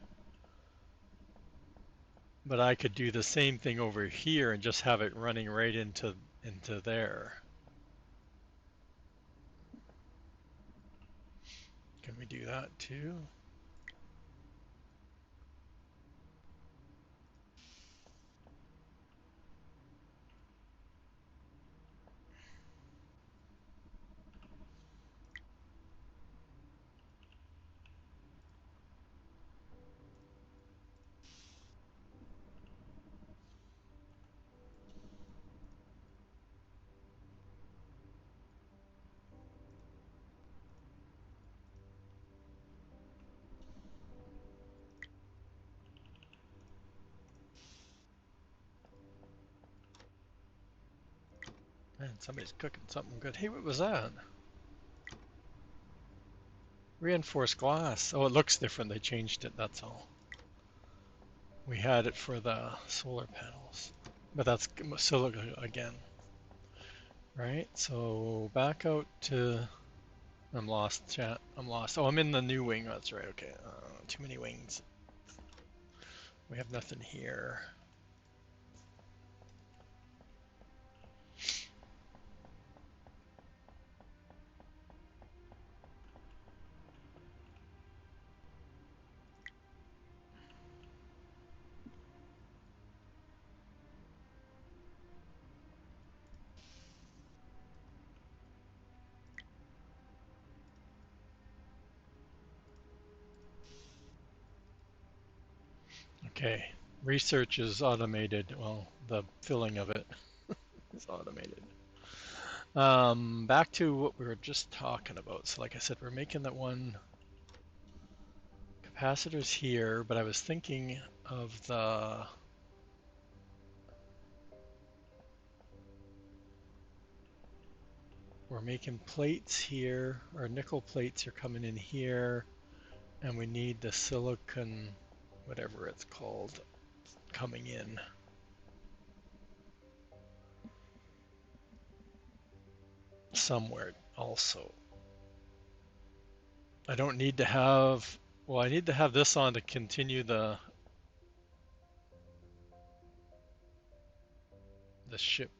But I could do the same thing over here and just have it running right into there. Can we do that too? Man, somebody's cooking something good. Hey, what was that? Reinforced glass. Oh, it looks different. They changed it, that's all. We had it for the solar panels. But that's silica again. Right? So back out to... I'm lost, chat. I'm lost. Oh, I'm in the new wing. That's right. Okay. Too many wings. We have nothing here. Okay. Research is automated. Well, the filling of it is automated. Back to what we were just talking about. So like I said, we're making that one capacitors here, but I was thinking of we're making plates here, or nickel plates are coming in here, and we need the silicon, whatever it's called, coming in. Somewhere also. I don't need to have, well, I need to have this on to continue the ship,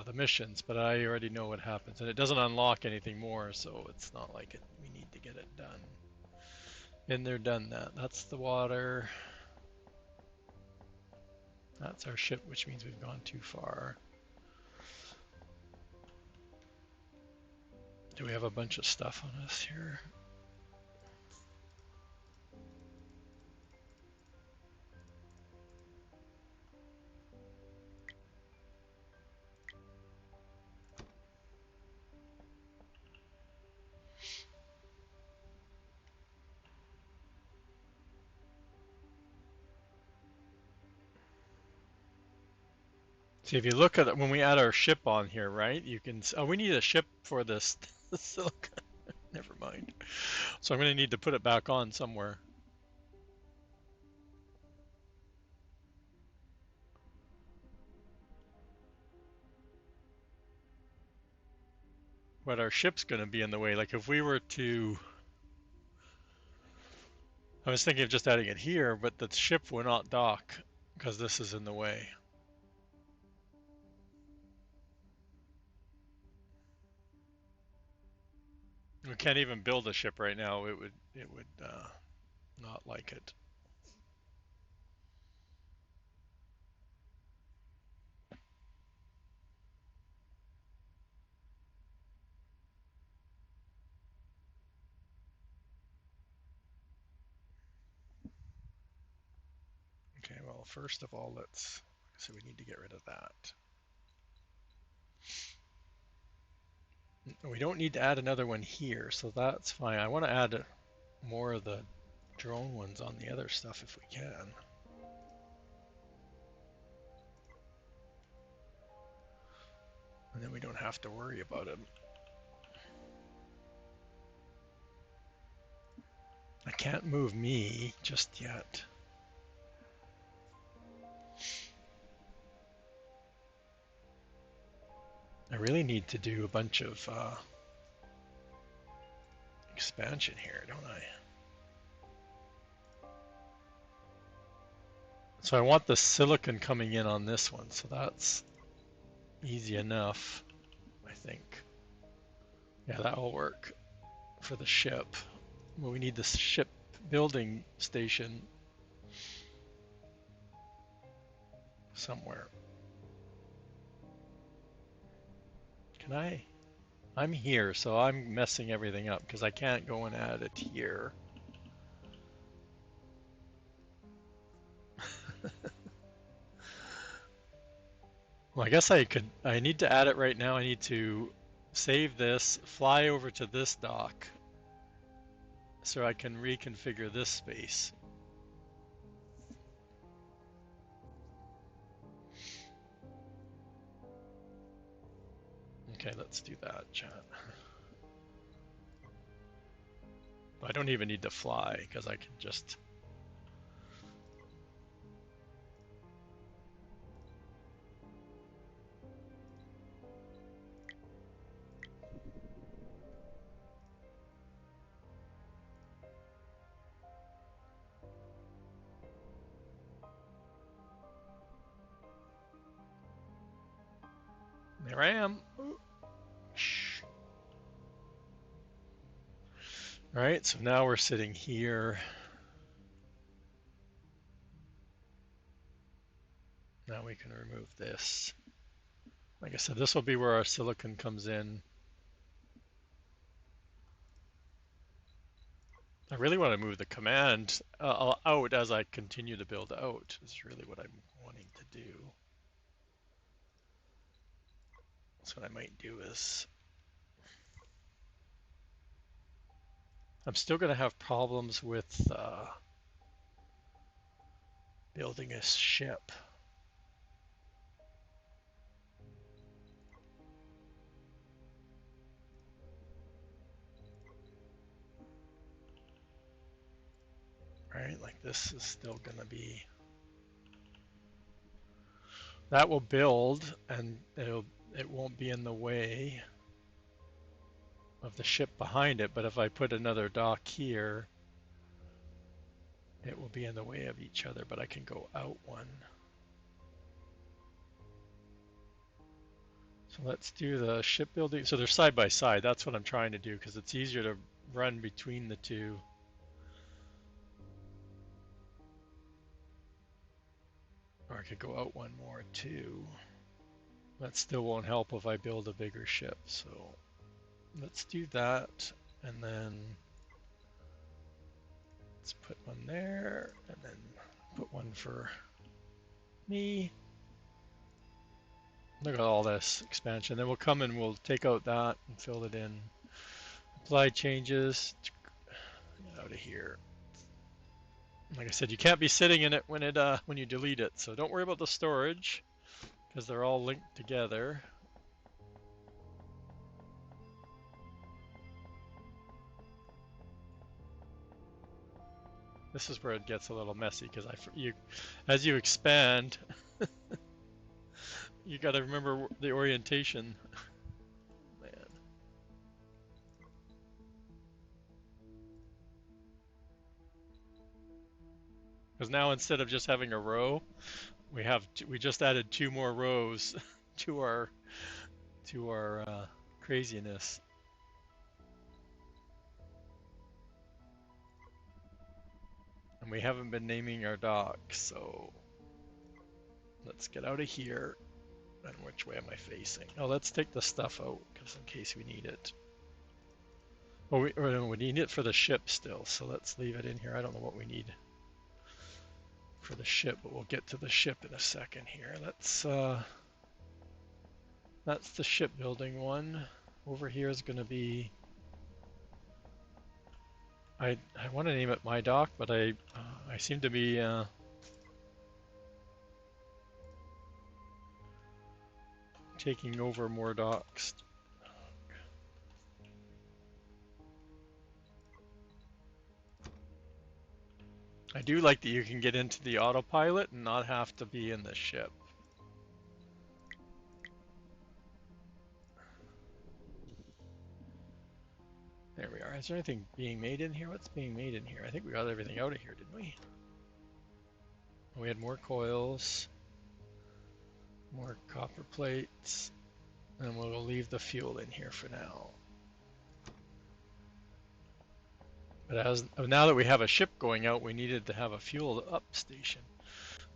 the missions, but I already know what happens, and it doesn't unlock anything more, so it's not like we need to get it done. Been there, done that. That's the water. That's our ship, which means we've gone too far. Do we have a bunch of stuff on us here? See, if you look at it, when we add our ship on here, right? You can. Oh, we need a ship for this silicon. Never mind. So I'm going to need to put it back on somewhere. But our ship's going to be in the way. Like if we were to, I was thinking of just adding it here, but the ship will not dock because this is in the way. We can't even build a ship right now. It would not like it. Okay, well, first of all, so we need to get rid of that. We don't need to add another one here, so that's fine. I want to add more of the drone ones on the other stuff if we can. And then we don't have to worry about it. I can't move me just yet. I really need to do a bunch of expansion here, don't I? So I want the silicon coming in on this one, so that's easy enough, I think. Yeah, that will work for the ship. Well, we need the ship building station somewhere. Can I? I'm here, so I'm messing everything up because I can't go and add it here. Well, I guess I need to add it right now. I need to save this, fly over to this dock so I can reconfigure this space. Okay, let's do that, chat. I don't even need to fly because I can just. There I am. Ooh. Shh. All right, so now we're sitting here. Now we can remove this. Like I said, this will be where our silicon comes in. I really want to move the command out as I continue to build out, is really what I'm wanting to do. So what I might do is, I'm still going to have problems with building a ship. Right, like this is still going to be, that will build and it won't be in the way of the ship behind it, but if I put another dock here, it will be in the way of each other, but I can go out one. So let's do the shipbuilding. So they're side by side. That's what I'm trying to do because it's easier to run between the two. Or I could go out one more too. That still won't help if I build a bigger ship. So let's do that. And then let's put one there and then put one for me. Look at all this expansion. Then we'll come and we'll take out that and fill it in. Apply changes. Get out of here. Like I said, you can't be sitting in it when you delete it. So don't worry about the storage because they're all linked together. This is where it gets a little messy because as you expand, you got to remember the orientation. Man. Because now instead of just having a row, we just added 2 more rows to our craziness. And we haven't been naming our docks, so let's get out of here. And which way am I facing? Oh, let's take the stuff out, because in case we need it. Oh, we need it for the ship still, so let's leave it in here. I don't know what we need for the ship, but we'll get to the ship in a second here. That's the shipbuilding one. Over here is going to be... I want to name it my dock, but I seem to be... taking over more docks. I do like that you can get into the autopilot and not have to be in the ship. There we are. Is there anything being made in here? What's being made in here? I think we got everything out of here, didn't we? We had more coils, more copper plates, and we'll leave the fuel in here for now. But now that we have a ship going out, we needed to have a fuel up station.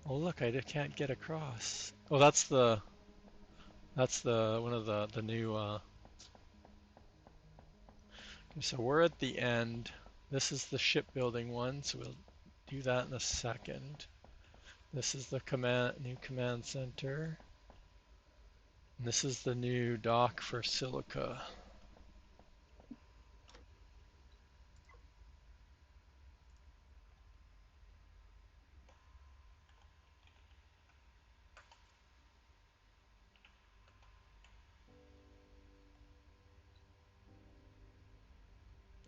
Oh look, I can't get across. Oh, that's the one of the new. So we're at the end. This is the shipbuilding one, so we'll do that in a second. This is the new command center. And this is the new dock for silica.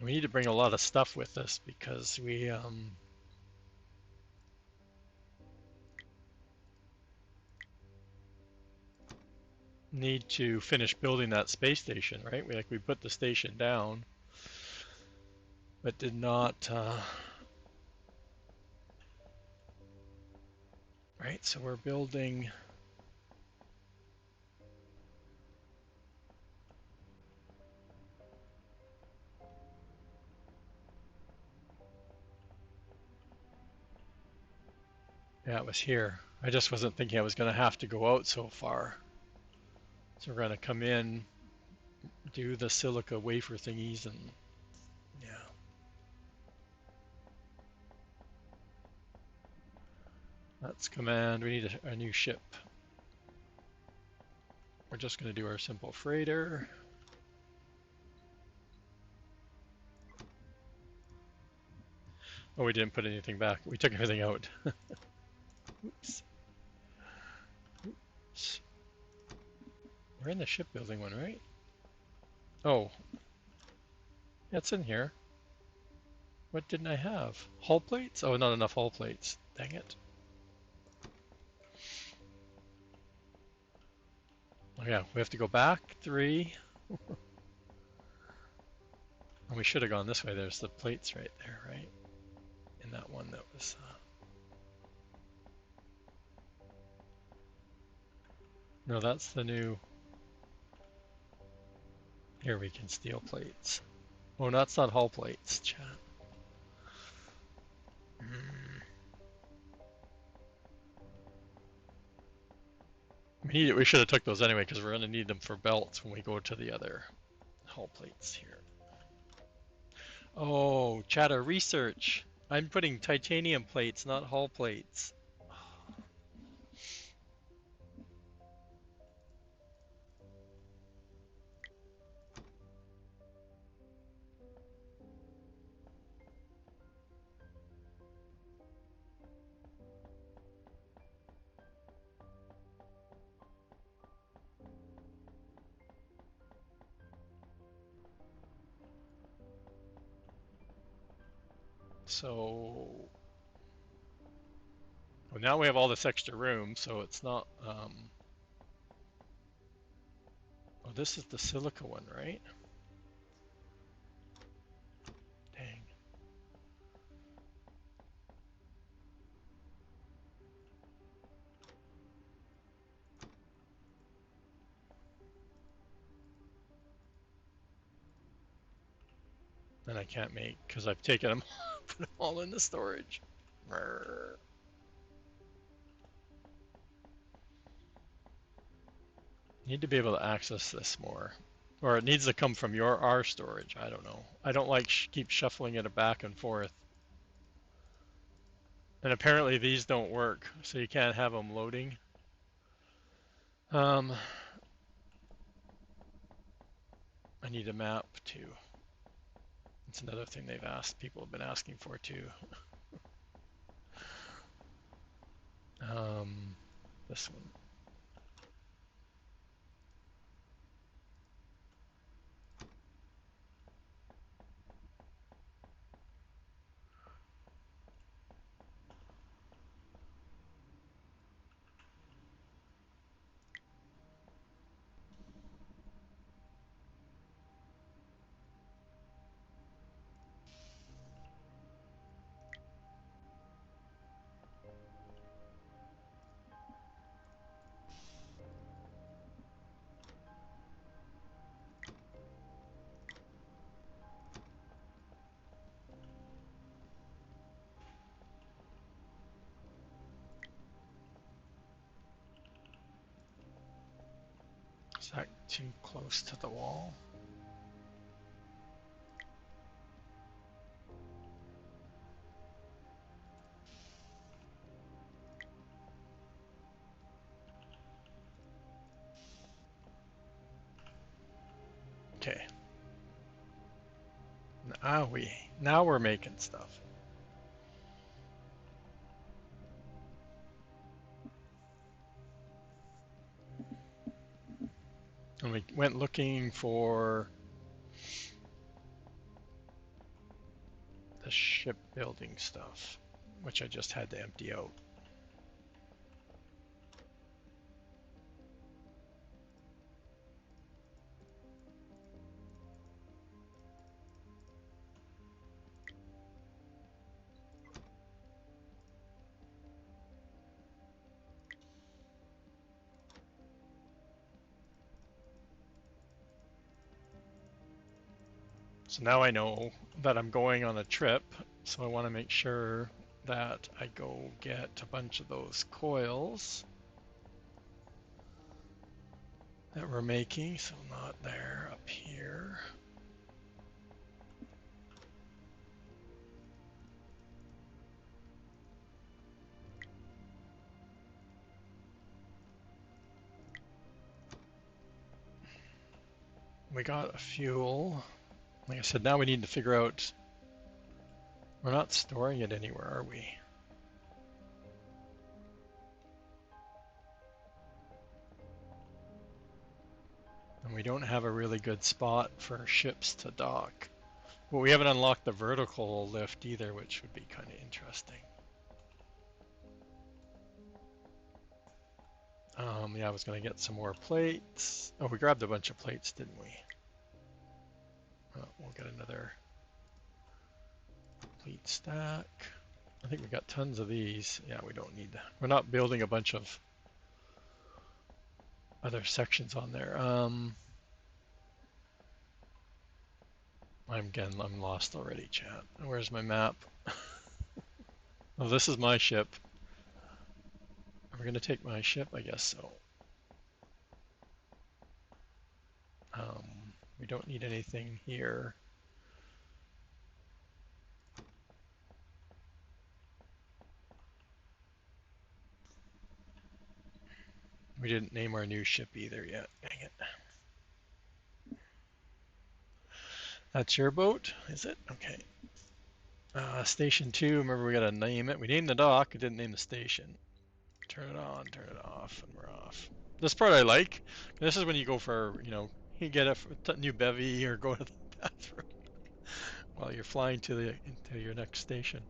We need to bring a lot of stuff with us because we need to finish building that space station, right? We put the station down, but did not. Right, so we're building. Yeah, it was here. I just wasn't thinking I was going to have to go out so far. So we're going to come in, do the silica wafer thingies, and yeah. That's command. We need a new ship. We're just going to do our simple freighter. Oh, we didn't put anything back. We took everything out. Oops. Oops. We're in the shipbuilding one, right? Oh. It's in here. What didn't I have? Hull plates? Oh, not enough hull plates. Dang it. Oh yeah, we have to go back 3. And we should have gone this way. There's the plates right there, right? In that one that was... No, that's the new... Here we can steal plates. Oh, that's not hull plates, chat. We should have took those anyway because we're going to need them for belts when we go to the other hull plates here. Oh, chatter research. I'm putting titanium plates, not hull plates. So well, now we have all this extra room, so it's not. Oh, this is the silica one, right? Dang. And I can't make because I've taken them, put them all in the storage. Need to be able to access this more. Or it needs to come from our storage. I don't know. I don't like keep shuffling it back and forth. And apparently these don't work, so you can't have them loading. I need a map too. It's another thing people have been asking for too. This one. Is that too close to the wall? Okay. Now we're making stuff. And we went looking for the shipbuilding stuff, which I just had to empty out. So now I know that I'm going on a trip, so I want to make sure that I go get a bunch of those coils that we're making. So not there, up here. We got a fuel. Like I said, now we need to figure out, we're not storing it anywhere, are we? And we don't have a really good spot for ships to dock. But we haven't unlocked the vertical lift either, which would be kind of interesting. Yeah, I was going to get some more plates. Oh, we grabbed a bunch of plates, didn't we? We'll get another plate stack. I think we got tons of these. Yeah, we don't need. We're not building a bunch of other sections on there. I'm lost already, chat. Where's my map? Oh, this is my ship. We're gonna take my ship, I guess so. We don't need anything here. We didn't name our new ship either yet. Dang it. That's your boat, is it? Okay. Station 2, remember we gotta name it. We named the dock, we didn't name the station. Turn it on, turn it off, and we're off. This part I like. This is when you go for, you get a new bevy or go to the bathroom. while you're flying to your next station.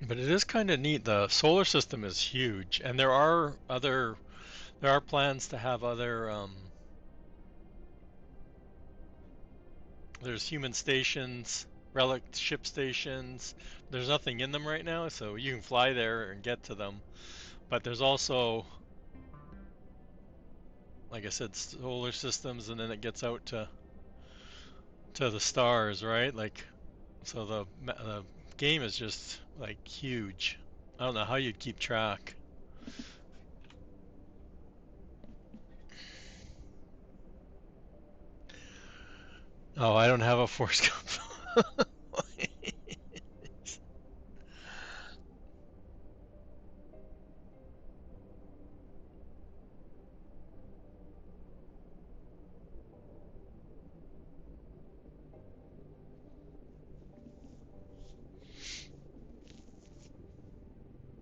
But it is kind of neat. The solar system is huge, and there are plans to have other there's human stations, relic ship stations. There's nothing in them right now, so you can fly there and get to them. But there's also, like I said, solar systems, and then it gets out to the stars, right? Like, so the game is just like huge. I don't know how you'd keep track. Oh, I don't have a force cup.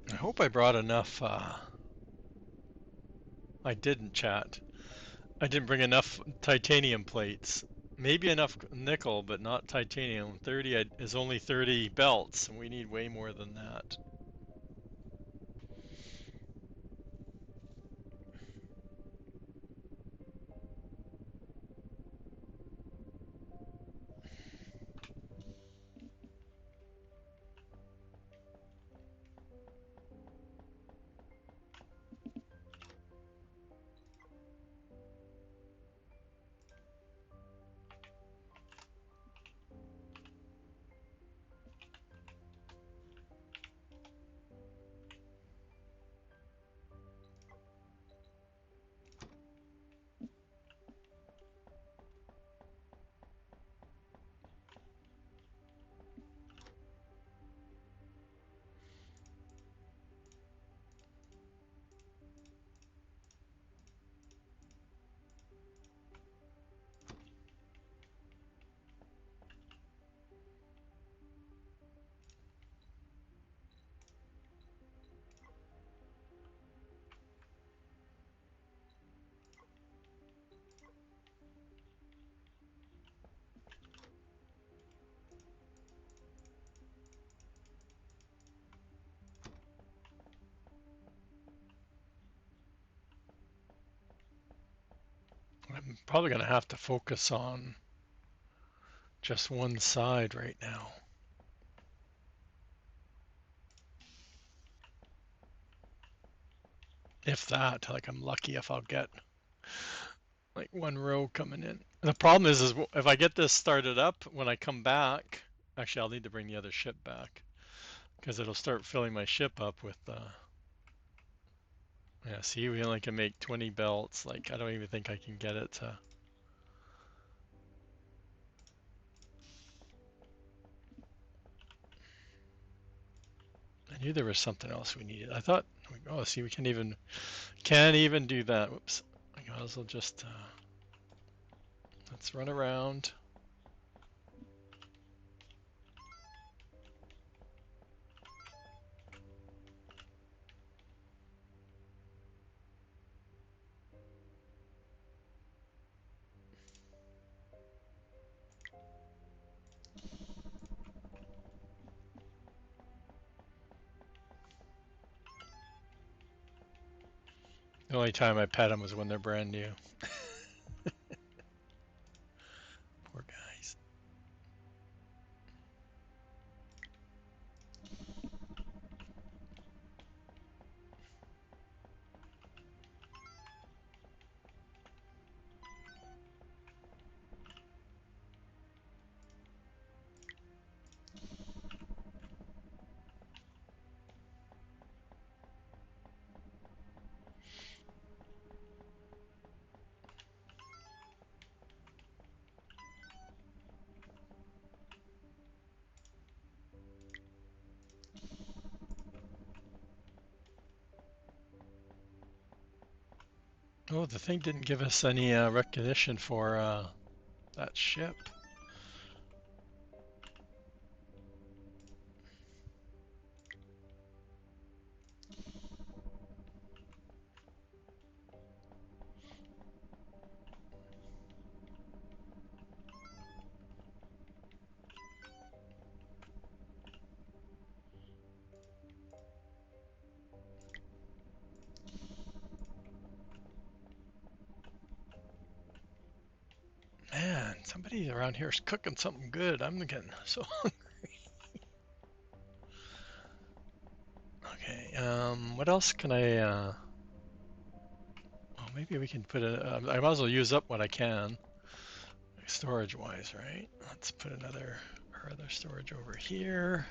I hope I brought enough. I didn't chat. I didn't bring enough titanium plates. Maybe enough nickel, but not titanium. 30 is only 30 belts, and we need way more than that. I'm probably going to have to focus on just one side right now. If that, like I'm lucky if I'll get like one row coming in. The problem is if I get this started up, when I come back, actually I'll need to bring the other ship back because it'll start filling my ship up with yeah, see, we only can make 20 belts. Like, I don't even think I can get it to. I knew there was something else we needed. I thought, oh, see, we can't even do that. Whoops. I might as well just, let's run around. The only time I pet them was when they're brand new. Poor guys. Oh, the thing didn't give us any recognition for that ship. Man, somebody around here is cooking something good. I'm getting so okay. What else can I? Well, maybe we can put a. I might as well use up what I can, storage-wise, right? Let's put our other storage over here.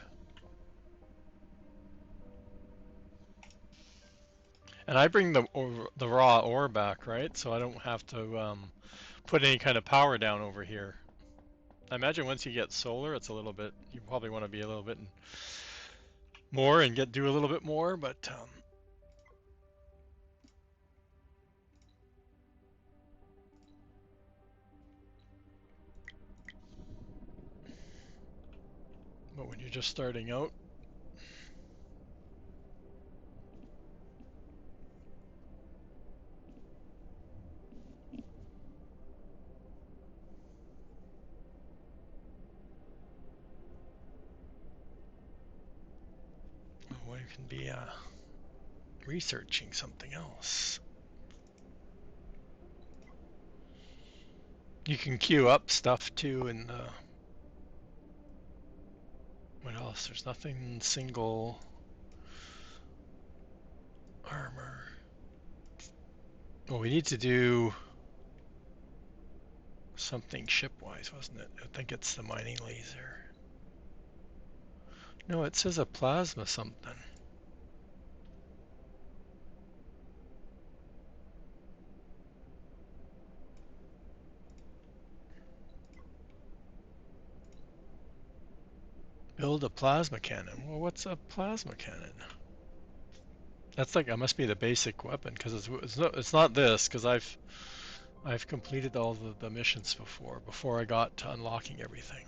And I bring the raw ore back, right? So I don't have to put any kind of power down over here. I imagine once you get solar, it's a little bit. You probably want to be a little bit more and do a little bit more, but when you're just starting out, we can be researching something else. You can queue up stuff too, and what else? There's nothing single armor. Well, we need to do something shipwise, wasn't it? I think it's the mining laser. No, it says a plasma something. Build a plasma cannon. Well, what's a plasma cannon? That's like, it must be the basic weapon, because it's not this, because I've completed all the missions before I got to unlocking everything.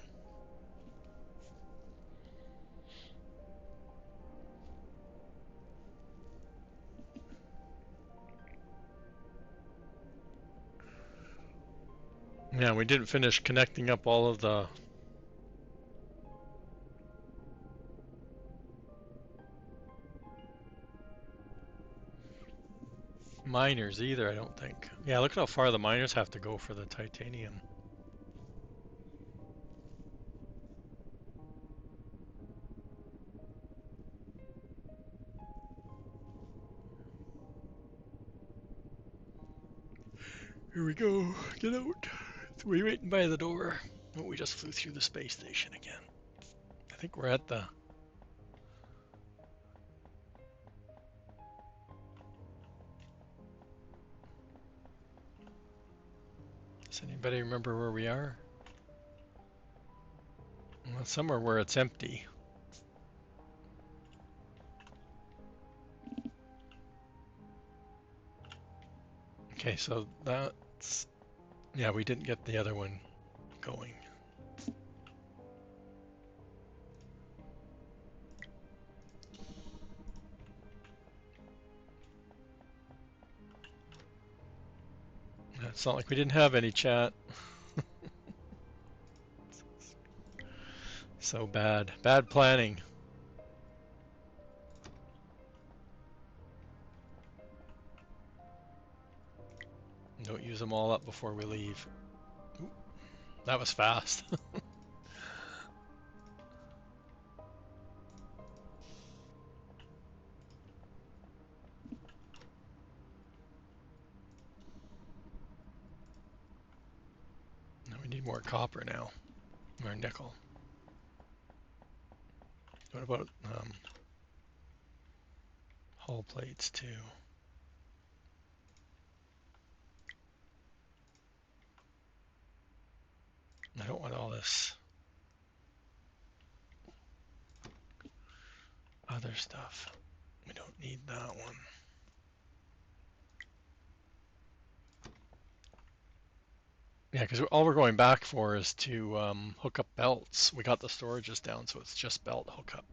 Yeah, we didn't finish connecting up all of the miners either, I don't think. Yeah, look at how far the miners have to go for the titanium. Here we go. Get out. We're waiting by the door. Oh, we just flew through the space station again. I think we're at the... Does anybody remember where we are? Well, somewhere where it's empty. Okay, so that's... Yeah, we didn't get the other one going. It's not like we didn't have any chat. So bad. Bad planning. Don't use them all up before we leave. Ooh, that was fast. We need more copper now. Or nickel. What about hull plates too? I don't want all this other stuff. We don't need that one. Yeah, because all we're going back for is to hook up belts. We got the storages down, so it's just belt hookup.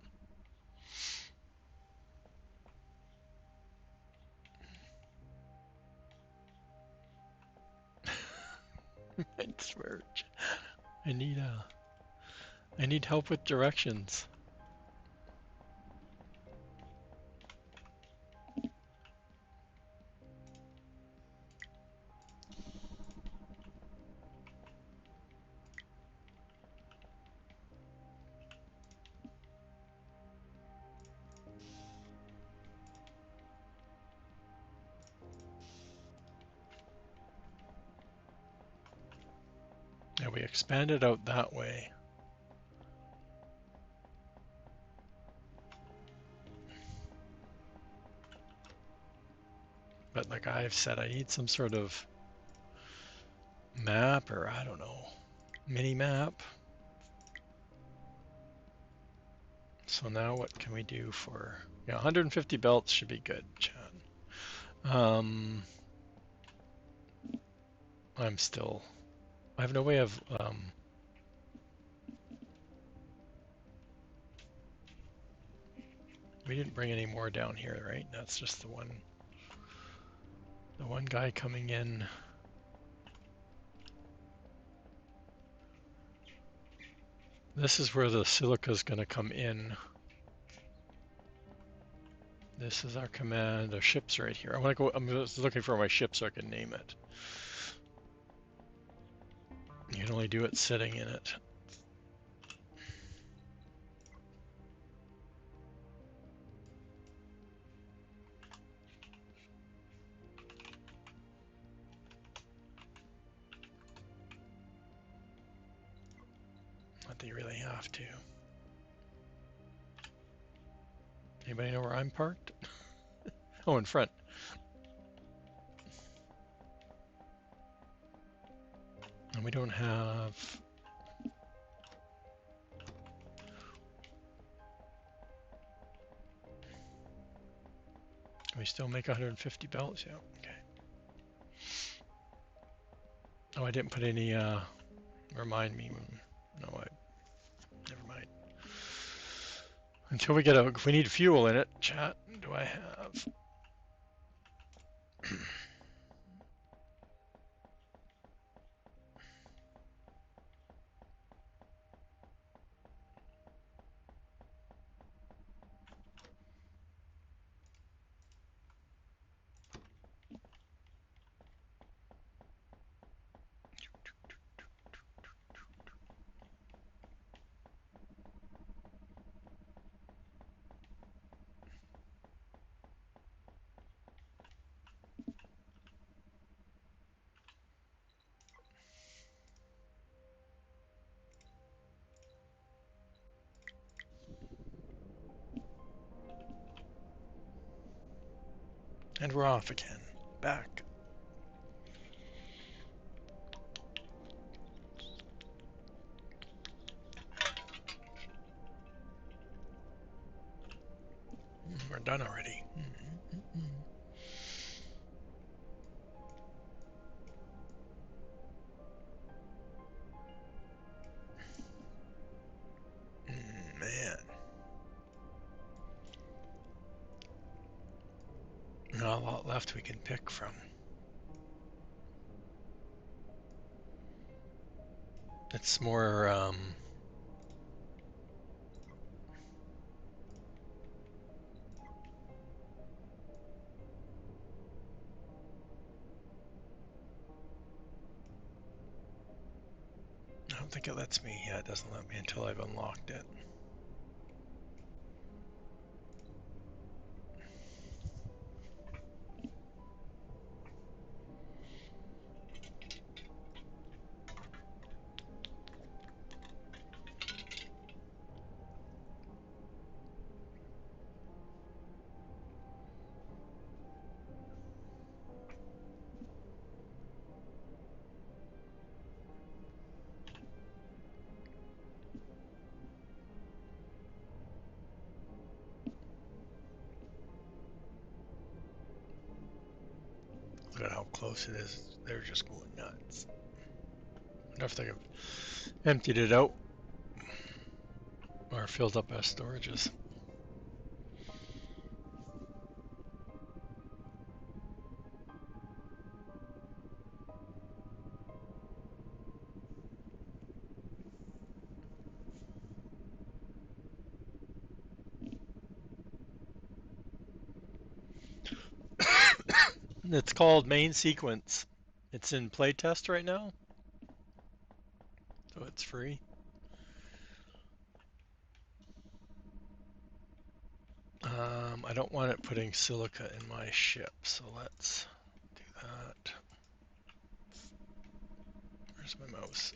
I swear, I need I need help with directions. Yeah, we expanded out that way. But like I've said, I need some sort of map, or I don't know, mini map. So now what can we do for, yeah, 150 belts should be good, Chad. I'm still, I have no way of, we didn't bring any more down here, right? That's just the one guy coming in. This is where the silica is going to come in. This is our command. Our ship's right here. I want to go. I'm just looking for my ship so I can name it. You can only do it sitting in it. Not that you really have to. Anybody know where I'm parked? Oh, in front. And we don't have. Can we still make 150 belts? Yeah. Okay. Oh, I didn't put any. Remind me. No, never mind. Until we get a. If we need fuel in it, chat. Do I have? And we're off again. Back. We're done already. Man. Not a lot left we can pick from. It's more, I don't think it lets me. Yeah, it doesn't let me until I've unlocked it. Look at how close it is. They're just going nuts. wonder if they have emptied it out or filled up our storages. It's called Main Sequence. It's in playtest right now, so it's free. I don't want it putting silica in my ship, so let's do that. Where's my mouse?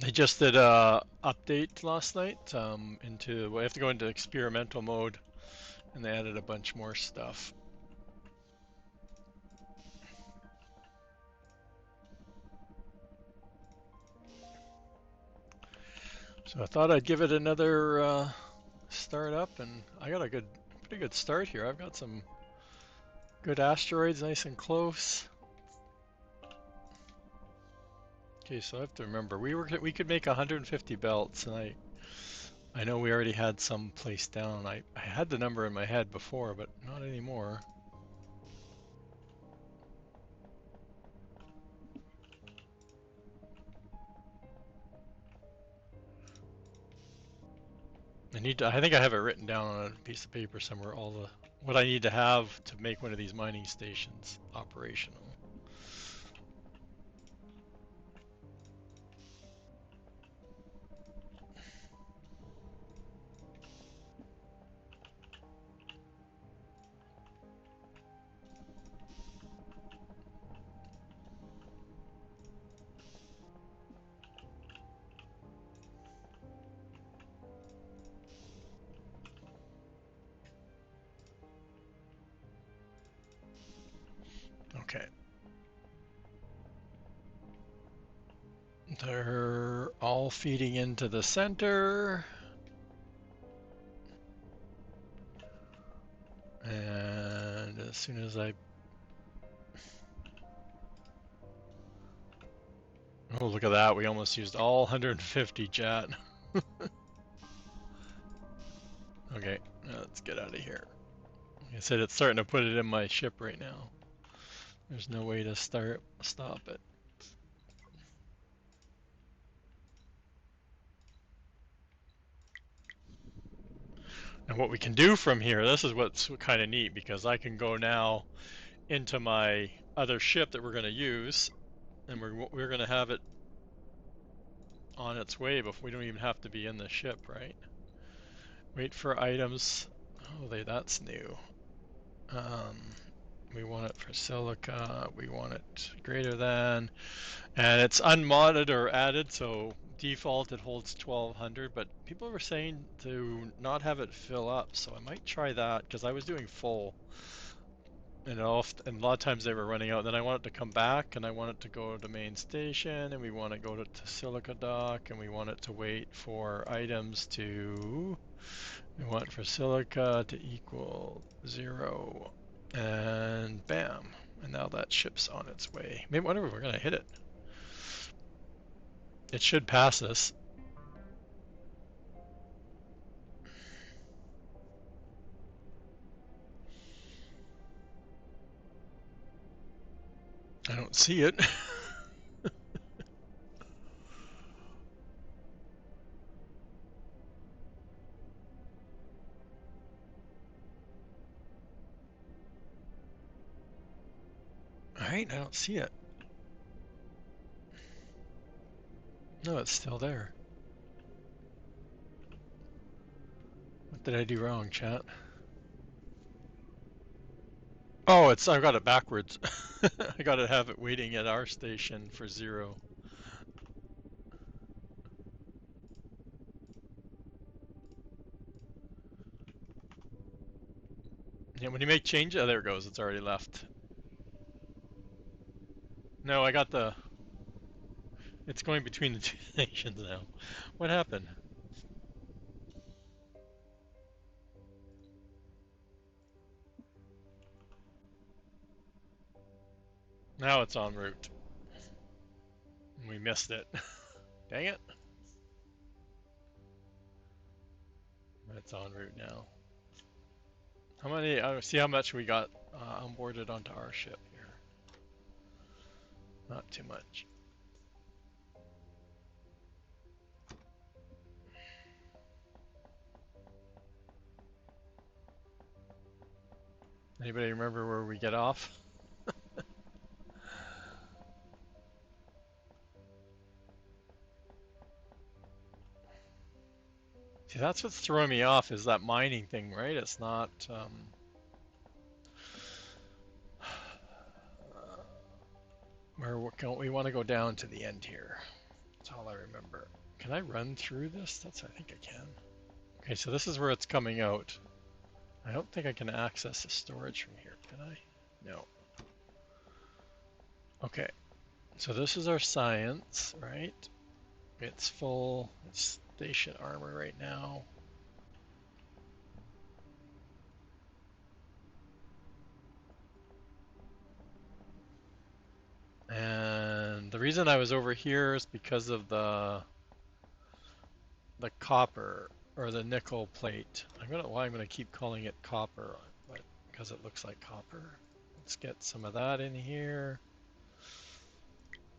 They just did a update last night into, well, I have to go into experimental mode, and they added a bunch more stuff. So I thought I'd give it another start up, and I got a pretty good start here. I've got some good asteroids, nice and close. Okay, so I have to remember we could make 150 belts, and I know we already had some placed down. I had the number in my head before, but not anymore. I think I have it written down on a piece of paper somewhere, what I need to have to make one of these mining stations operational. Okay. They're all feeding into the center. And as soon as oh, look at that, we almost used all 150 jet. Okay, let's get out of here. Like I said, it's starting to put it in my ship right now. There's no way to stop it. And what we can do from here, this is what's kind of neat, because I can go now into my other ship that we're going to use, and we're going to have it on its way before we don't even have to be in the ship, right? Wait for items. Oh, that's new. We want it for silica. We want it greater than, and it's unmodded or added, so default it holds 1200. But people were saying to not have it fill up, so I might try that because I was doing full. And a lot of times they were running out. Then I want it to come back, and I want it to go to main station, and we want to go to silica dock, and we want it to wait for items to. We want for silica to equal 0, and bam, and now that ship's on its way. Maybe wonder if we're gonna hit it. It should pass us. I don't see it. Alright, I don't see it. No, it's still there. What did I do wrong, chat? Oh, I've got it backwards. I gotta have it waiting at our station for 0. Yeah, when you make change, oh, there it goes. It's already left. No, I got the. It's going between the two stations now. What happened? Now it's en route. We missed it. Dang it. It's en route now. How many? See how much we got onboarded onto our ship here. Not too much. Anybody remember where we get off? See, that's what's throwing me off is that mining thing, right? It's not. We want to go down to the end here. That's all I remember. Can I run through this? I think I can. Okay, so this is where it's coming out. I don't think I can access the storage from here, can I? No. Okay, so this is our science, right? It's full. It's station armor right now. And the reason I was over here is because of the copper or the nickel plate. I'm gonna keep calling it copper, but because it looks like copper. Let's get some of that in here.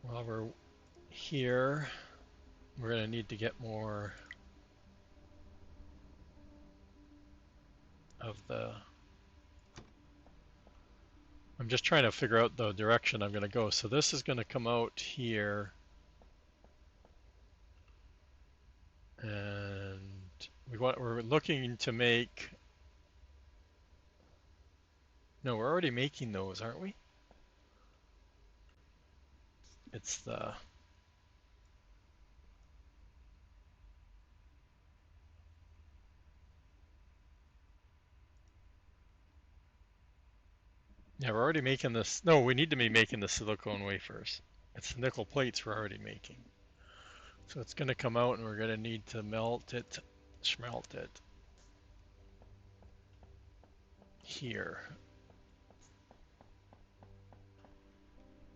While we're here, we're gonna need to get more of the. I'm just trying to figure out the direction I'm gonna go. So this is gonna come out here, and we're looking to make. No, we're already making those, aren't we? It's the. Yeah, we're already making this. No, we need to be making the silicone wafers. It's the nickel plates we're already making. So it's going to come out and we're going to need to melt it, smelt it here.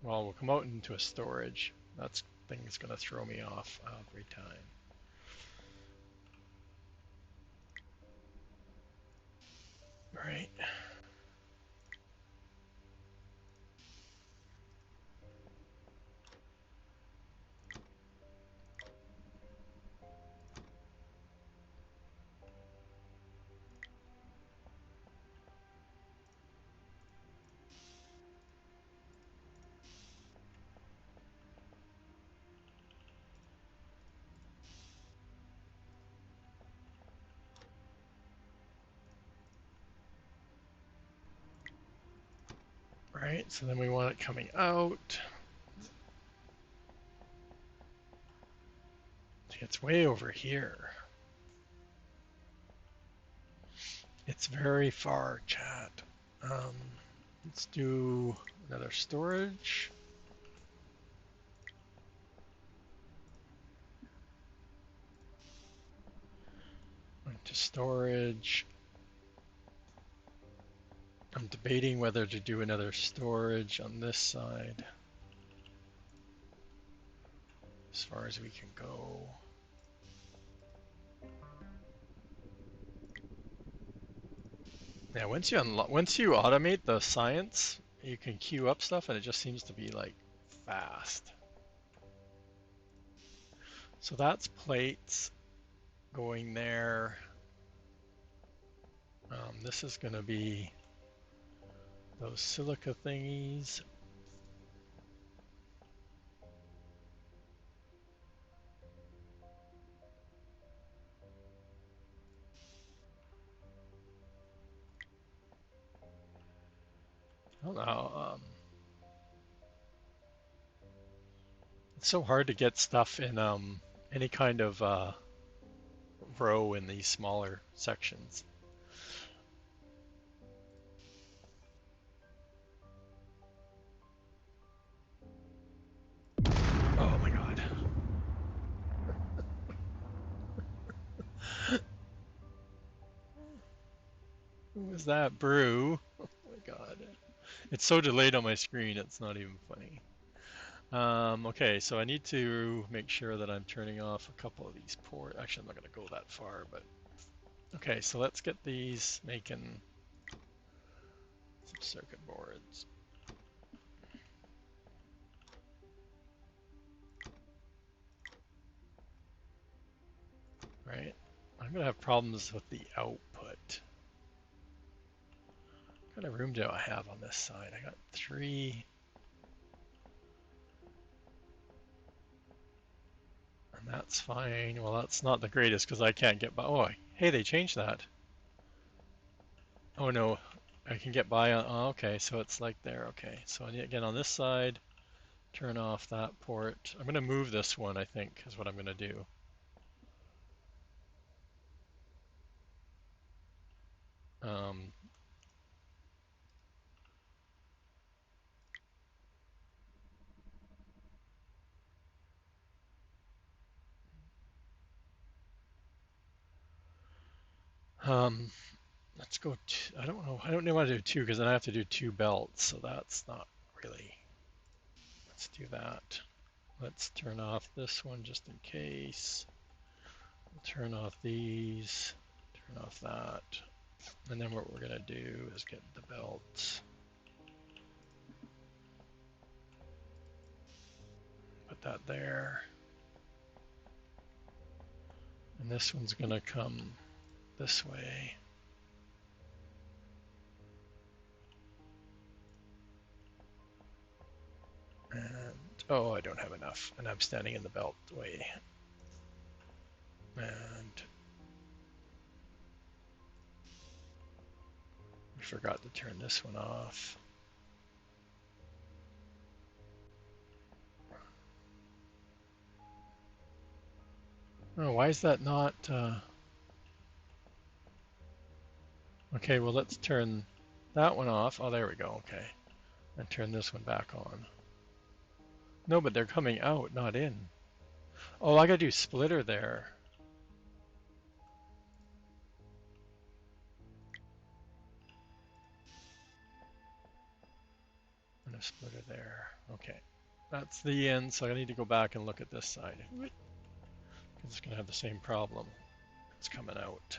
Well, we'll come out into a storage. That's thing's going to throw me off every time. Right. Right, so then we want it coming out. It's way over here. It's very far, chat. Let's do another storage. Into storage. I'm debating whether to do another storage on this side. As far as we can go. Yeah, once you automate the science, you can queue up stuff and it just seems to be like fast. So that's plates going there. This is going to be those silica thingies. I don't know. It's so hard to get stuff in any kind of row in these smaller sections. Who was that? Brew. Oh my god. It's so delayed on my screen, it's not even funny. Okay, so I need to make sure that I'm turning off a couple of these ports. Actually, I'm not going to go that far, but okay, so let's get these making some circuit boards. Right? I'm going to have problems with the output. What kind of room do I have on this side? I got 3. And that's fine. Well, that's not the greatest because I can't get by. Oh, hey, they changed that. Oh no, I can get by on. Oh, okay, so it's like there. Okay, so I need again on this side, turn off that port. I'm going to move this one, I think, is what I'm going to do. Um, um, let's go. I don't know. I don't know what to do 2 because then I have to do 2 belts, so that's not really. Let's do that. Let's turn off this one just in case. Turn off these. Turn off that. And then what we're going to do is get the belts. Put that there. And this one's going to come this way. And, oh, I don't have enough. And I'm standing in the belt way. And we forgot to turn this one off. Oh, why is that not... Okay, well, let's turn that one off. Oh, there we go. Okay. And turn this one back on. No, but they're coming out, not in. Oh, I gotta do splitter there. And a splitter there. Okay. That's the end, so I need to go back and look at this side. It's gonna have the same problem. It's coming out.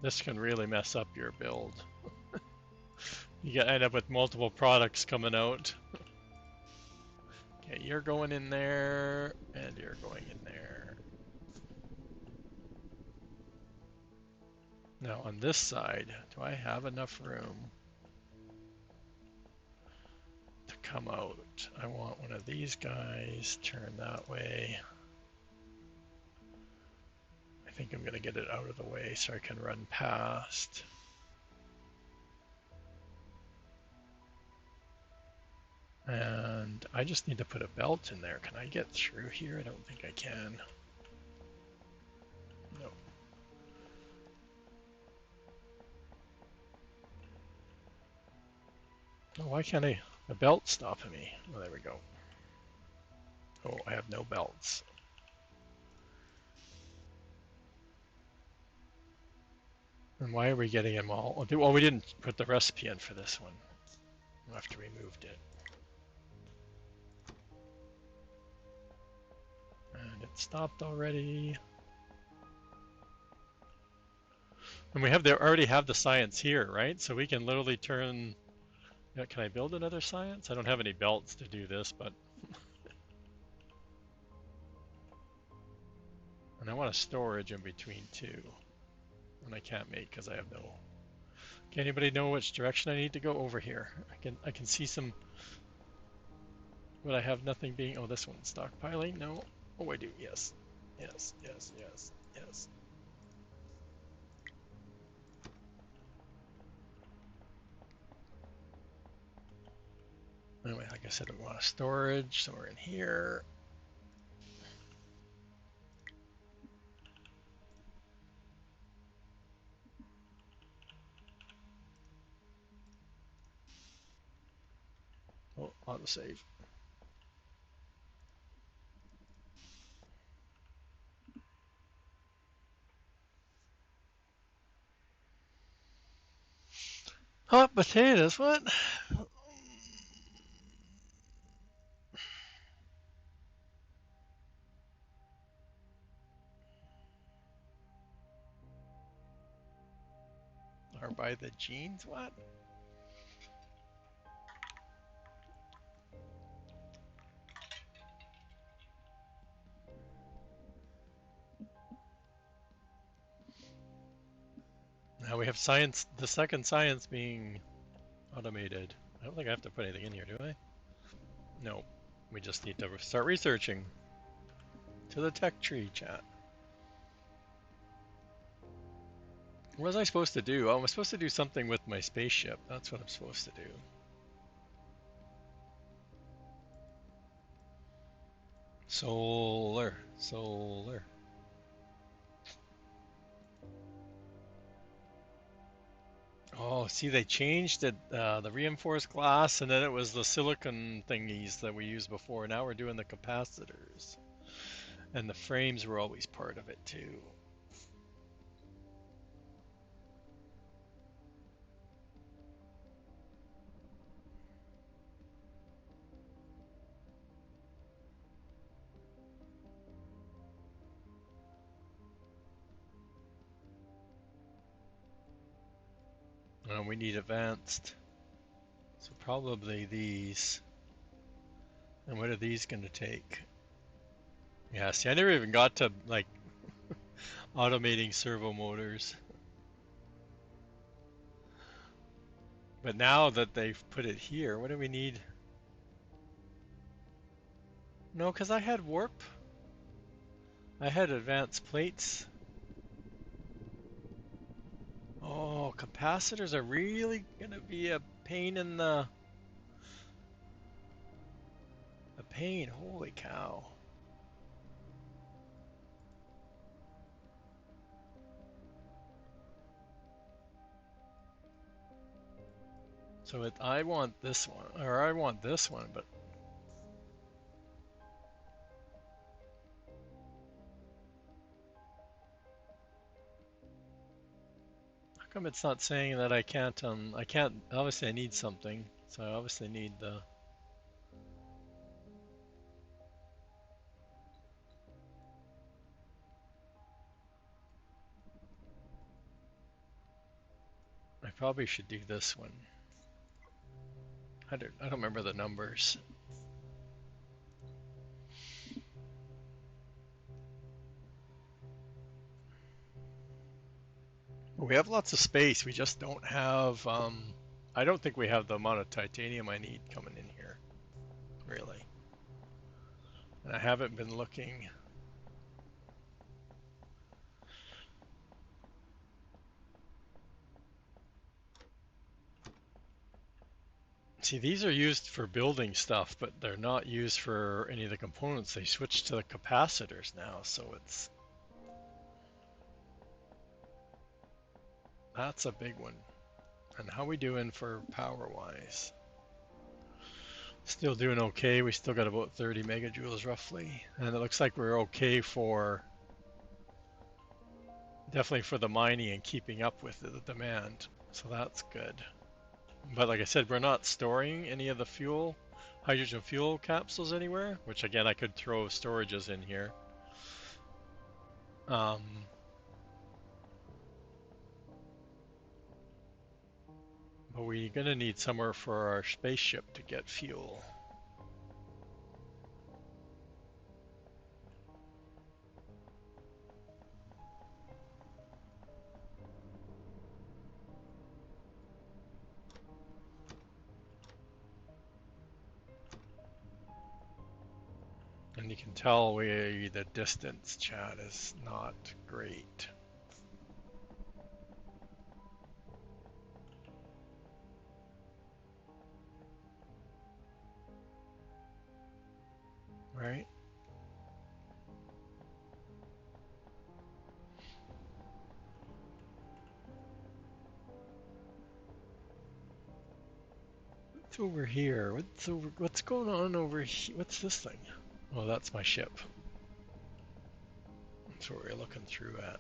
This can really mess up your build. You end up with multiple products coming out. Okay, you're going in there, and you're going in there. Now on this side, do I have enough room to come out? I want one of these guys turned that way. I think I'm gonna get it out of the way so I can run past. And I just need to put a belt in there. Can I get through here? I don't think I can. No. Oh, why can't I? The belt's stopping me. Oh, there we go. Oh, I have no belts. And why are we getting them all? Well, we didn't put the recipe in for this one after we moved it. And it stopped already. And we already have the science here, right? So we can literally turn. Yeah, can I build another science? I don't have any belts to do this, but. And I want a storage in between too. And I can't make because I have no. Okay, anybody know which direction I need to go? Over here. I can see some. But I have nothing being. Oh, this one's stockpiling. No. Oh, I do. Yes. Yes. Yes. Yes. Yes. Anyway, like I said, I want a storage, so we're in here. Oh, auto save. Hot potatoes, what? Or by the jeans, what? Now we have science, the second science being automated. I don't think I have to put anything in here, do I? No. We just need to start researching. To the tech tree, chat. What was I supposed to do? Oh, I'm supposed to do something with my spaceship. That's what I'm supposed to do. Solar. Solar. Oh, see, they changed it, the reinforced glass, and then it was the silicon thingies that we used before. Now we're doing the capacitors. And the frames were always part of it, too. We need advanced. So probably these. And what are these going to take? Yeah, see, I never even got to, like, automating servo motors. But now that they've put it here, what do we need? No, because I had warp. I had advanced plates. Oh, capacitors are really going to be a pain in the... A pain, holy cow. So I want this one, or I want this one, but how come it's not saying that I can't, obviously I need something, so I obviously need the, I probably should do this one. I don't remember the numbers. We have lots of space, we just don't have, I don't think we have the amount of titanium I need coming in here, really. And I haven't been looking. See, these are used for building stuff, but they're not used for any of the components. They switched to the capacitors now, so that's a big one. And how we doing for power-wise? Still doing okay. We still got about 30 megajoules roughly. And it looks like we're okay for, definitely for the mining and keeping up with the demand. So that's good. But like I said, we're not storing any of the fuel, hydrogen fuel capsules anywhere, which again, I could throw storages in here. Um, but we're gonna need somewhere for our spaceship to get fuel. And you can tell the distance, chat, is not great. Right? What's over here? What's going on over here? What's this thing? Oh, that's my ship. That's what we're looking through at.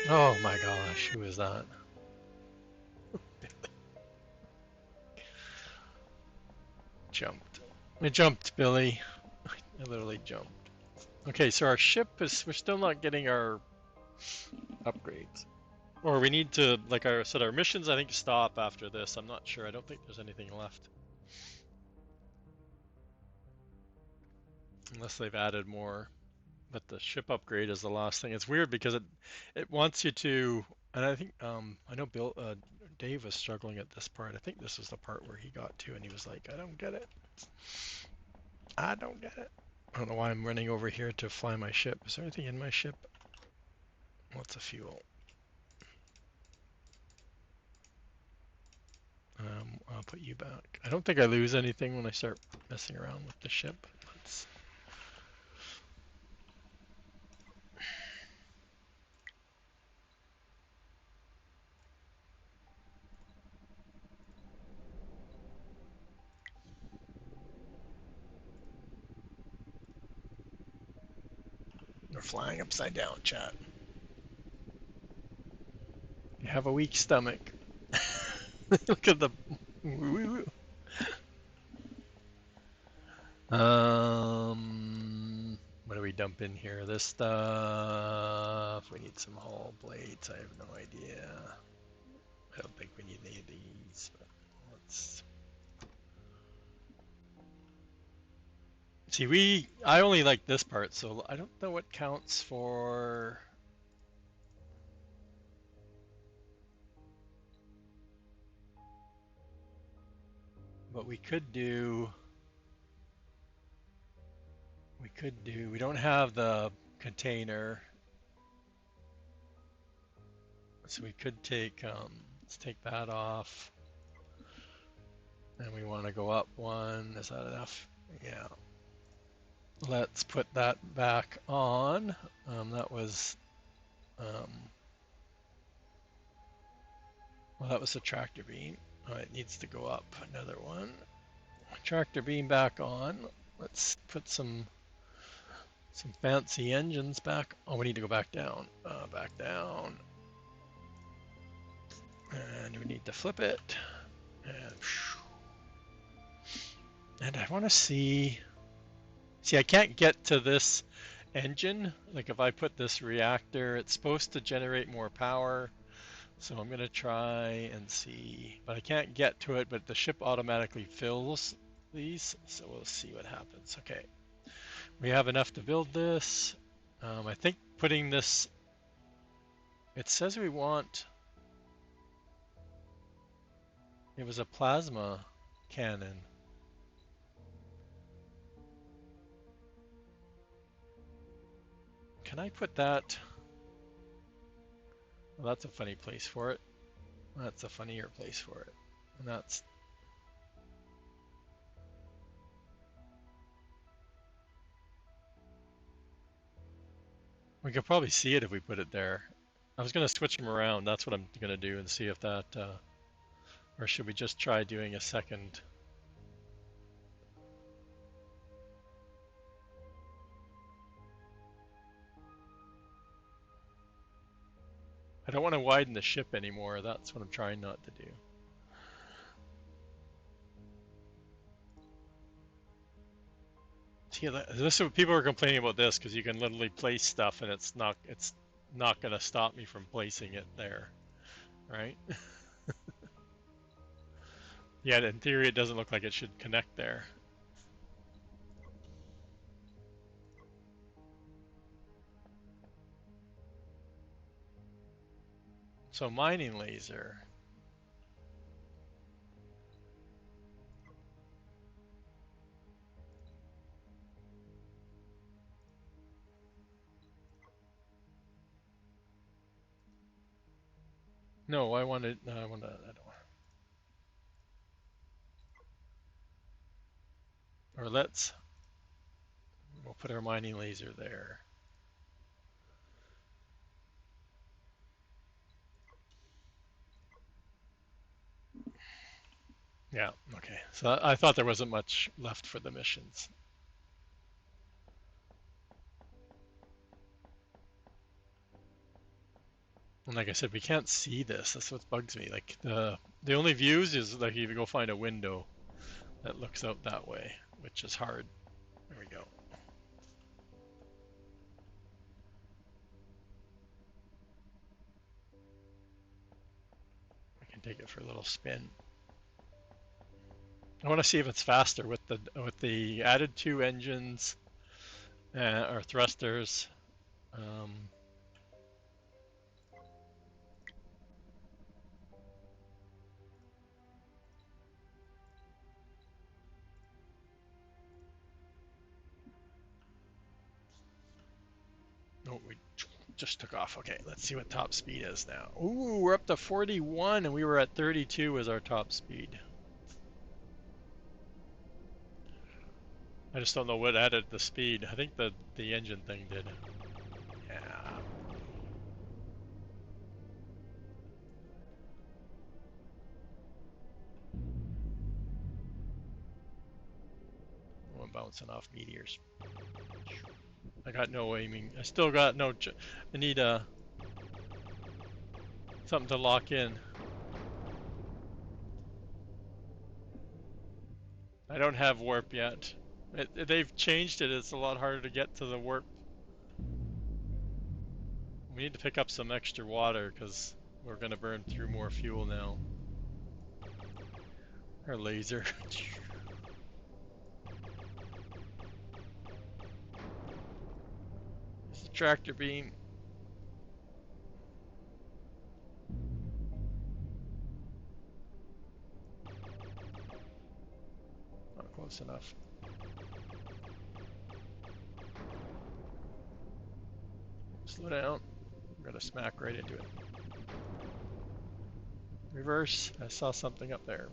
Oh my gosh, who is that? jumped. I jumped, Billy. I literally jumped. Okay, so our ship is, we're still not getting our upgrades. Or we need to, like I said, our missions I think stop after this. I'm not sure. I don't think there's anything left. Unless they've added more. But the ship upgrade is the last thing. It's weird because it wants you to, and I think I know Dave was struggling at this part. I think this was the part where he got to, and he was like, "I don't get it. I don't get it." I don't know why I'm running over here to fly my ship. Is there anything in my ship? Lots of fuel. I'll put you back. I don't think I lose anything when I start messing around with the ship. Let's... We're flying upside down, chat. You have a weak stomach. Look at the... What do we dump in here? This stuff. We need some hull blades. I have no idea. I don't think we need any of these, but let's see. I only like this part, so I don't know what counts for. What we could do. We don't have the container. So we could take, let's take that off. And we want to go up one. Is that enough? Yeah. Let's put that back on. That was, well, that was a tractor beam. Oh, it needs to go up. Another one. Tractor beam back on. Let's put some fancy engines back. Oh, we need to go back down. Back down. And we need to flip it. And I want to see. See, I can't get to this engine. Like if I put this reactor, it's supposed to generate more power. So I'm going to try and see, but I can't get to it, but the ship automatically fills these. So we'll see what happens. Okay. We have enough to build this. I think putting this, it says we want, it was a plasma cannon. Can I put that? Well, that's a funny place for it. That's a funnier place for it. And that's... We could probably see it if we put it there. I was going to switch them around. That's what I'm going to do and see if that... or should we just try doing a second... I don't want to widen the ship anymore. That's what I'm trying not to do. See, this is what people are complaining about this because you can literally place stuff and it's not going to stop me from placing it there, right? Yeah, in theory, it doesn't look like it should connect there. So mining laser. No, I don't want. Or we'll put our mining laser there. Yeah, okay. So I thought there wasn't much left for the missions. And like I said, we can't see this. That's what bugs me. Like the only views is like if you go find a window. that looks out that way, which is hard. There we go. I can take it for a little spin. I want to see if it's faster with the added two engines or thrusters. Um, oh, we just took off. Okay, let's see what top speed is now. Ooh, we're up to 41 and we were at 32 as our top speed. I just don't know what added the speed. I think the engine thing did. Yeah. I'm bouncing off meteors. I got no aiming. I still got no. I need something to lock in. I don't have warp yet. They've changed it. It's a lot harder to get to the warp. We need to pick up some extra water because we're gonna burn through more fuel now. Our laser. It's a tractor beam. Not close enough. Slow down. We're gonna smack right into it. Reverse. I saw something up there.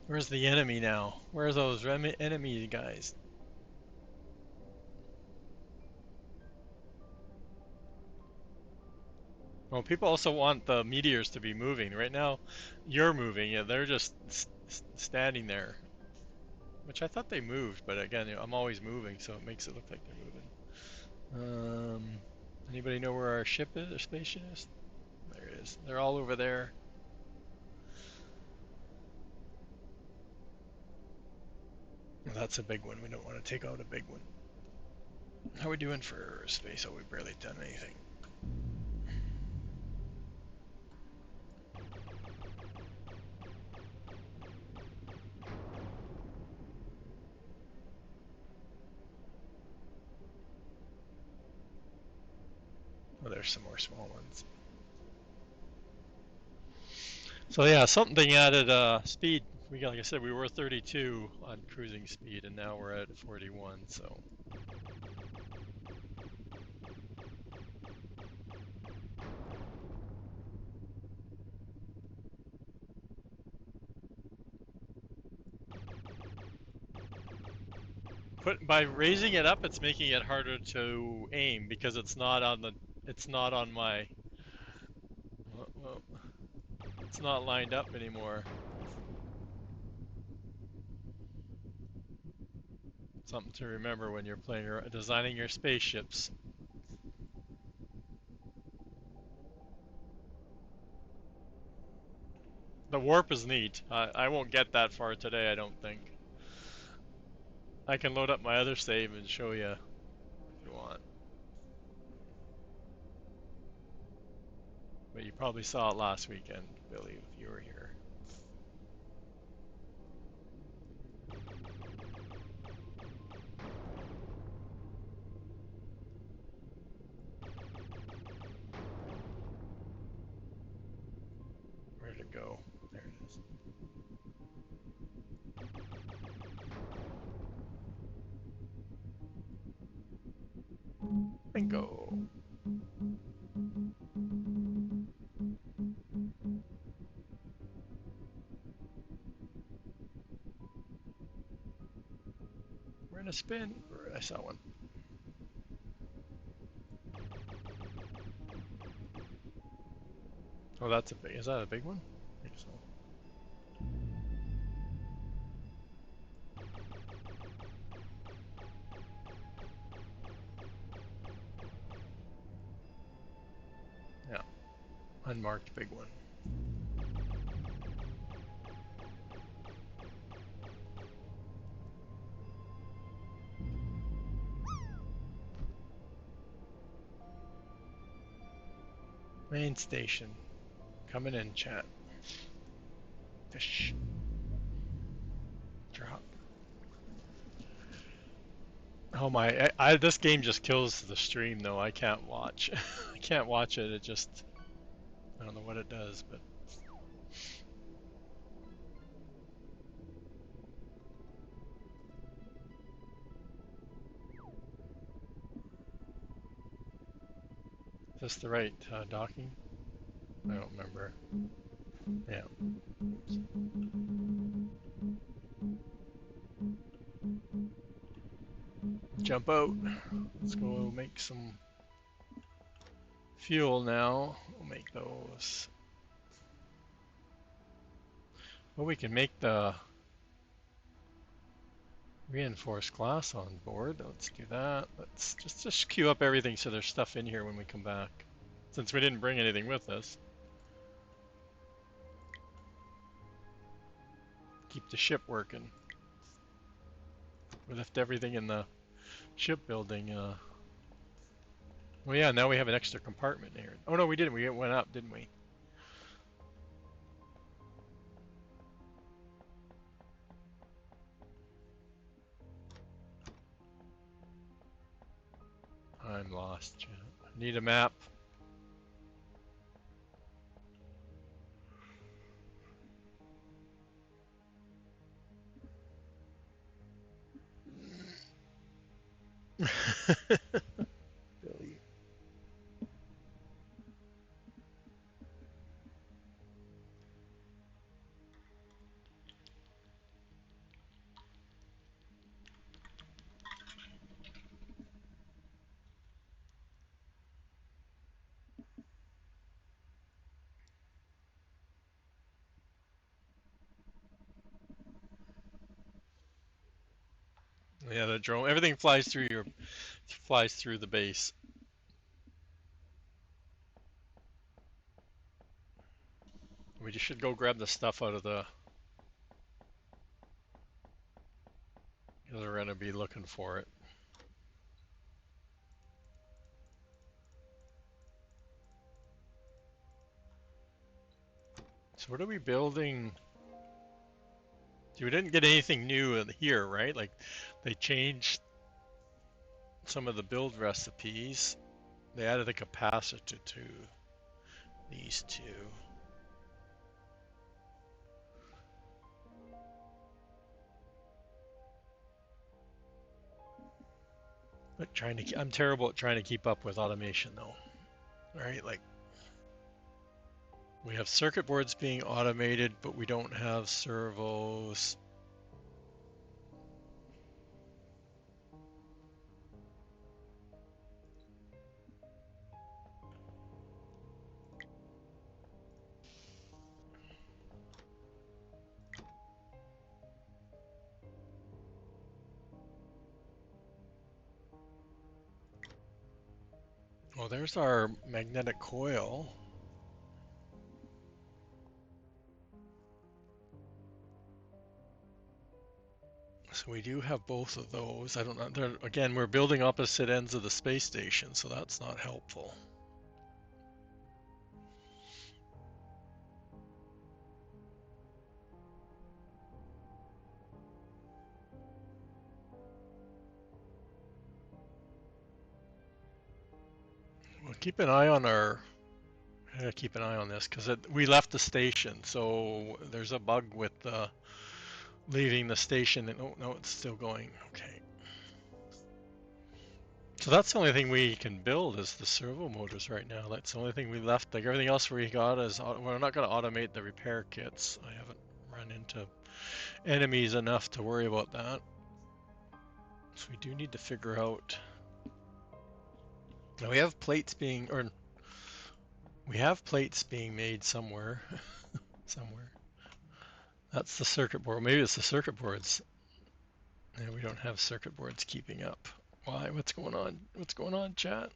Where's the enemy now? Where are those enemy guys? Well, people also want the meteors to be moving. Right now, you're moving, and they're just standing there. Which I thought they moved, but again, you know, I'm always moving, so it makes it look like they're moving. Anybody know where our ship is, or station is? There it is. They're all over there. That's a big one. We don't want to take out a big one. How are we doing for space? Oh, we've barely done anything. Oh, there's some more small ones. So yeah, something added speed. We got, like I said, we were 32 on cruising speed, and now we're at 41. So by raising it up, it's making it harder to aim because it's not on my. Well, it's not lined up anymore. Something to remember when you're designing your spaceships. The warp is neat. I won't get that far today, I don't think. I can load up my other save and show you if you want. But you probably saw it last weekend, Billy, if you were here. Where'd it go? There it is. Bingo. We're in a spin. I saw one. Oh, that's a big. Is that a big one? I think so. unmarked big one. Main station. Coming in, chat. Fish. Drop. Oh my, this game just kills the stream though. I can't watch. I can't watch it. It just, I don't know what it does, but. Is this the right docking? I don't remember. Yeah. Jump out. Let's go make some fuel now. We'll make those. Well, we can make the reinforced glass on board. Let's do that. Let's just queue up everything so there's stuff in here when we come back. Since we didn't bring anything with us. Keep the ship working. We left everything in the shipbuilding. Well, yeah, now we have an extra compartment here. Oh no, we didn't. We went up, didn't we? I'm lost, chat. Need a map. Billy. Yeah, the drone. Everything flies through the base. We just should go grab the stuff out of the. They're gonna be looking for it. So what are we building? We didn't get anything new in here, right? Like they changed some of the build recipes. They added a capacitor to these two. But I'm terrible at trying to keep up with automation though. Right? Like we have circuit boards being automated, but we don't have servos. Oh, there's our magnetic coil. So we do have both of those. I don't know. Again, we're building opposite ends of the space station, so that's not helpful. We'll keep an eye on keep an eye on this because we left the station, so there's a bug with leaving the station. Oh no, it's still going. Okay. So that's the only thing we can build is the servo motors right now. That's the only thing we left. Like everything else we got is we're not going to automate the repair kits. I haven't run into enemies enough to worry about that. So we do need to figure out. Now we have plates being made somewhere. Somewhere. That's the circuit board. Maybe it's the circuit boards. Yeah, we don't have circuit boards keeping up. Why? What's going on? What's going on, chat?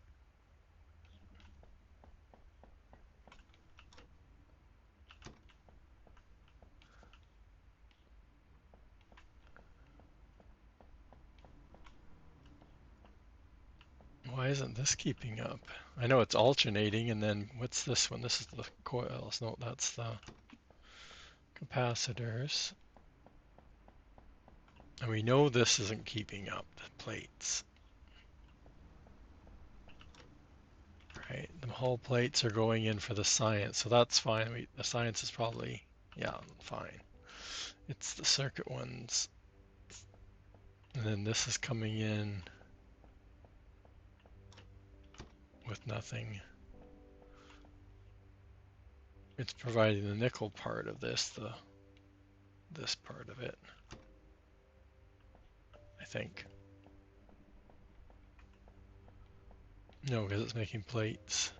isn't this keeping up? I know it's alternating, and then what's this one? This is the coils. No, that's the capacitors. And we know this isn't keeping up, the plates. Right, the whole plates are going in for the science, so that's fine. The science is probably, yeah, fine. It's the circuit ones. And then this is coming in with nothing. It's providing the nickel part of this part of it, I think. No, because it's making plates.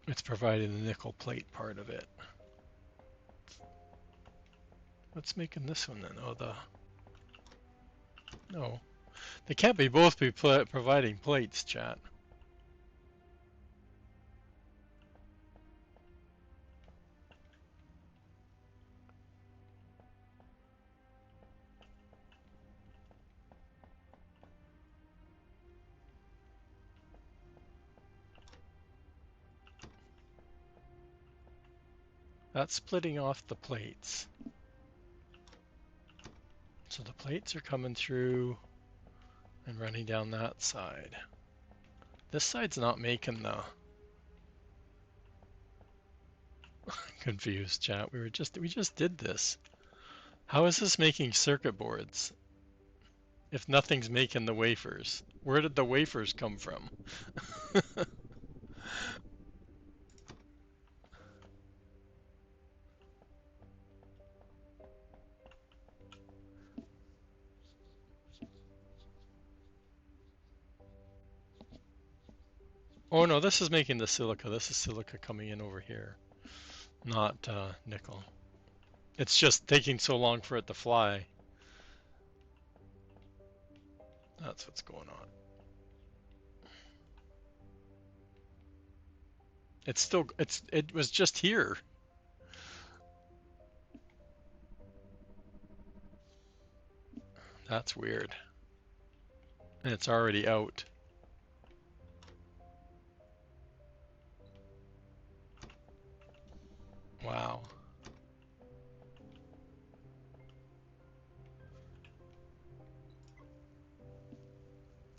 It's providing the nickel plate part of it. What's making this one then? Oh, no. They can't both be providing plates, chat. That's splitting off the plates. So the plates are coming through and running down that side. This side's not making the confused, chat. We just did this. How is this making circuit boards if nothing's making the wafers? Where did the wafers come from? Oh no, this is making the silica. This is silica coming in over here, not nickel. It's just taking so long for it to fly. That's what's going on. It was just here. That's weird. And it's already out. Wow.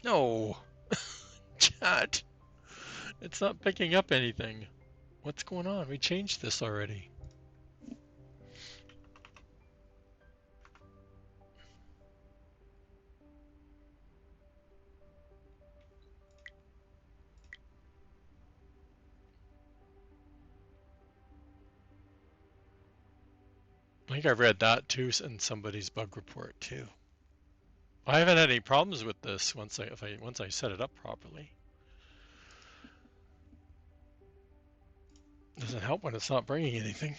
No. Chat. It's not picking up anything. What's going on? We changed this already. I think I've read that too in somebody's bug report too. I haven't had any problems with this once I set it up properly. Doesn't help when it's not bringing anything.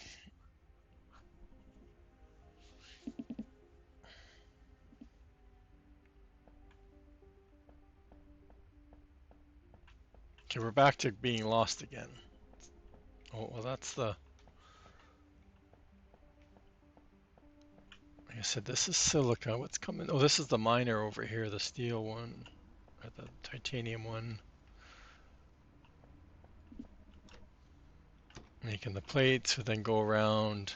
Okay, we're back to being lost again. Oh, well, that's the... Like I said, this is silica. What's coming? Oh, this is the miner over here, the steel one, or the titanium one. Making the plates, and then go around.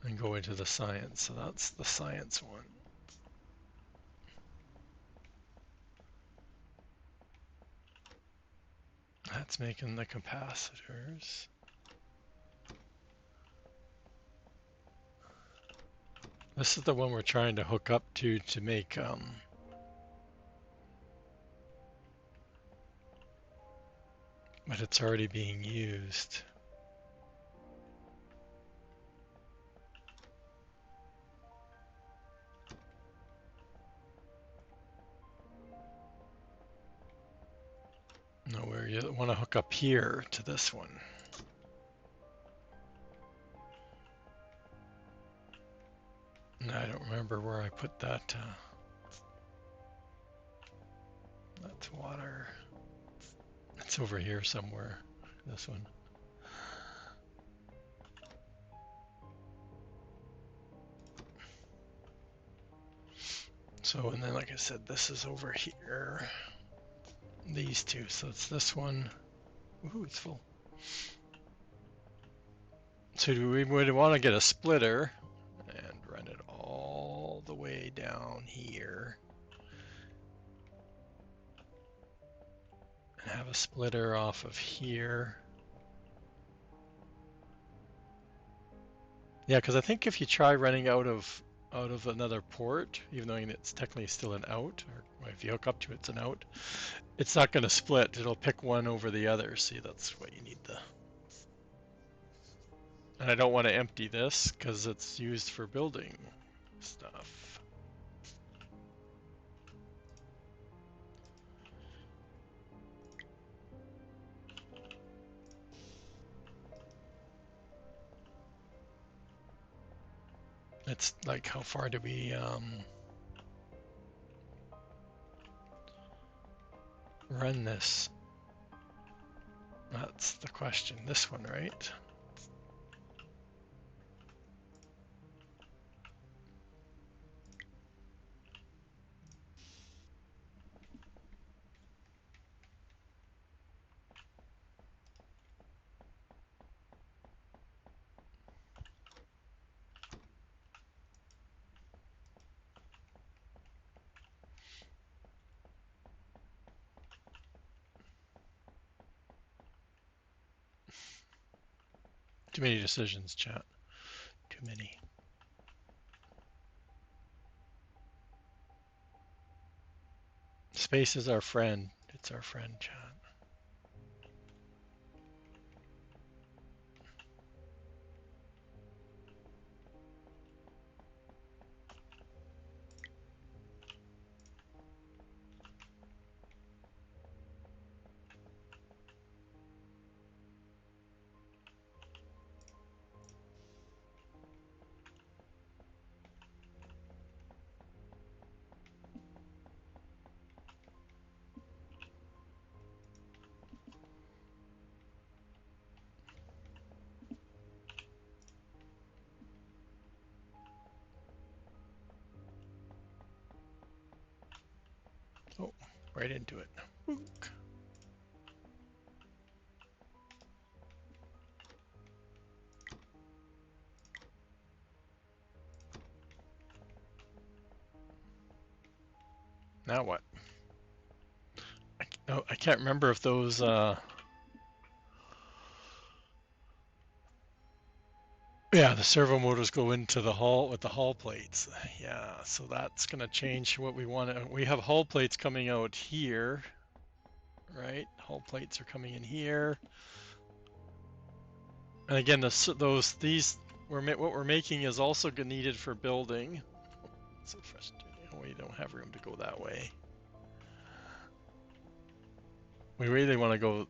And go into the science. So that's the science one. That's making the capacitors. This is the one we're trying to hook up to make but it's already being used. No, where you want to hook up here to this one. I don't remember where I put that. That's water. It's over here somewhere. This one. So, and then like I said, this is over here. These two. So it's this one. Ooh, it's full. So we would want to get a splitter and run it all the way down here. And have a splitter off of here. Yeah, because I think if you try running out of another port, even though it's technically still an out, or if you hook up to it, it's an out, it's not going to split. It'll pick one over the other. See, that's what you need the. And I don't want to empty this because it's used for building stuff. It's like, how far do we run this? That's the question. This one, right? Too many decisions, chat. Too many. Space is our friend. It's our friend, chat. Oh, right into it. Book. Now what? I can't remember if those yeah, the servo motors go into the hull with the hull plates. Yeah, so that's gonna change what we want. We have hull plates coming out here, right? Hull plates are coming in here. And again, what we're making is also needed for building. It's so frustrating. We don't have room to go that way. We really want to go.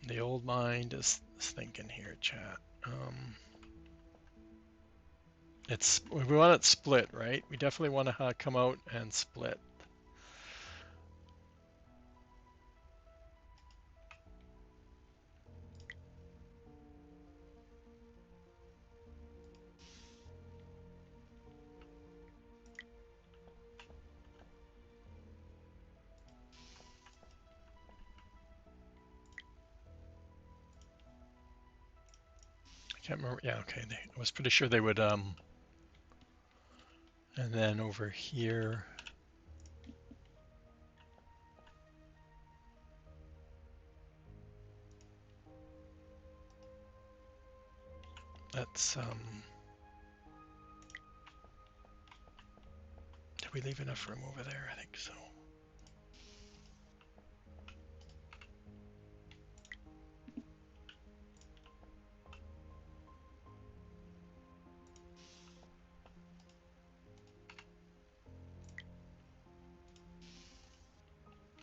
The old mind is thinking here, chat. We want it split, right? We definitely want to come out and split. I can't remember. Yeah, okay. I was pretty sure they would. And then over here. That's did we leave enough room over there? I think so.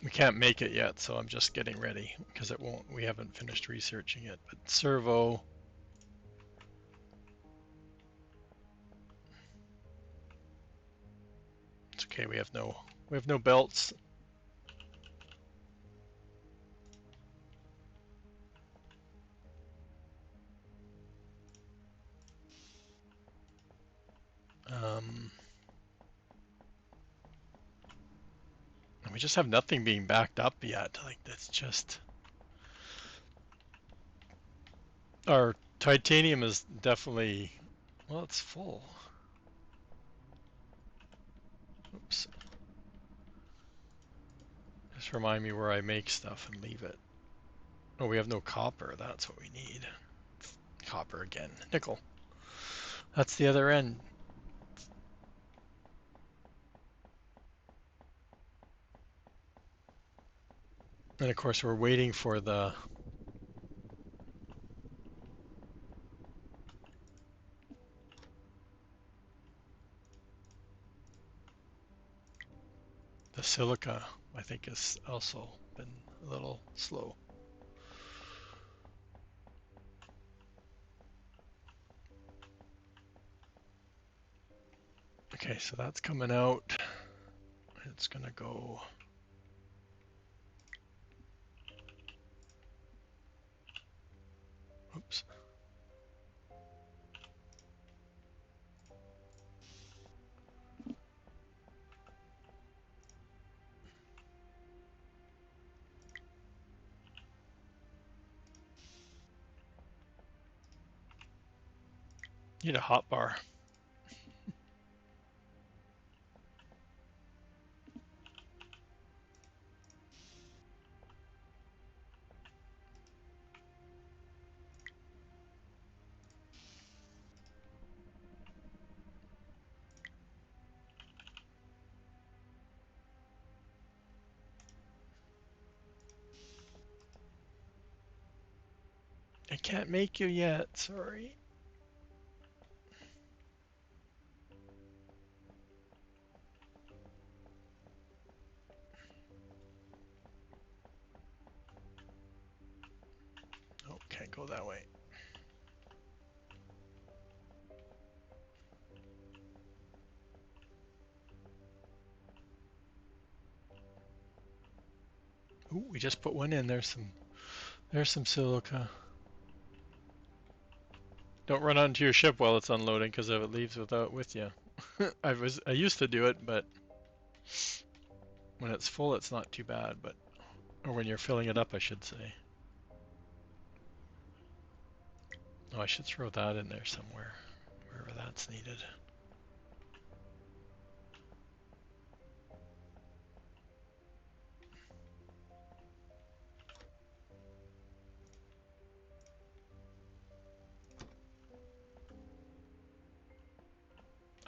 We can't make it yet, so I'm just getting ready because it won't. We haven't finished researching it. But servo. It's okay. We have no belts. Um, and we just have nothing being backed up yet. Like that's just our titanium is definitely, well, it's full. Oops. Just remind me where I make stuff and leave it. Oh, we have no copper. That's what we need. Copper again. Nickel. That's the other end. And of course, we're waiting for the silica. I think has also been a little slow. Okay, so that's coming out. It's gonna go. Oops. Need a hot bar. I can't make you yet. Sorry. Oh, can't go that way. Ooh, we just put one in. There's some silica. Don't run onto your ship while it's unloading, because if it leaves with you. I used to do it, but when it's full, it's not too bad. But or when you're filling it up, I should say. Oh, I should throw that in there somewhere, wherever that's needed.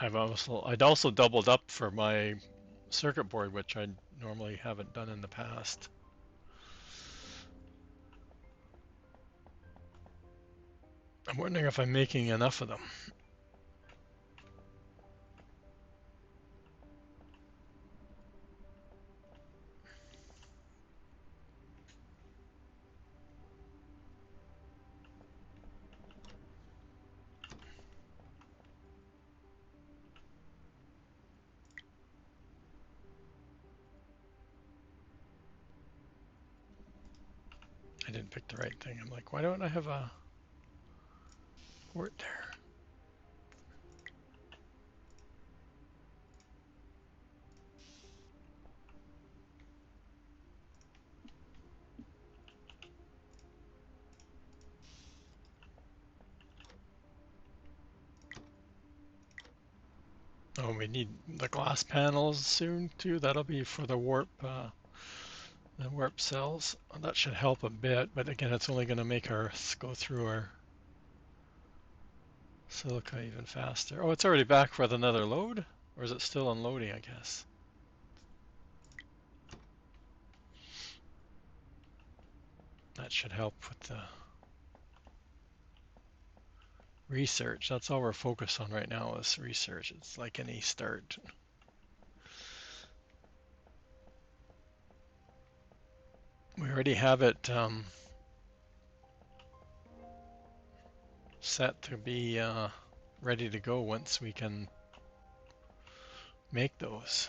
I'd also doubled up for my circuit board, which I normally haven't done in the past. I'm wondering if I'm making enough of them. I didn't pick the right thing. I'm like, why don't I have a word there? Oh, we need the glass panels soon too. That'll be for the warp cells. That should help a bit, but again, it's only going to make us go through our silica even faster. Oh, it's already back for another load? Or is it still unloading, I guess? That should help with the research. That's all we're focused on right now is research. It's like any start. We already have it set to be ready to go once we can make those.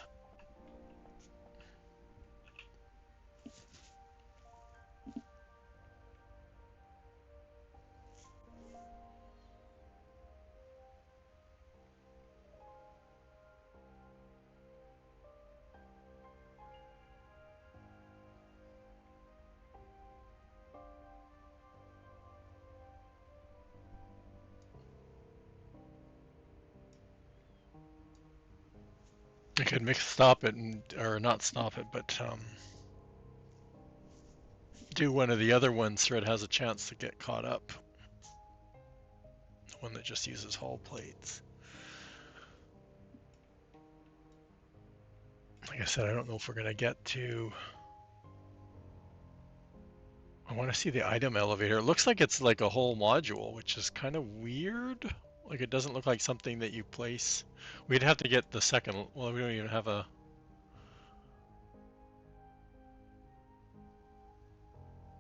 I could stop it or not stop it, but do one of the other ones so it has a chance to get caught up. The one that just uses hull plates. Like I said, I don't know if we're gonna get to. I want to see the item elevator. It looks like it's like a whole module, which is kind of weird. Like it doesn't look like something that you place. We'd have to get the second. Well, we don't even have a.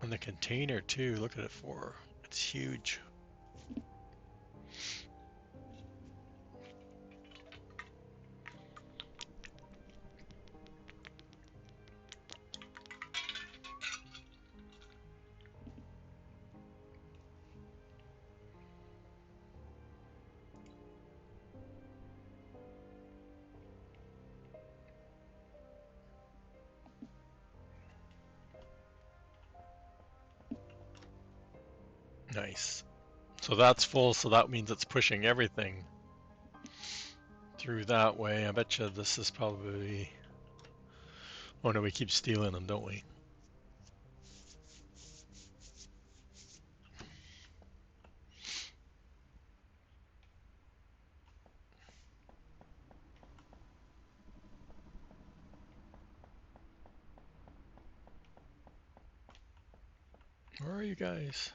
And the container too. Look at it for. It's huge. Nice. So that's full, so that means it's pushing everything through that way. I bet you this is probably. Oh no, we keep stealing them, don't we? Where are you guys?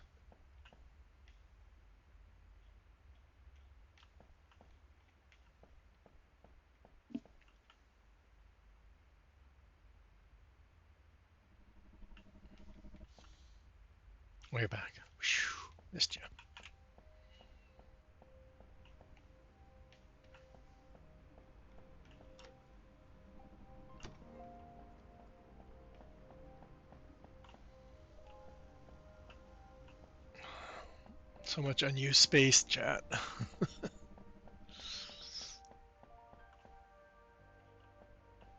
Way back. Whew, missed you. So much unused space, chat.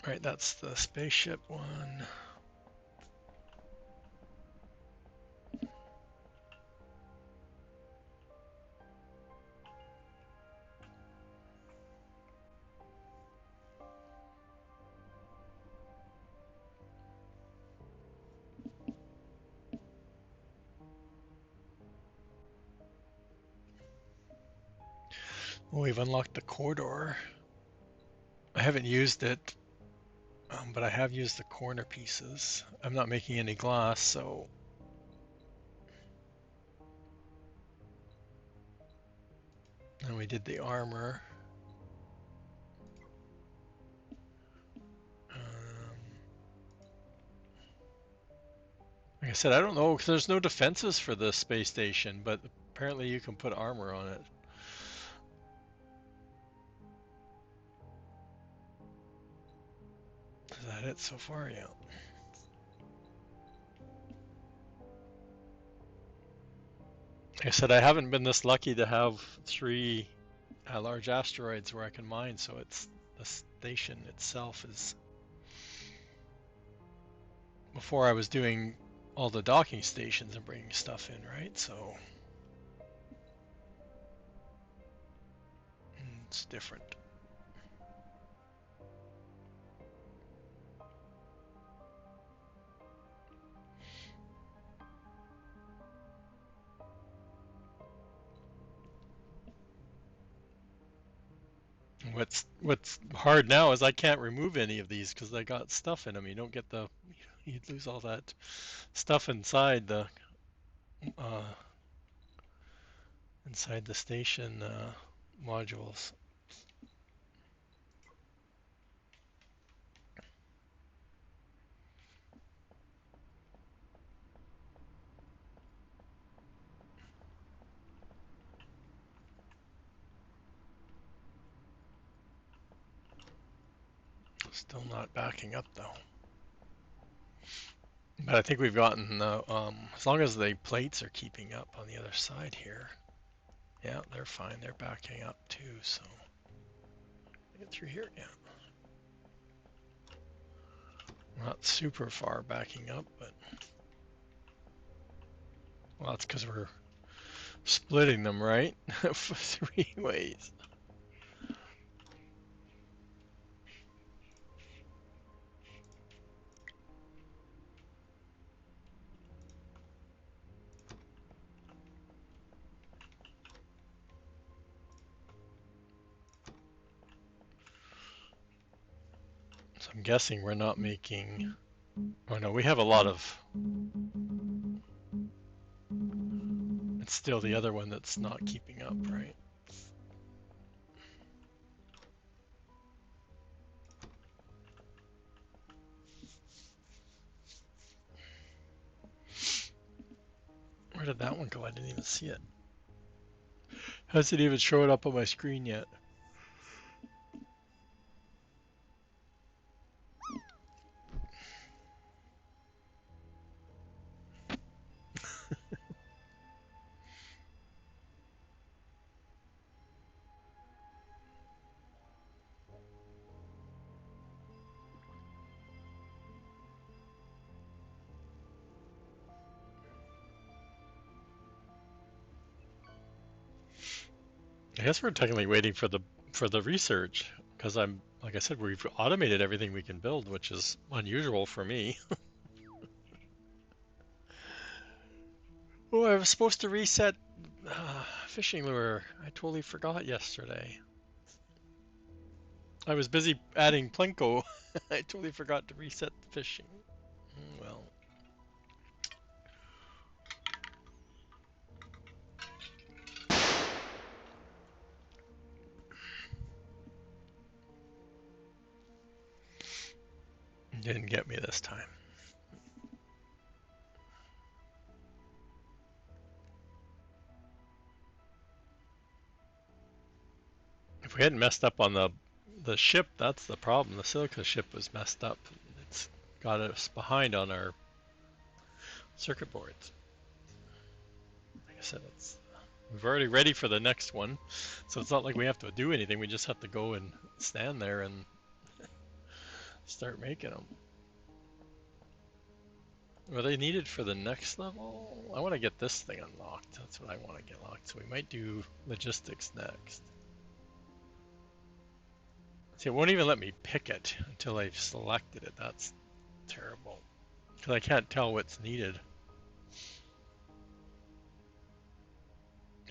Right, that's the spaceship one. Well, we've unlocked the corridor. I haven't used it, but I have used the corner pieces. I'm not making any glass, so. And we did the armor. Like I said, I don't know, because there's no defenses for the space station, but apparently you can put armor on it. Is that it so far? Yeah. Like I said, I haven't been this lucky to have 3 large asteroids where I can mine, so it's the station itself is. Before I was doing all the docking stations and bringing stuff in, right? So it's different. What's hard now is I can't remove any of these because I got stuff in them. You don't get the, you'd lose all that stuff uh, inside the station modules. Still not backing up though. But I think we've gotten as long as the plates are keeping up on the other side here. Yeah, they're fine. They're backing up too. So get through here. Yeah. Not super far backing up, but well, that's because we're splitting them, right? 3 ways. I'm guessing we're not making. Oh no, we have a lot of. It's still the other one that's not keeping up, right? Where did that one go? I didn't even see it. Hasn't even showed up on my screen yet. I guess we're technically waiting for the research because I'm like I said, we've automated everything we can build, which is unusual for me. Oh, I was supposed to reset fishing lure. I totally forgot yesterday. I was busy adding plinko. I totally forgot to reset the fishing. Well, didn't get me this time. If we hadn't messed up on the ship, that's the problem. The silica ship was messed up. It's got us behind on our circuit boards. Like I said, we're already ready for the next one, so it's not like we have to do anything. We just have to go and stand there and start making them. Are they needed for the next level? I want to get this thing unlocked. That's what I want to get locked. So we might do logistics next. See, it won't even let me pick it until I've selected it. That's terrible. Because I can't tell what's needed.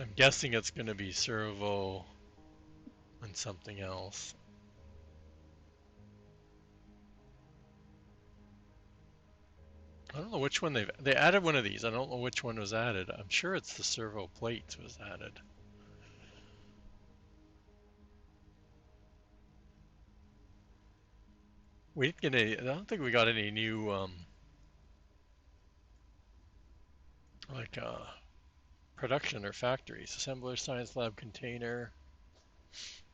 I'm guessing it's going to be servo and something else. I don't know which one they added one of these. I don't know which one was added. I'm sure it's the servo plates was added. We didn't get any. I don't think we got any new like production or factories. Assembler, science lab, container,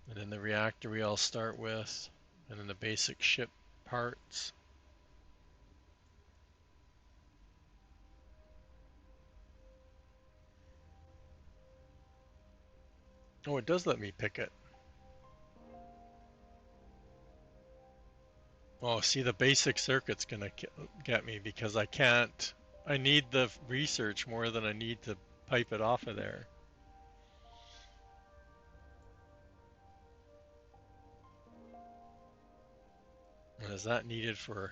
and then the reactor we all start with, and then the basic ship parts. Oh, it does let me pick it. Oh, see, the basic circuit's gonna get me because I can't. I need the research more than I need to pipe it off of there. And is that needed for?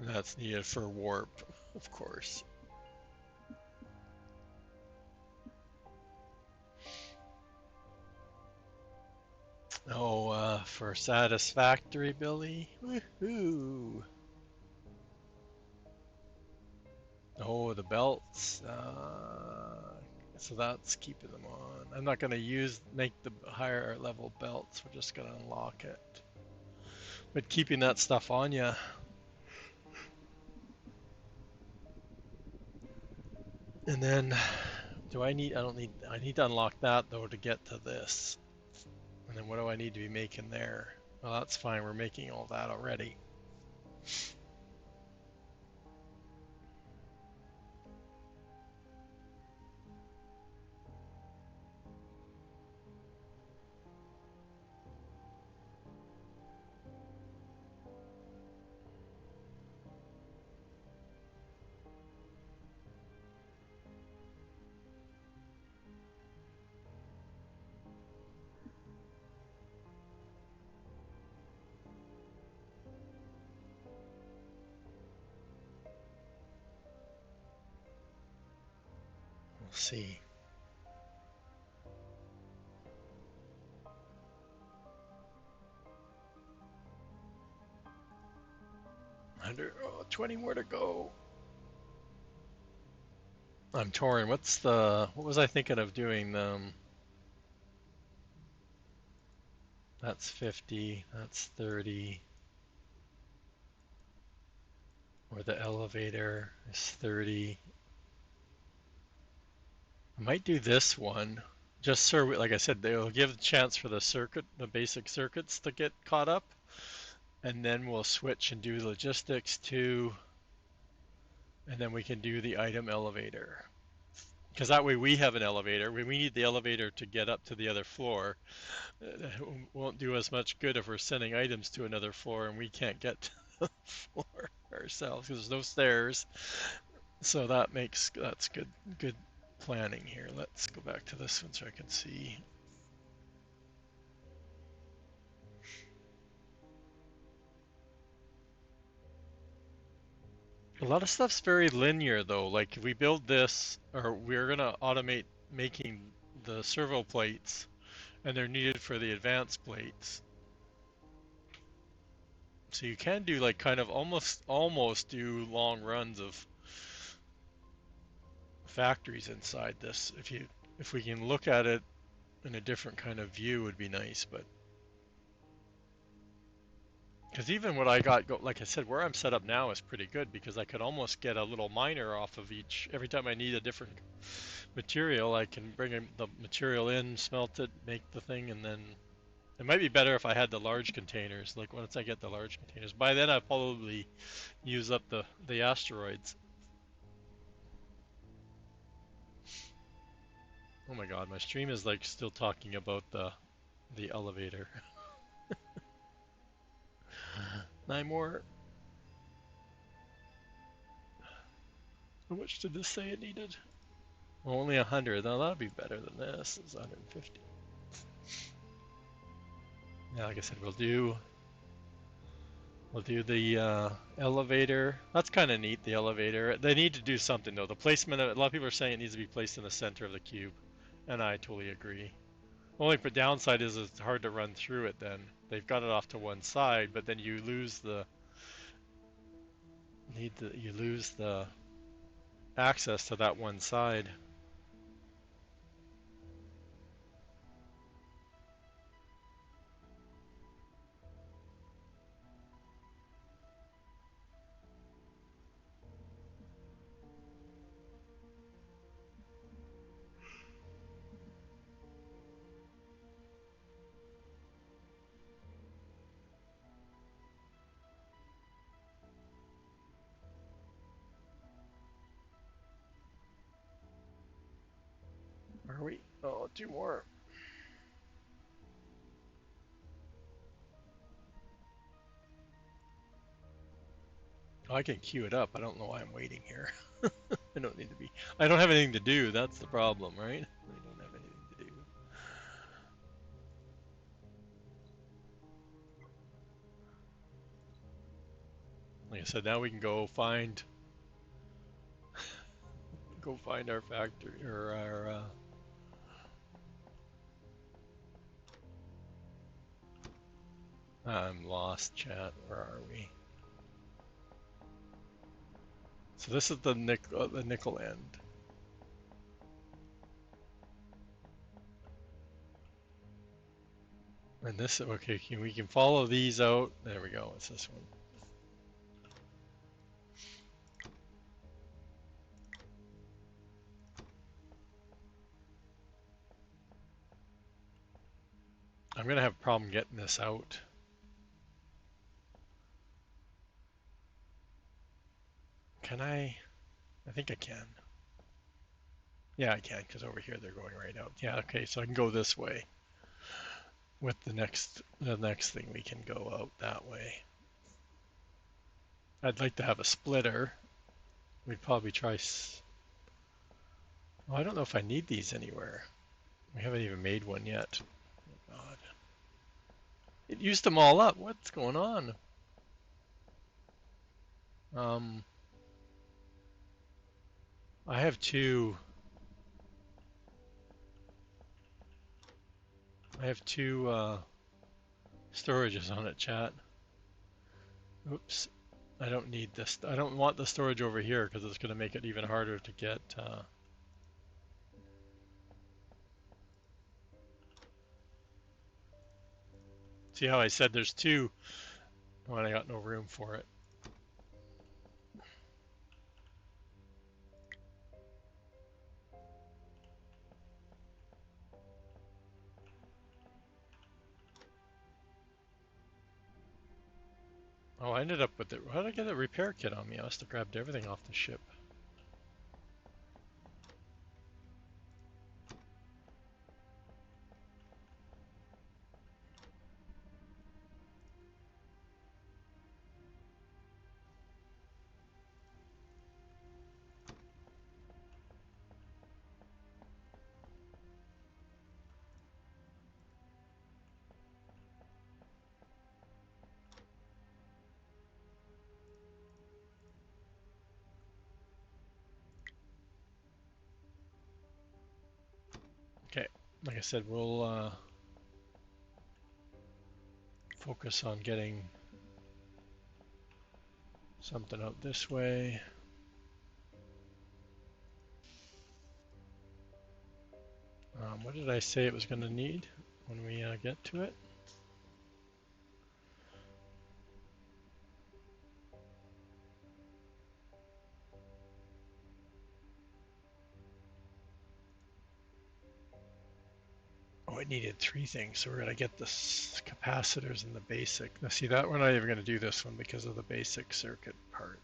That's needed for warp, of course. Oh, for satisfactory, Billy. Woohoo! Oh, the belts. So that's keeping them on. I'm not gonna make the higher level belts. We're just gonna unlock it. But keeping that stuff on you. And then, I need to unlock that though to get to this. And then what do I need to be making there? Well, that's fine. We're making all that already. We'll see. 100, oh, 20 more to go. I'm torn. What was I thinking of doing? That's 50, that's 30, or the elevator is 30. I might do this one, just so, like I said, they'll give a chance for the basic circuits to get caught up, and then we'll switch and do logistics too, and then we can do the item elevator. Because that way we have an elevator. We need the elevator to get up to the other floor. It won't do us much good if we're sending items to another floor and we can't get to the floor ourselves because there's no stairs. So that's good planning here. Let's go back to this one so I can see. A lot of stuff's very linear though. Like if we build this, or we're gonna automate making the servo plates, and they're needed for the advanced plates. So you can do like kind of almost do long runs of factories inside this. If we can look at it in a different kind of view would be nice, but because even what I got, like I said, where I'm set up now is pretty good because I could almost get a little miner off of each. Every time I need a different material, I can bring the material in, smelt it, make the thing, and then it might be better if I had the large containers. Like once I get the large containers, by then I'll probably use up the asteroids. Oh my god, my stream is like still talking about the elevator. 9 more. How much did this say it needed? Only 100. Now that'll be better than this. It's 150. Yeah, like I said, we'll do the elevator. That's kind of neat. The elevator. They need to do something though. The placement of it, a lot of people are saying it needs to be placed in the center of the cube, and I totally agree. Only downside is it's hard to run through it. Then they've got it off to one side, but then you lose the access to that one side. Are we? Oh, 2 more. Oh, I can queue it up. I don't know why I'm waiting here. I don't need to be. I don't have anything to do. That's the problem, right? I don't have anything to do. Like I said, now we can go find our factory or our. I'm lost, chat. Where are we? So this is the nickel end. And this, okay, we can follow these out. There we go. It's this one. I'm gonna have a problem getting this out. Can I? I think I can. Yeah, I can, because over here they're going right out. Yeah, okay, so I can go this way. With the next thing we can go out that way. I'd like to have a splitter. We'd probably try. Well, I don't know if I need these anywhere. We haven't even made one yet. Oh, God. It used them all up. What's going on? Um, I have two. I have two storages on it, chat. Oops. I don't need this. I don't want the storage over here because it's going to make it even harder to get. See how I said there's two when I got no room for it. Oh, I ended up with it. How did I get a repair kit on me? I must have grabbed everything off the ship. Okay, like I said, we'll focus on getting something out this way. What did I say it was going to need when we get to it? Oh, it needed three things, so we're going to get the capacitors and the basic. Now see, that we're not even going to do this one because of the basic circuit part.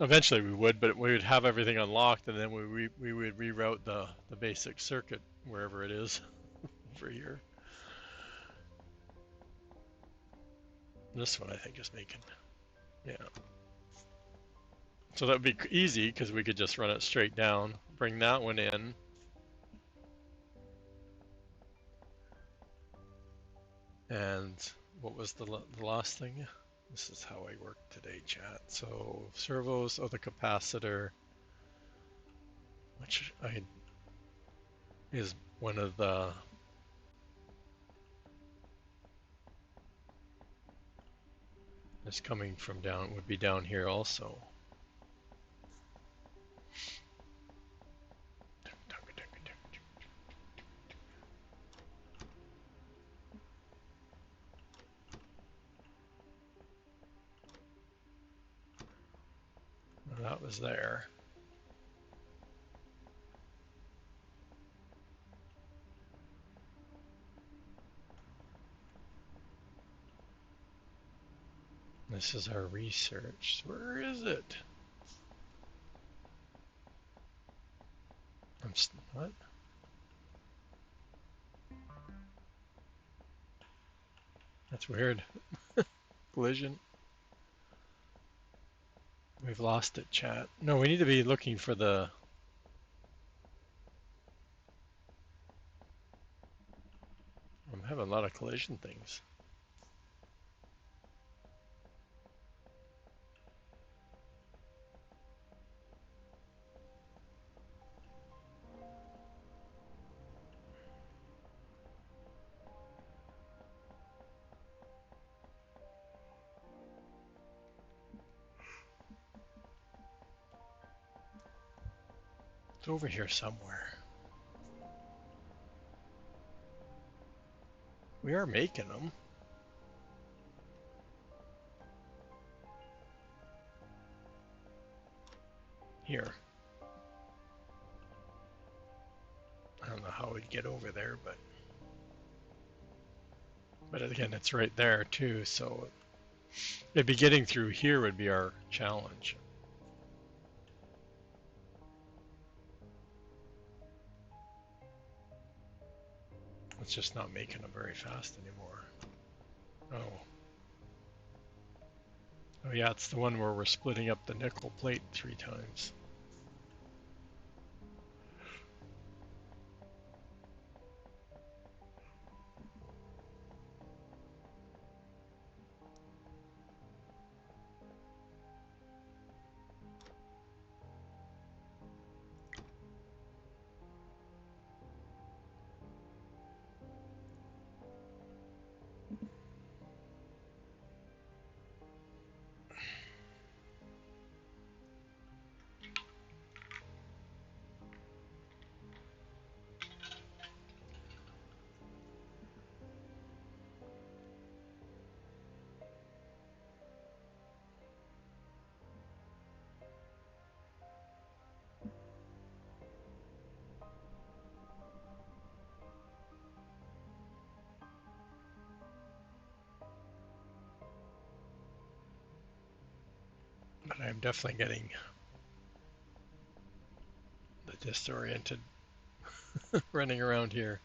Eventually we would, but we would have everything unlocked, and then we would reroute the basic circuit wherever it is over here. This one I think is making, yeah. So that would be easy because we could just run it straight down, bring that one in. And what was the last thing? This is how I work today, chat. So servos of the capacitor, which is one of the is coming from down, would be down here also. That was there. This is our research. Where is it? What? That's weird. Collision. We've lost it, chat. No, we need to be looking for the... I'm having a lot of collision things. It's over here somewhere. We are making them. Here. I don't know how we'd get over there, but again, it's right there too, so it'd be getting through here would be our challenge. It's just not making them very fast anymore. Oh. Oh yeah, it's the one where we're splitting up the nickel plate 3 times. I'm definitely getting disoriented running around here.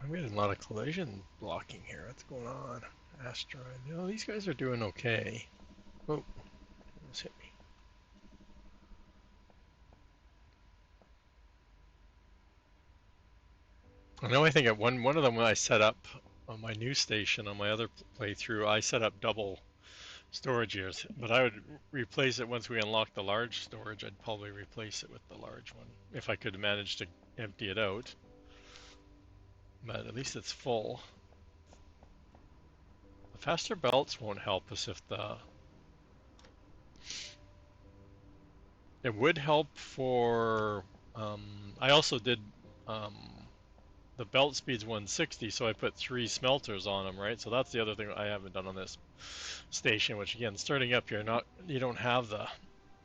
I'm getting a lot of collision blocking here. What's going on? Asteroid. No, these guys are doing okay. Oh, almost hit me. I know. I think at one of them when I set up on my new station on my other playthrough, I set up double storage years, but I would replace it once we unlock the large storage. I'd probably replace it with the large one if I could manage to empty it out. But at least it's full. The faster belts won't help us if the. It would help for. I also did. Um, the belt speed's 160, so I put 3 smelters on them, right? So that's the other thing I haven't done on this station. Which again, starting up, you don't have the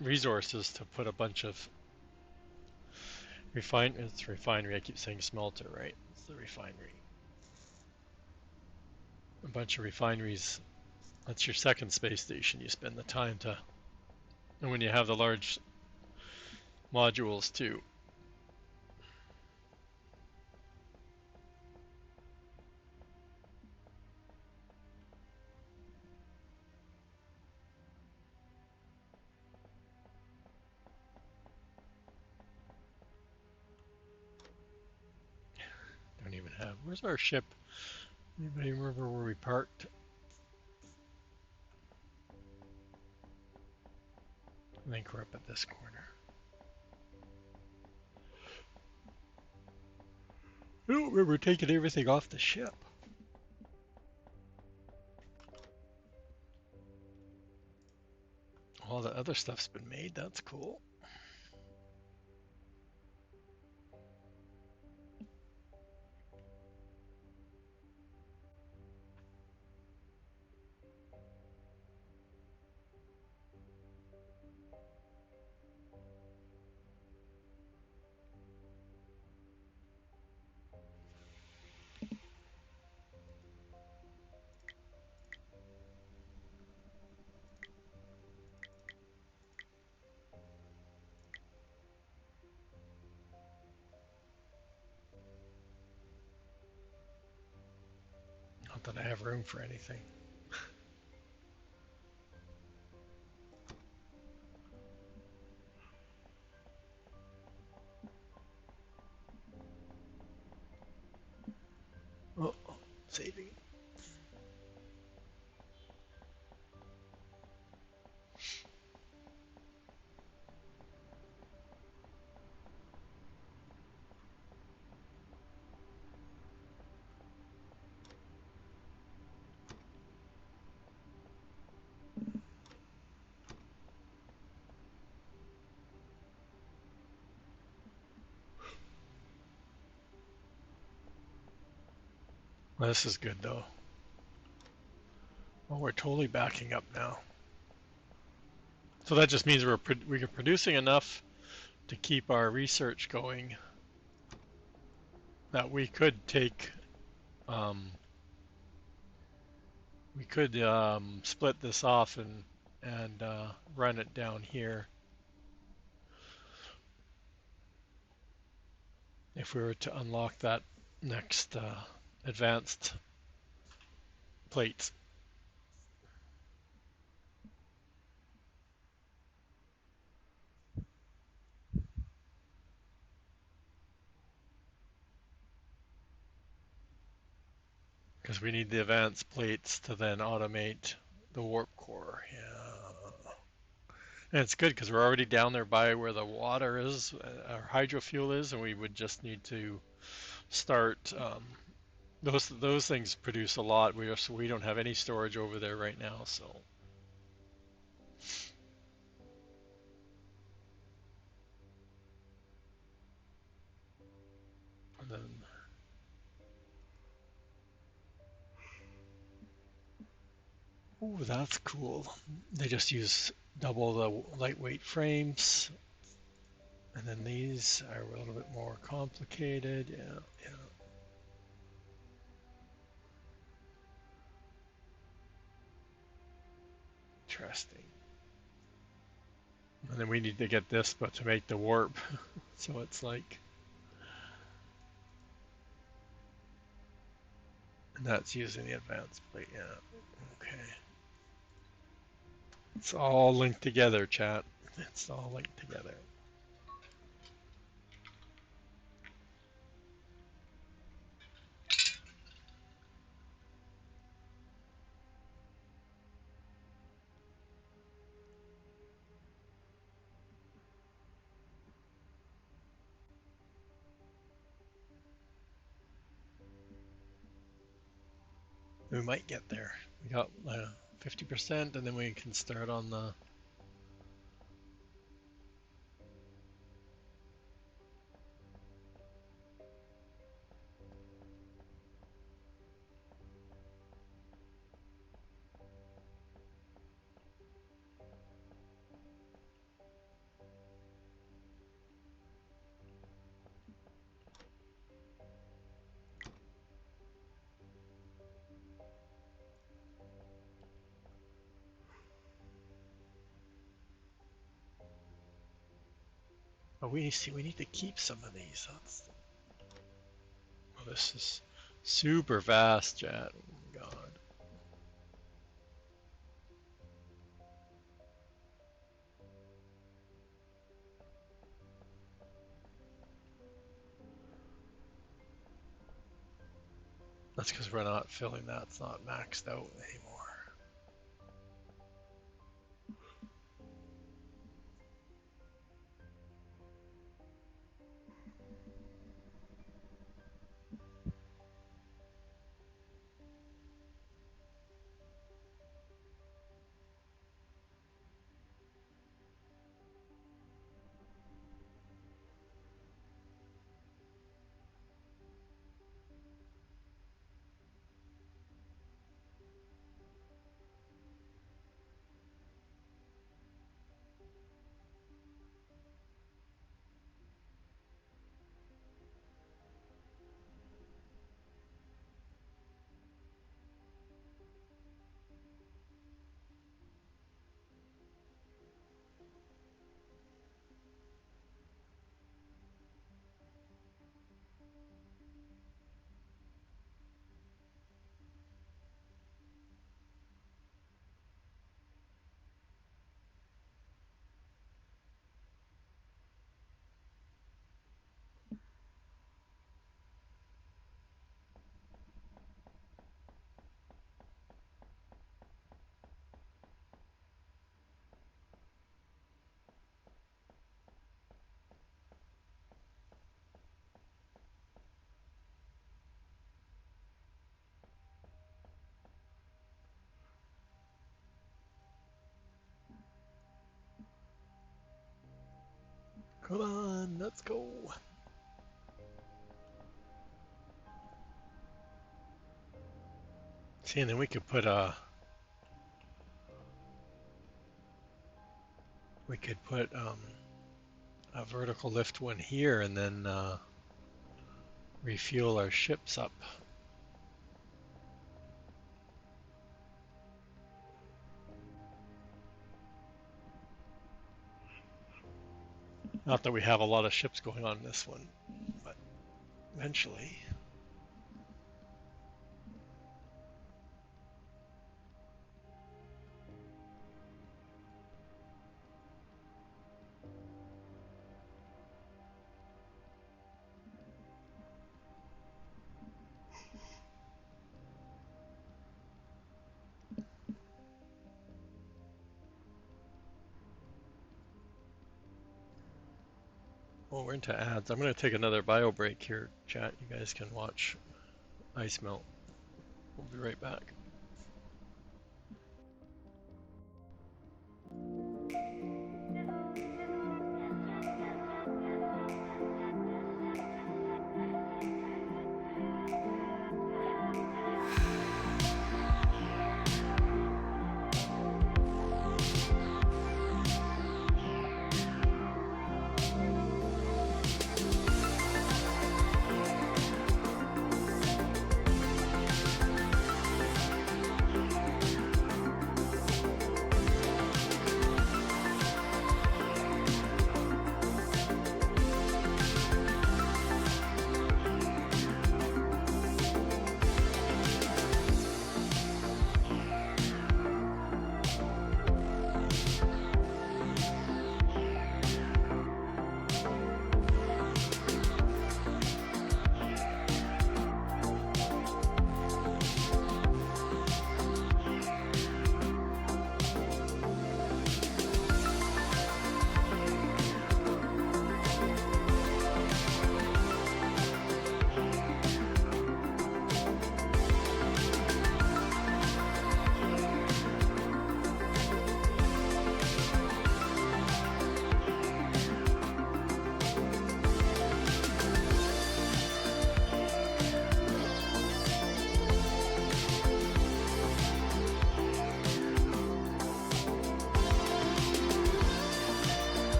resources to put a bunch of it's refinery. I keep saying smelter, right? It's the refinery. A bunch of refineries. That's your second space station. You spend the time to, and when you have the large modules too. Don't even have. Where's our ship? Anybody remember where we parked? I think we're up at this corner. I don't remember taking everything off the ship. All the other stuff's been made. That's cool. Not that I have room for anything. Oh, saving. Well, this is good though. Well, we're totally backing up now. So that just means we're producing enough to keep our research going that we could take we could split this off and run it down here if we were to unlock that next advanced plate. Because we need the advanced plates to then automate the warp core. Yeah. And it's good because we're already down there by where the water is, our hydro fuel is, and we would just need to start. Those things produce a lot. We don't have any storage over there right now, so. And then. Oh, that's cool. They just use double the lightweight frames. And then these are a little bit more complicated. Yeah, yeah. Interesting. And then we need to get this, but to make the warp. So it's like, and that's using the advanced plate. Yeah. Okay. It's all linked together, chat. It's all linked together. We might get there. We got 50%, and then we can start on the. Oh, we see. We need to keep some of these. Oh, this is super fast, chat. Oh my God. That's because we're not filling that. It's not maxed out anymore. Come on, let's go. See, and then we could put a vertical lift one here, and then refuel our ships up. Not that we have a lot of ships going on this one, but eventually. Well, we're into ads. I'm going to take another bio break here, chat. You guys can watch ice melt. We'll be right back.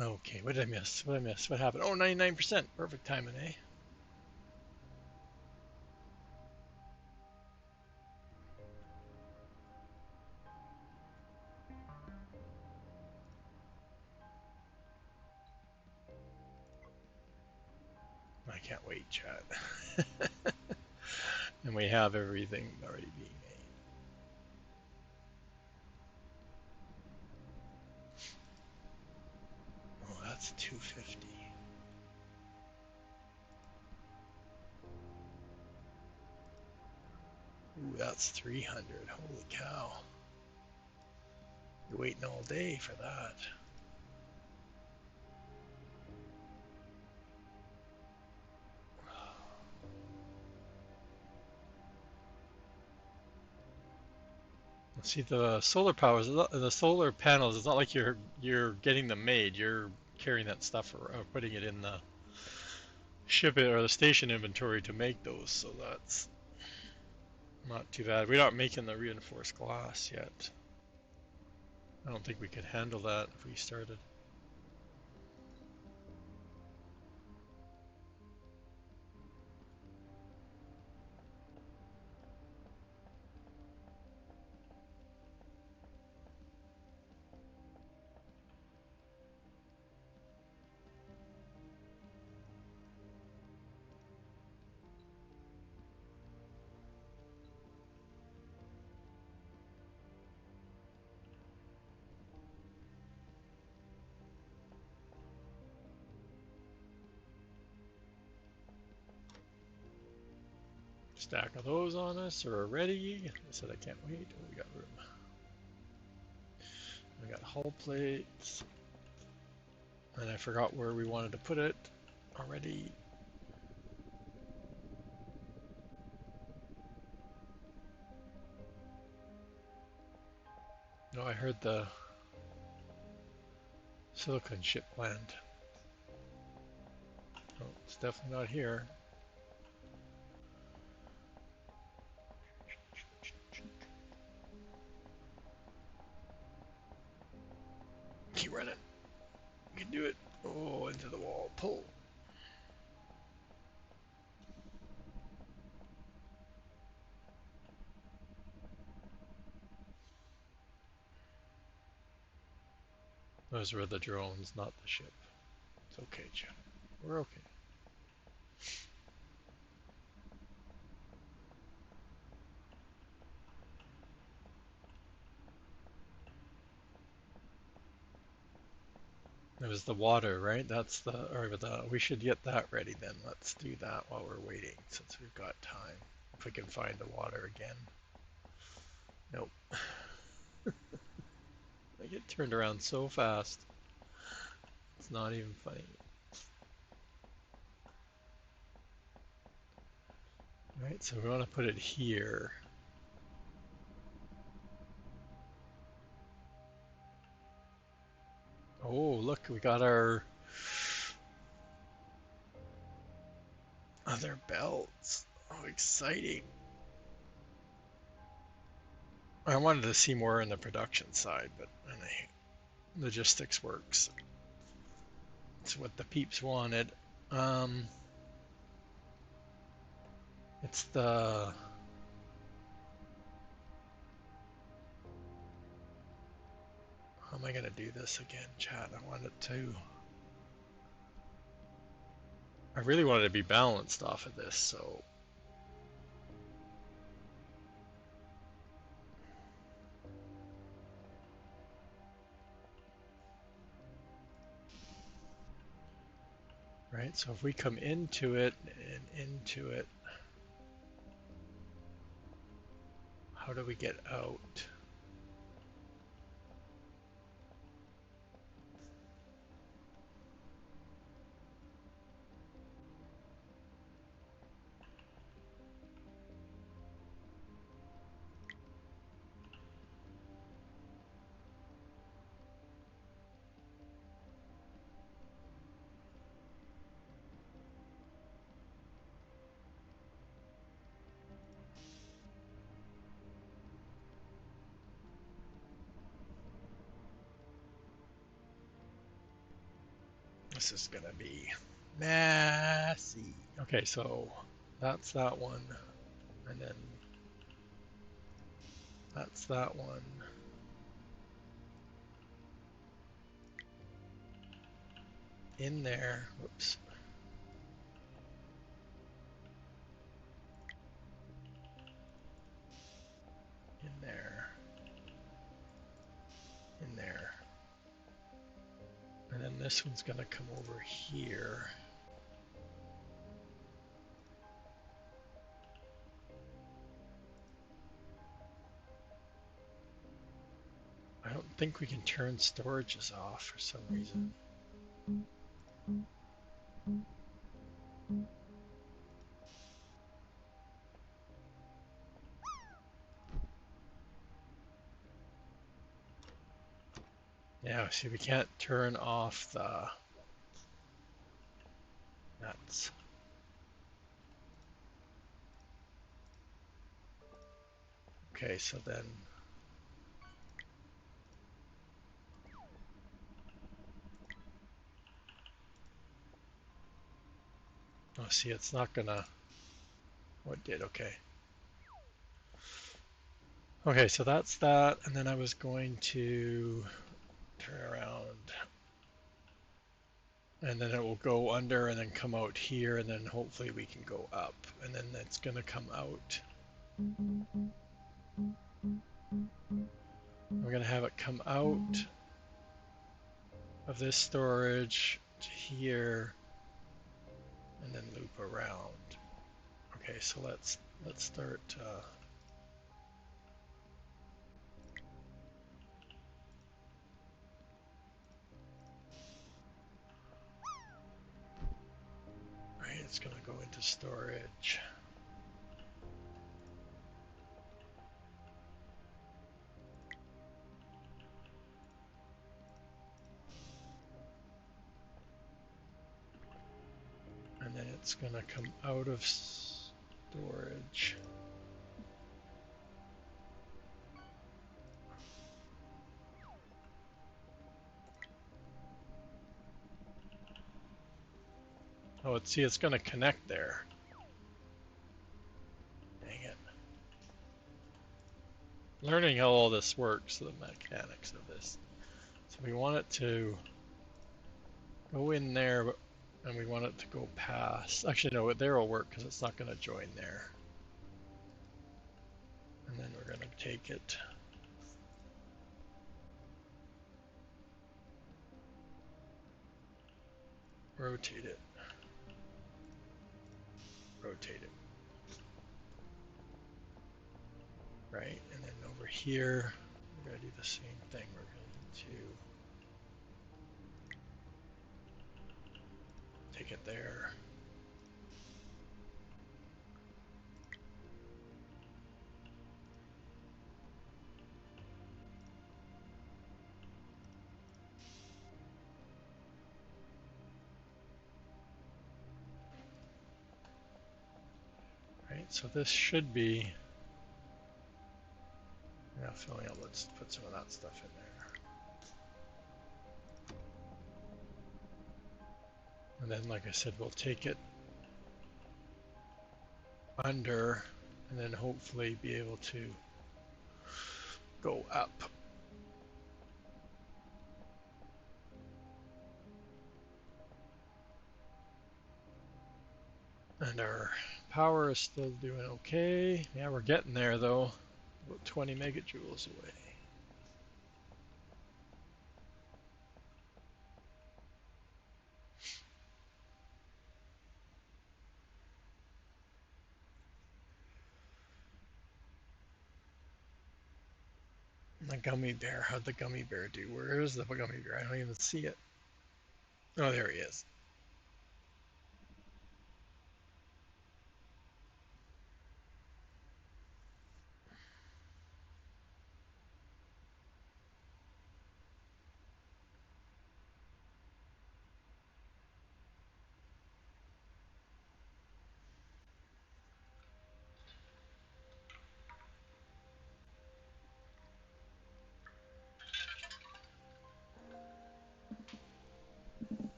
Okay, what did I miss? What did I miss? What happened? Oh, 99%. Perfect timing, eh? I can't wait, chat. And we have everything already being made. Oh, that's 250. Ooh, that's 300. Holy cow. You're waiting all day for that. See, the solar powers, the solar panels, it's not like you're getting them made. You're carrying that stuff or putting it in the ship it or the station inventory to make those, so that's not too bad. We're not making the reinforced glass yet. I don't think we could handle that if we started. Stack of those on us are ready. I said I can't wait. Oh, we got room. We got hull plates. And I forgot where we wanted to put it already. No, I heard the silicon ship land. Oh, it's definitely not here. Keep running. You can do it. Oh, into the wall. Pull. Those were the drones, not the ship. It's okay, Jim. We're okay. It was the water, right? That's we should get that ready then. Let's do that while we're waiting, since we've got time. If we can find the water again. Nope. I get turned around so fast. It's not even funny. Right, so we want to put it here. Oh, look, we got our other belts. Oh, exciting. I wanted to see more on the production side, but logistics works. It's what the peeps wanted. Um, it's the how am I gonna do this again, chat? I want it to. I really wanted to be balanced off of this, so. Right, so if we come into it and into it, how do we get out? This is gonna be messy. Okay, so that's that one, and then that's that one. In there, whoops. In there. In there. And then this one's gonna come over here. I don't think we can turn storages off for some reason. Yeah, see, we can't turn off the nuts. Okay, so then oh, see, it's not gonna. What did? Okay. Okay, so that's that, and then I was going to turn around, and then it will go under and then come out here, and then hopefully we can go up, and then it's gonna come out. We're gonna have it come out of this storage to here, and then loop around. Okay, so let's start. Right, it's gonna go into storage. And then it's gonna come out of storage. Oh, see, it's gonna connect there. Dang it. Learning how all this works, the mechanics of this. So we want it to go in there, and we want it to go past. Actually, no, there will work because it's not gonna join there. And then we're gonna take it. Rotate it. Rotate it. Right, and then over here, we're gonna do the same thing. We're going to take it there. Right, so this should be, yeah, filling out, let's put some of that stuff in there. And then, like I said, we'll take it under, and then hopefully be able to go up. And our power is still doing okay. Yeah, we're getting there though. About 20 megajoules away. The gummy bear, how'd the gummy bear do? Where is the gummy bear? I don't even see it. Oh, there he is.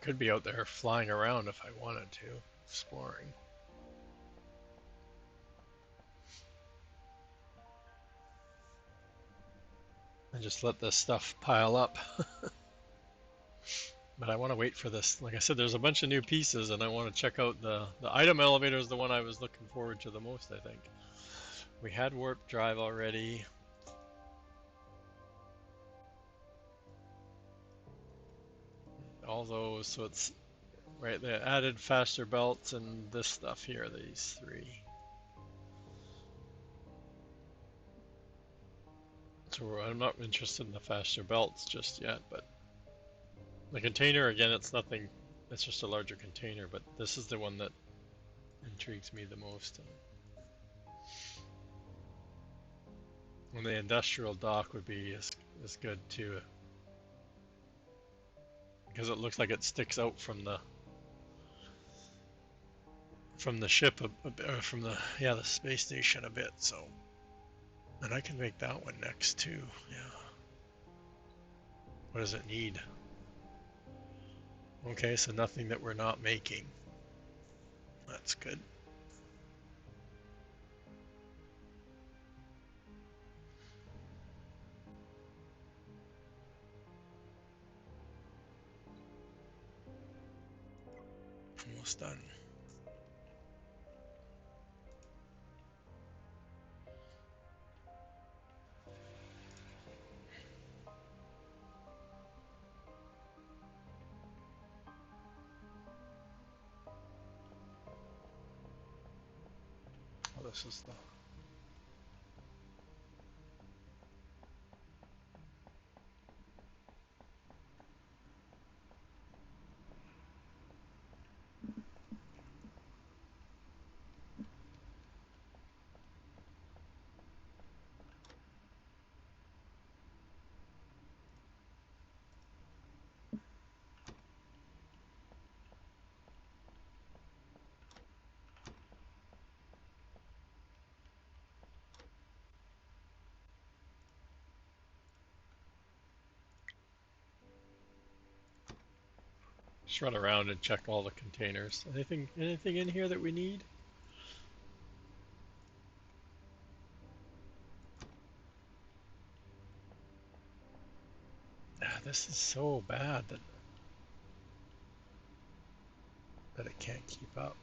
Could be out there flying around if I wanted to, exploring. And just let this stuff pile up. But I want to wait for this. Like I said, there's a bunch of new pieces, and I want to check out the item elevator is the one I was looking forward to the most, I think. We had warp drive already. All those, so it's right, they added faster belts and this stuff here, these three. So I'm not interested in the faster belts just yet, but the container, again, it's nothing, it's just a larger container, but this is the one that intrigues me the most. And the industrial dock would be as good too, because it looks like it sticks out from the ship, or from the space station a bit. So, and I can make that one next too. Yeah. What does it need? Okay, so nothing that we're not making. That's good. Almost done. Oh, this is the. Just run around and check all the containers. Anything in here that we need? Ah, this is so bad that it can't keep up.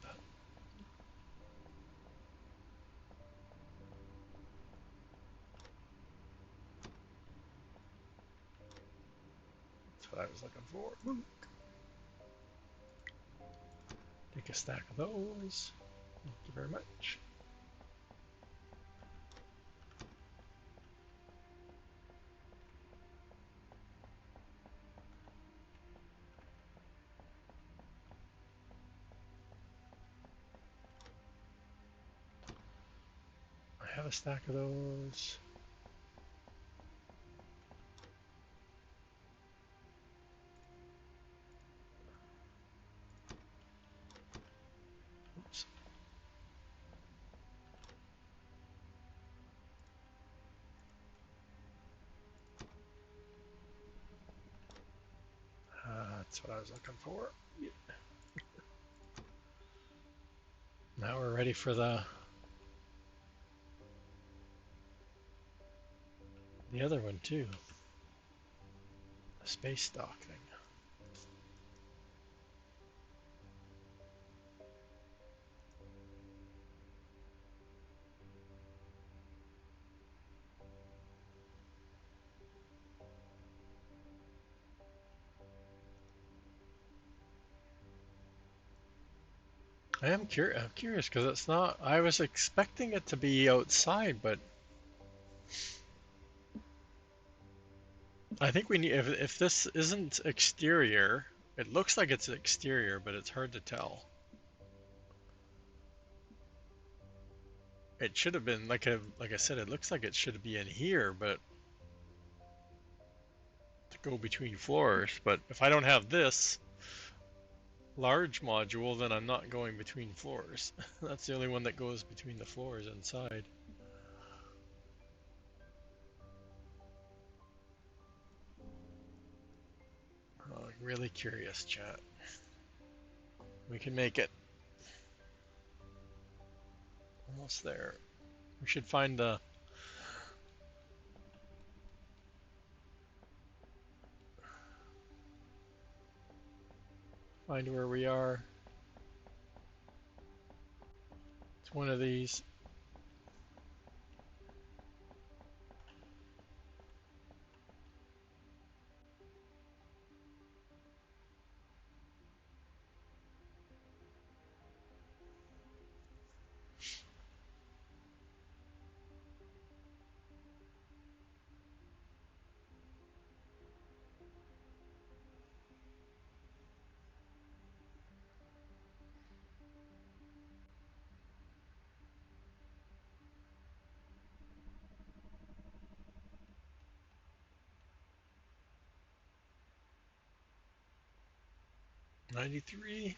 That's what I was looking for. Take a stack of those. Thank you very much. I have a stack of those. Oops. That's what I was looking for. Yeah. Now we're ready for the other one too. The space dock thing. I'm curious because it's not. I was expecting it to be outside, but I think we need. If this isn't exterior, it looks like it's exterior, but it's hard to tell. It should have been like I said. It looks like it should be in here, but to go between floors. But if I don't have this large module, then I'm not going between floors. That's the only one that goes between the floors inside. Really curious, chat. We can make it. Almost there. We should find the... Find where we are. It's one of these. '93.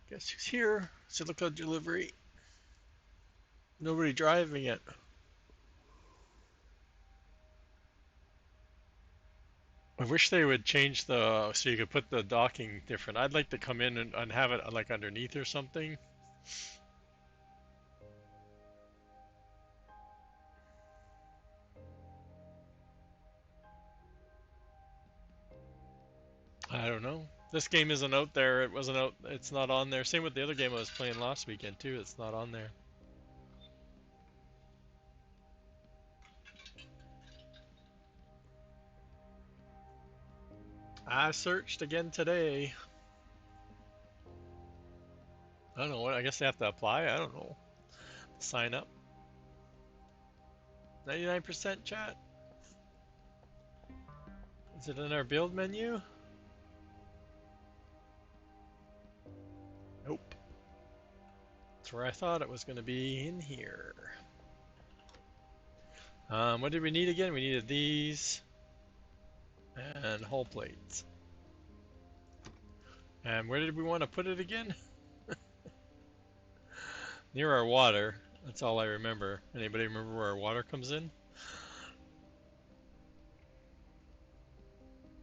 Guess who's here? Silica delivery. Nobody driving it. I wish they would change the so you could put the docking different. I'd like to come in and have it like underneath or something. I don't know. This game isn't out there. It wasn't out. It's not on there. Same with the other game I was playing last weekend too. It's not on there. I searched again today. I don't know what. I guess they have to apply. I don't know. Sign up. 99% chat. Is it in our build menu? Nope. That's where I thought it was going to be, in here. What did we need again? We needed these and hull plates. And where did we want to put it again? Near our water. That's all I remember. Anybody remember where our water comes in?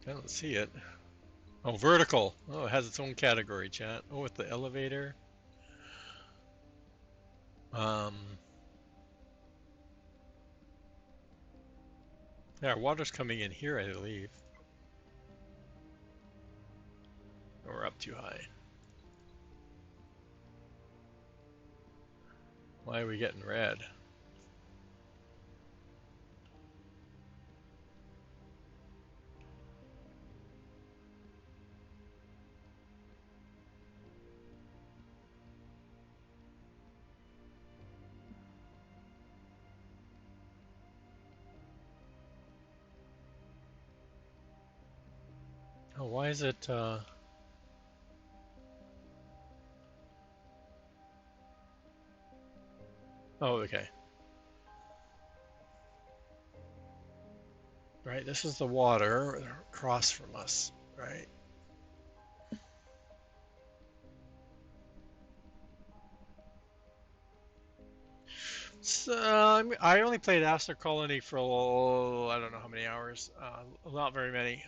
I don't see it. Oh, vertical. Oh, it has its own category, chat. Oh, with the elevator. Um, yeah, water's coming in here, I believe. Oh, we're up too high. Why are we getting red? Oh, why is it, oh, okay. Right, this is the water across from us, right? So, I only played Aster Colony for, I don't know how many hours. Not very many.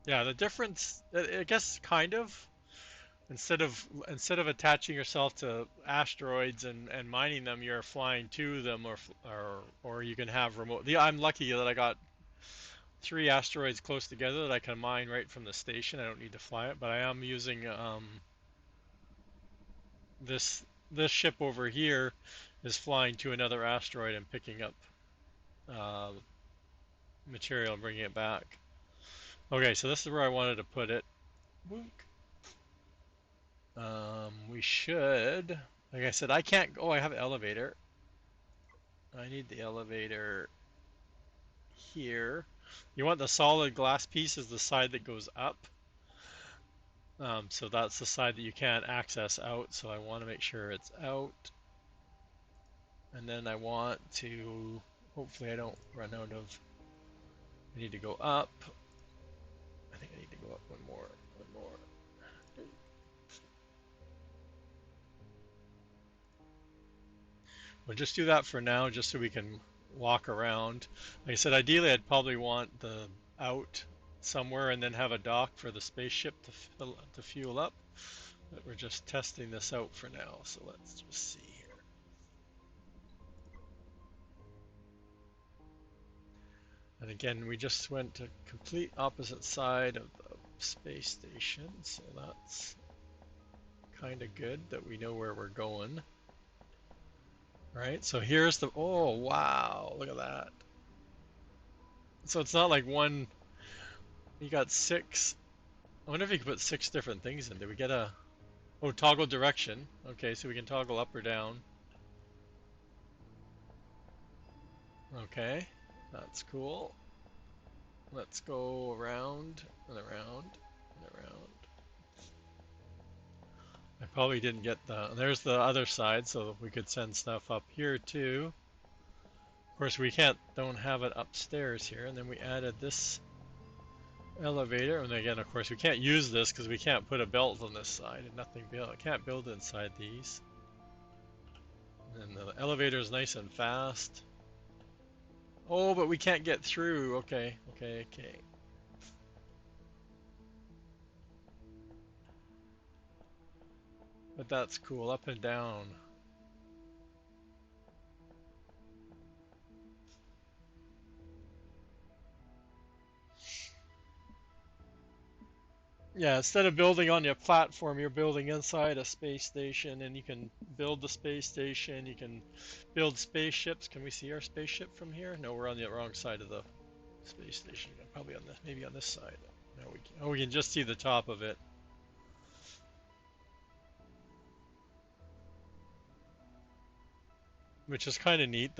Yeah, the difference, I guess, kind of. Instead of attaching yourself to asteroids and mining them, you're flying to them, or you can have remote. I'm lucky that I got 3 asteroids close together that I can mine right from the station. I don't need to fly it, but I am using this this ship over here is flying to another asteroid and picking up uh, material and bringing it back. Okay, so this is where I wanted to put it. We should, like I said, I can't. Oh, I have an elevator. I need the elevator here. You want the solid glass piece as the side that goes up. So that's the side that you can't access out. So I want to make sure it's out. And then I want to, hopefully I don't run out of, I need to go up. I think I need to go up one more. We'll just do that for now, just so we can walk around. Like I said, ideally I'd probably want the out somewhere and then have a dock for the spaceship to fuel up. But we're just testing this out for now, so let's just see here. And again, we just went to complete opposite side of the space station, so that's kind of good that we know where we're going. Right, so here's the, oh wow, look at that. So it's not like one, you got six, I wonder if you could put six different things in. Did we get a, oh, toggle direction. Okay, so we can toggle up or down. Okay, that's cool. Let's go around and around and around. I probably didn't get there's the other side, so we could send stuff up here too. Of course, we don't have it upstairs here, and then we added this elevator, and again, of course, we can't use this because we can't put a belt on this side, and nothing built. I can't build inside these. And the elevator is nice and fast. Oh, but we can't get through. Okay, okay, okay. But that's cool, up and down. Yeah, instead of building on your platform, you're building inside a space station, and you can build the space station, you can build spaceships. Can we see our spaceship from here? No, we're on the wrong side of the space station. Probably on this, maybe on this side. No, we can, oh, we can just see the top of it. Which is kind of neat.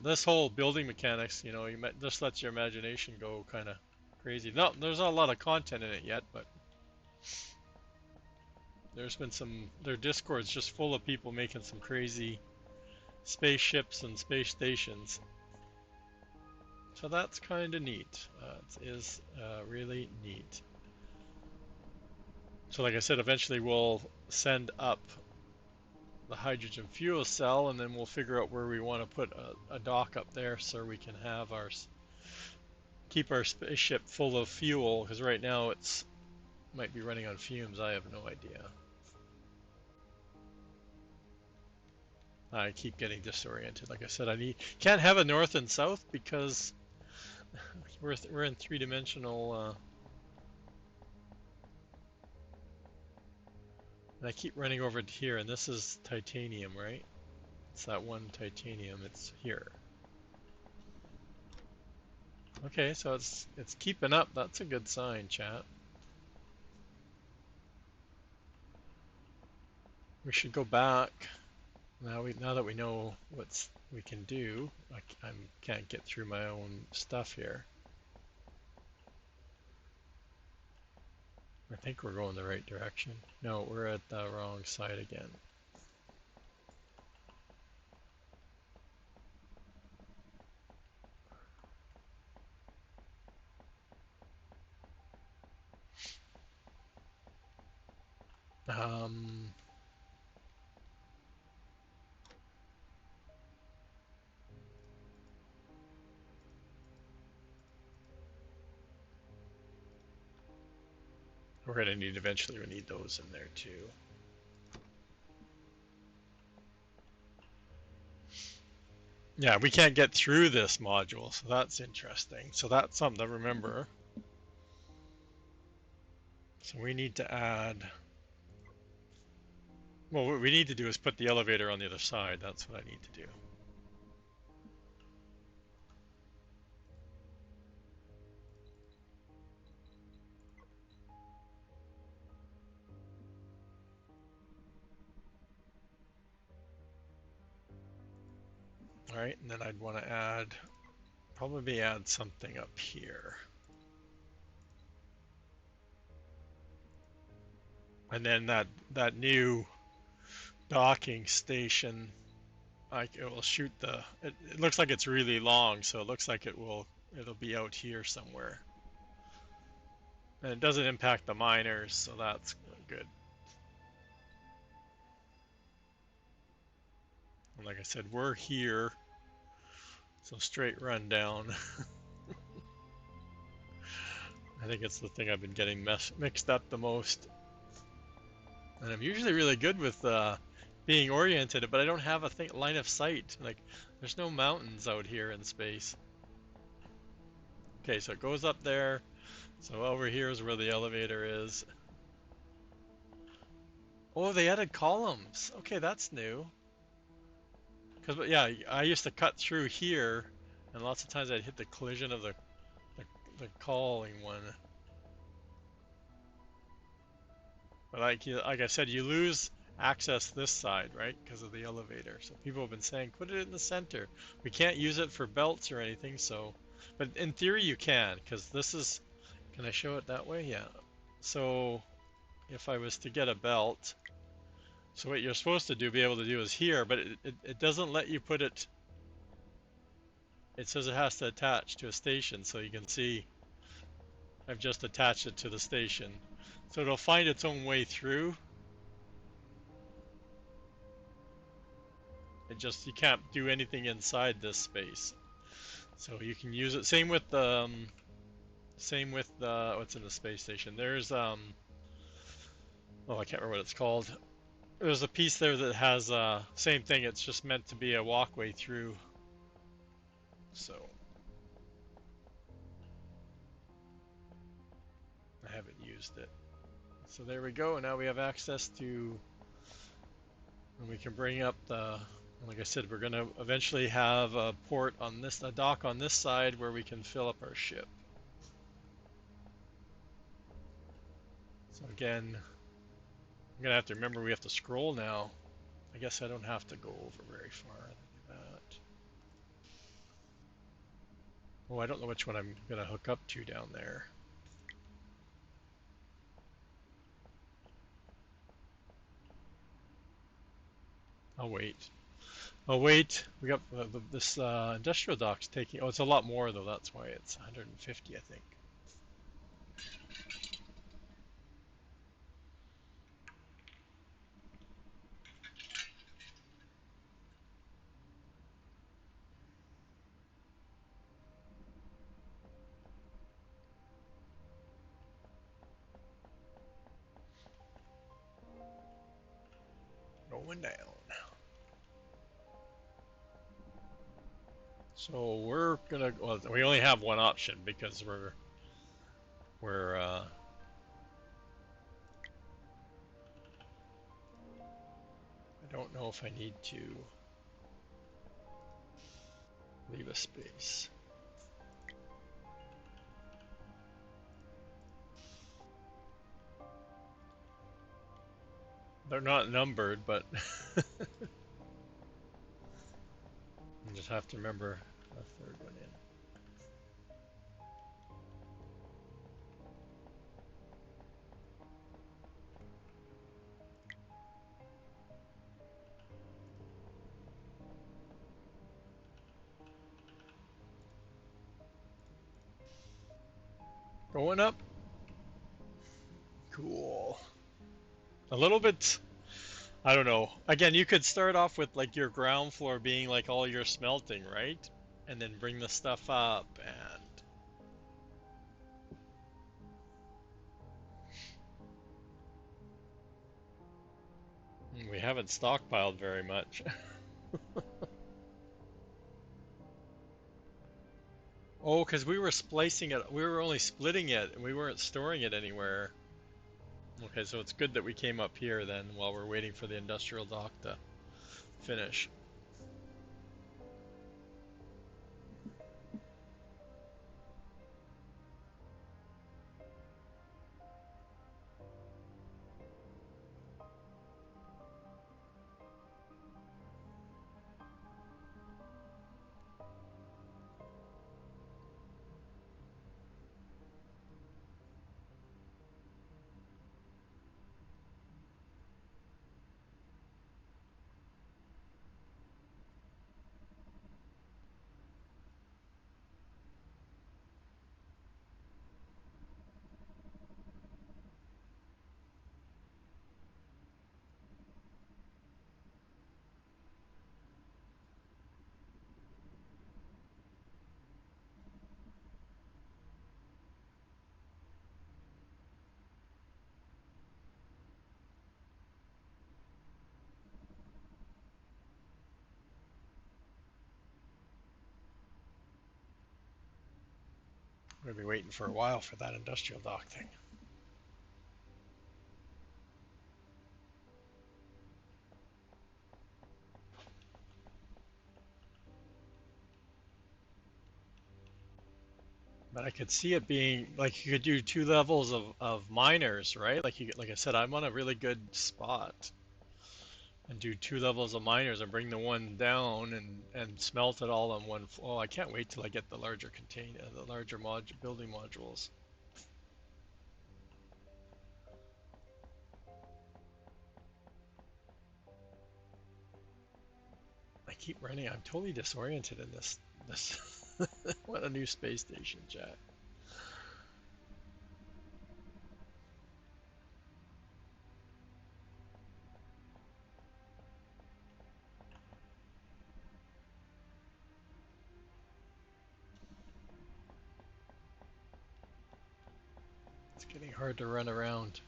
This whole building mechanics, you might just lets your imagination go kind of crazy. No, there's not a lot of content in it yet, but there's been their Discord's just full of people making some crazy spaceships and space stations. So that's kind of neat. It is really neat. So like I said, eventually we'll send up the hydrogen fuel cell, and then we'll figure out where we want to put a dock up there so we can have keep our spaceship full of fuel, because right now it's might be running on fumes. I have no idea. I keep getting disoriented. Like I said, can't have a north and south because we're in three-dimensional. And I keep running over to here, and this is titanium, right? It's that one titanium. It's here. Okay, so it's keeping up. That's a good sign, chat. We should go back. Now that we know what we can do, I can't get through my own stuff here. I think we're going the right direction. No, we're at the wrong side again. Um, we're gonna need eventually. We need those in there too. Yeah, we can't get through this module, so that's interesting. So that's something to remember. So we need to add. Well, what we need to do is put the elevator on the other side. That's what I need to do. All right, and then I'd want to probably add something up here. And then that new docking station, it will shoot it looks like it's really long, so it looks like it'll be out here somewhere. And it doesn't impact the miners, so that's good. And like I said, we're here, so straight run down. I think it's the thing I've been getting mixed up the most. And I'm usually really good with being oriented, but I don't have a line of sight. Like, there's no mountains out here in space. Okay, so it goes up there. So over here is where the elevator is. Oh, they added columns. Okay, that's new. Because, yeah, I used to cut through here, and lots of times I'd hit the collision of the calling one. But like I said, you lose access this side, right? Because of the elevator. So people have been saying, put it in the center. We can't use it for belts or anything, so. But in theory you can, because this is. Can I show it that way? Yeah. So if I was to get a belt, so what you're supposed to be able to do is here, but it doesn't let you put it. It says it has to attach to a station, so you can see I've just attached it to the station. So it'll find its own way through. You can't do anything inside this space. So you can use it. Same with what's in the space station. There's oh, I can't remember what it's called. There's a piece there that has same thing. It's just meant to be a walkway through. So I haven't used it. So there we go. Now we have access to, and we can bring up the. Like I said, we're going to eventually have a a dock on this side where we can fill up our ship. So again, I'm going to have to remember we have to scroll now. I guess I don't have to go over very far like that. Oh, I don't know which one I'm going to hook up to down there. I'll wait. Oh wait, we got this industrial dock's taking. Oh, it's a lot more though. That's why it's 150, I think. Going down. So we're gonna. Well, we only have one option because we're. I don't know if I need to leave a space. They're not numbered, but you just have to remember a third one in. Going up. Cool. A little bit. I don't know. Again, you could start off with like your ground floor being like all your smelting, right? And then bring the stuff up and we haven't stockpiled very much. Oh, because we were splicing it. We were only splitting it, and we weren't storing it anywhere. Okay, so it's good that we came up here then while we're waiting for the industrial dock to finish. We'll be waiting for a while for that industrial dock thing. But I could see it being like you could do two levels of miners, right? Like you, like I said, I'm on a really good spot, and do two levels of miners and bring the one down and smelt it all on one. Oh, I can't wait till I get the larger container, the larger building modules. I keep running. I'm totally disoriented in this. This. What a new space station, chat. It's getting hard to run around.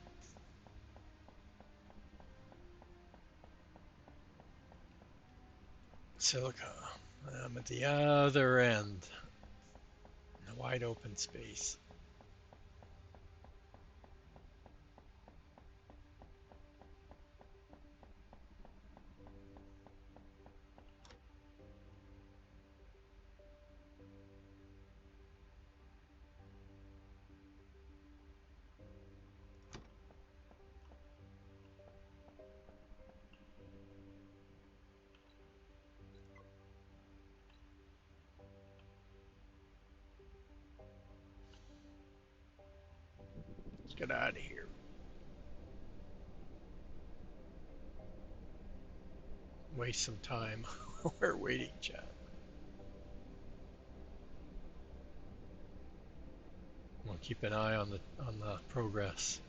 Silica. I'm at the other end. In a wide open space. Let's get out of here. Waste some time. We're waiting, chat. We'll keep an eye on the progress.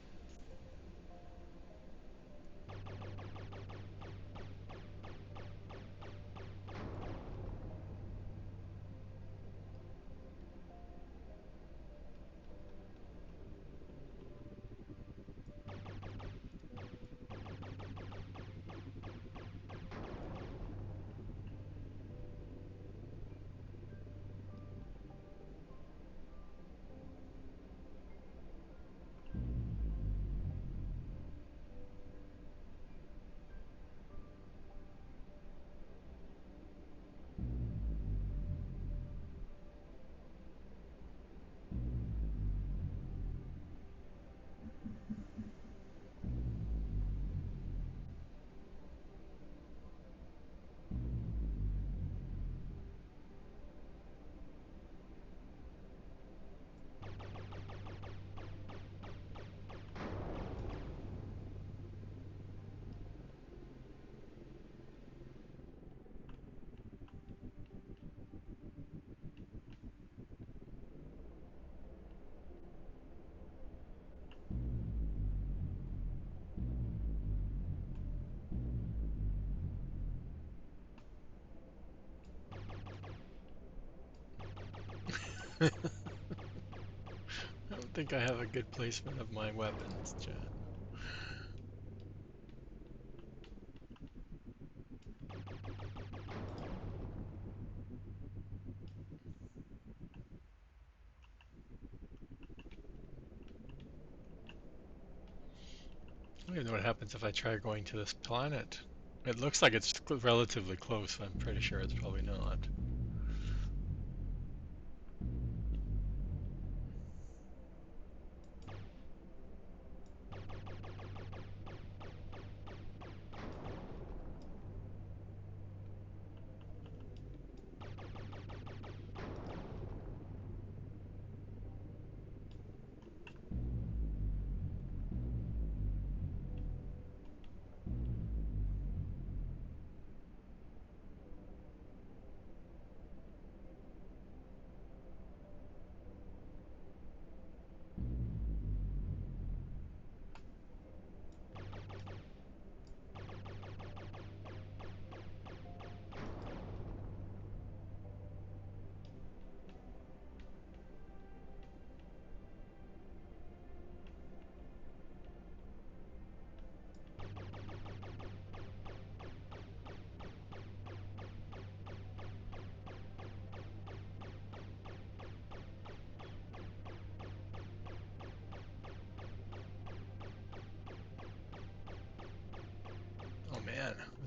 I don't think I have a good placement of my weapons, chat. I don't even know what happens if I try going to this planet. It looks like it's relatively close, but I'm pretty sure it's probably not.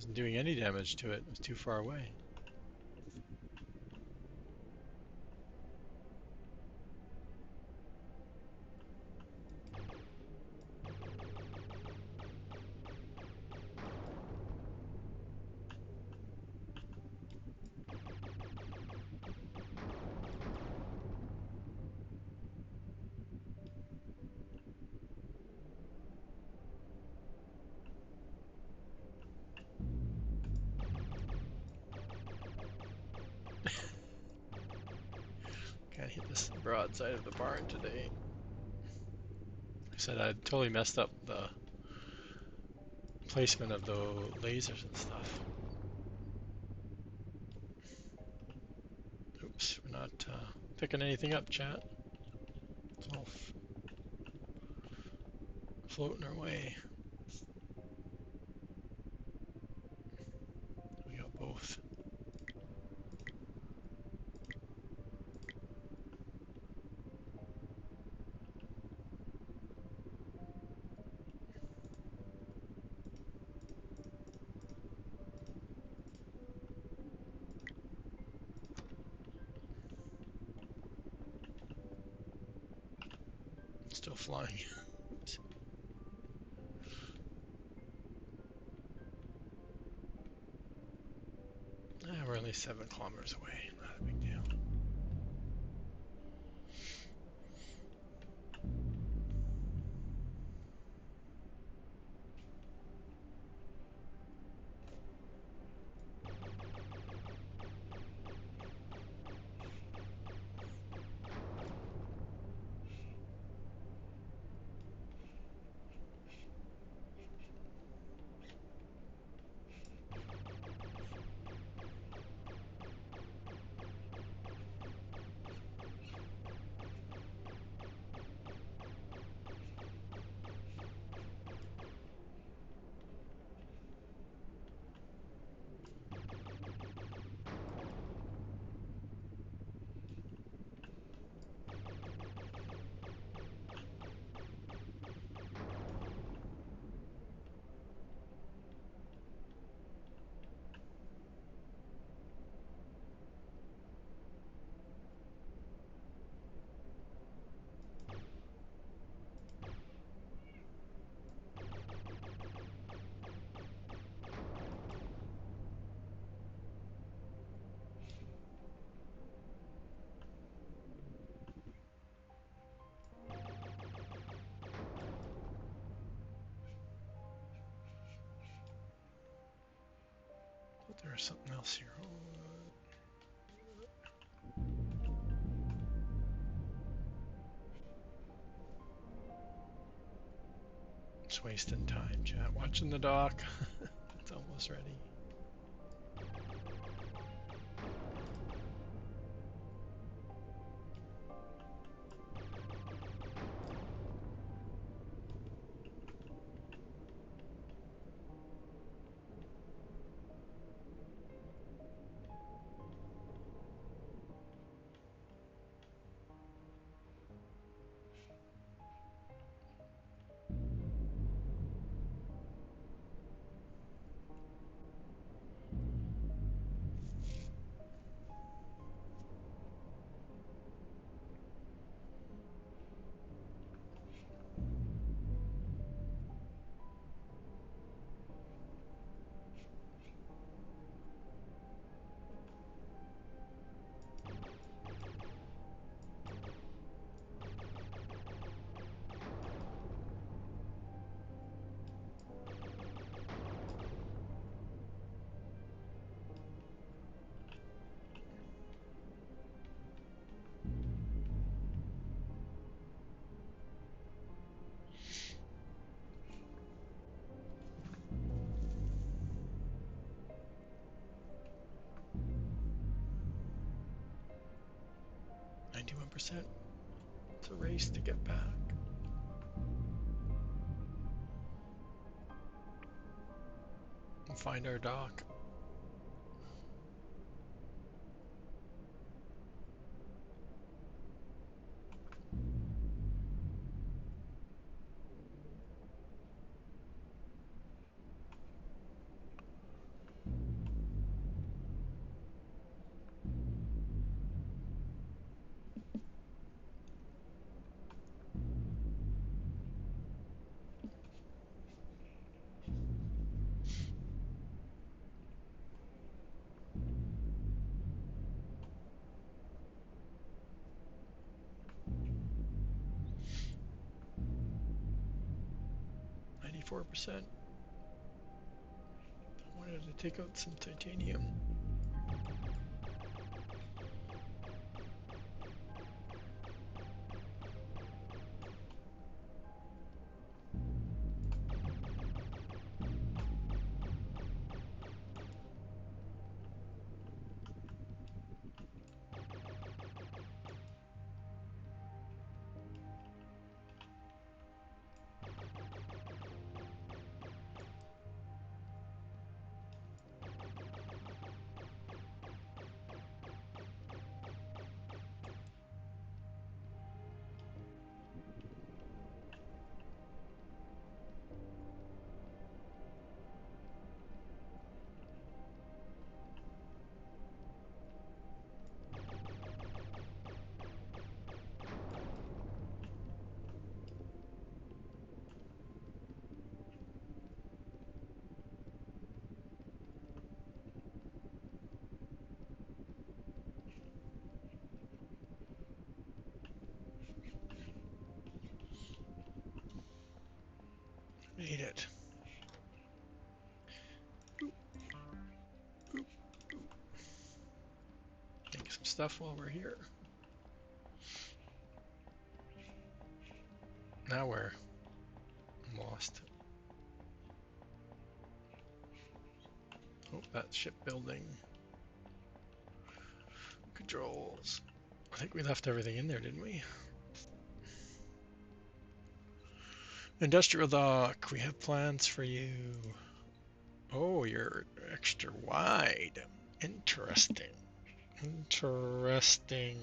Wasn't doing any damage to it. It was too far away. Can't hit this broadside of the barn today. I said I totally messed up the placement of the lasers and stuff. Oops, we're not picking anything up, chat. It's all floating our way. We got both. Still flying. We're only 7 kilometers away. Not a big deal. But there's something else here. Just wasting time, chat. Watching the dock. It's almost ready. %. It's a race to get back. And find our dock. 94%. I wanted to take out some titanium. Made it. Make some stuff while we're here. Now where? I'm lost. Oh, that's shipbuilding. Controls. I think we left everything in there, didn't we? Industrial dock. We have plans for you. Oh, you're extra wide. Interesting. Interesting.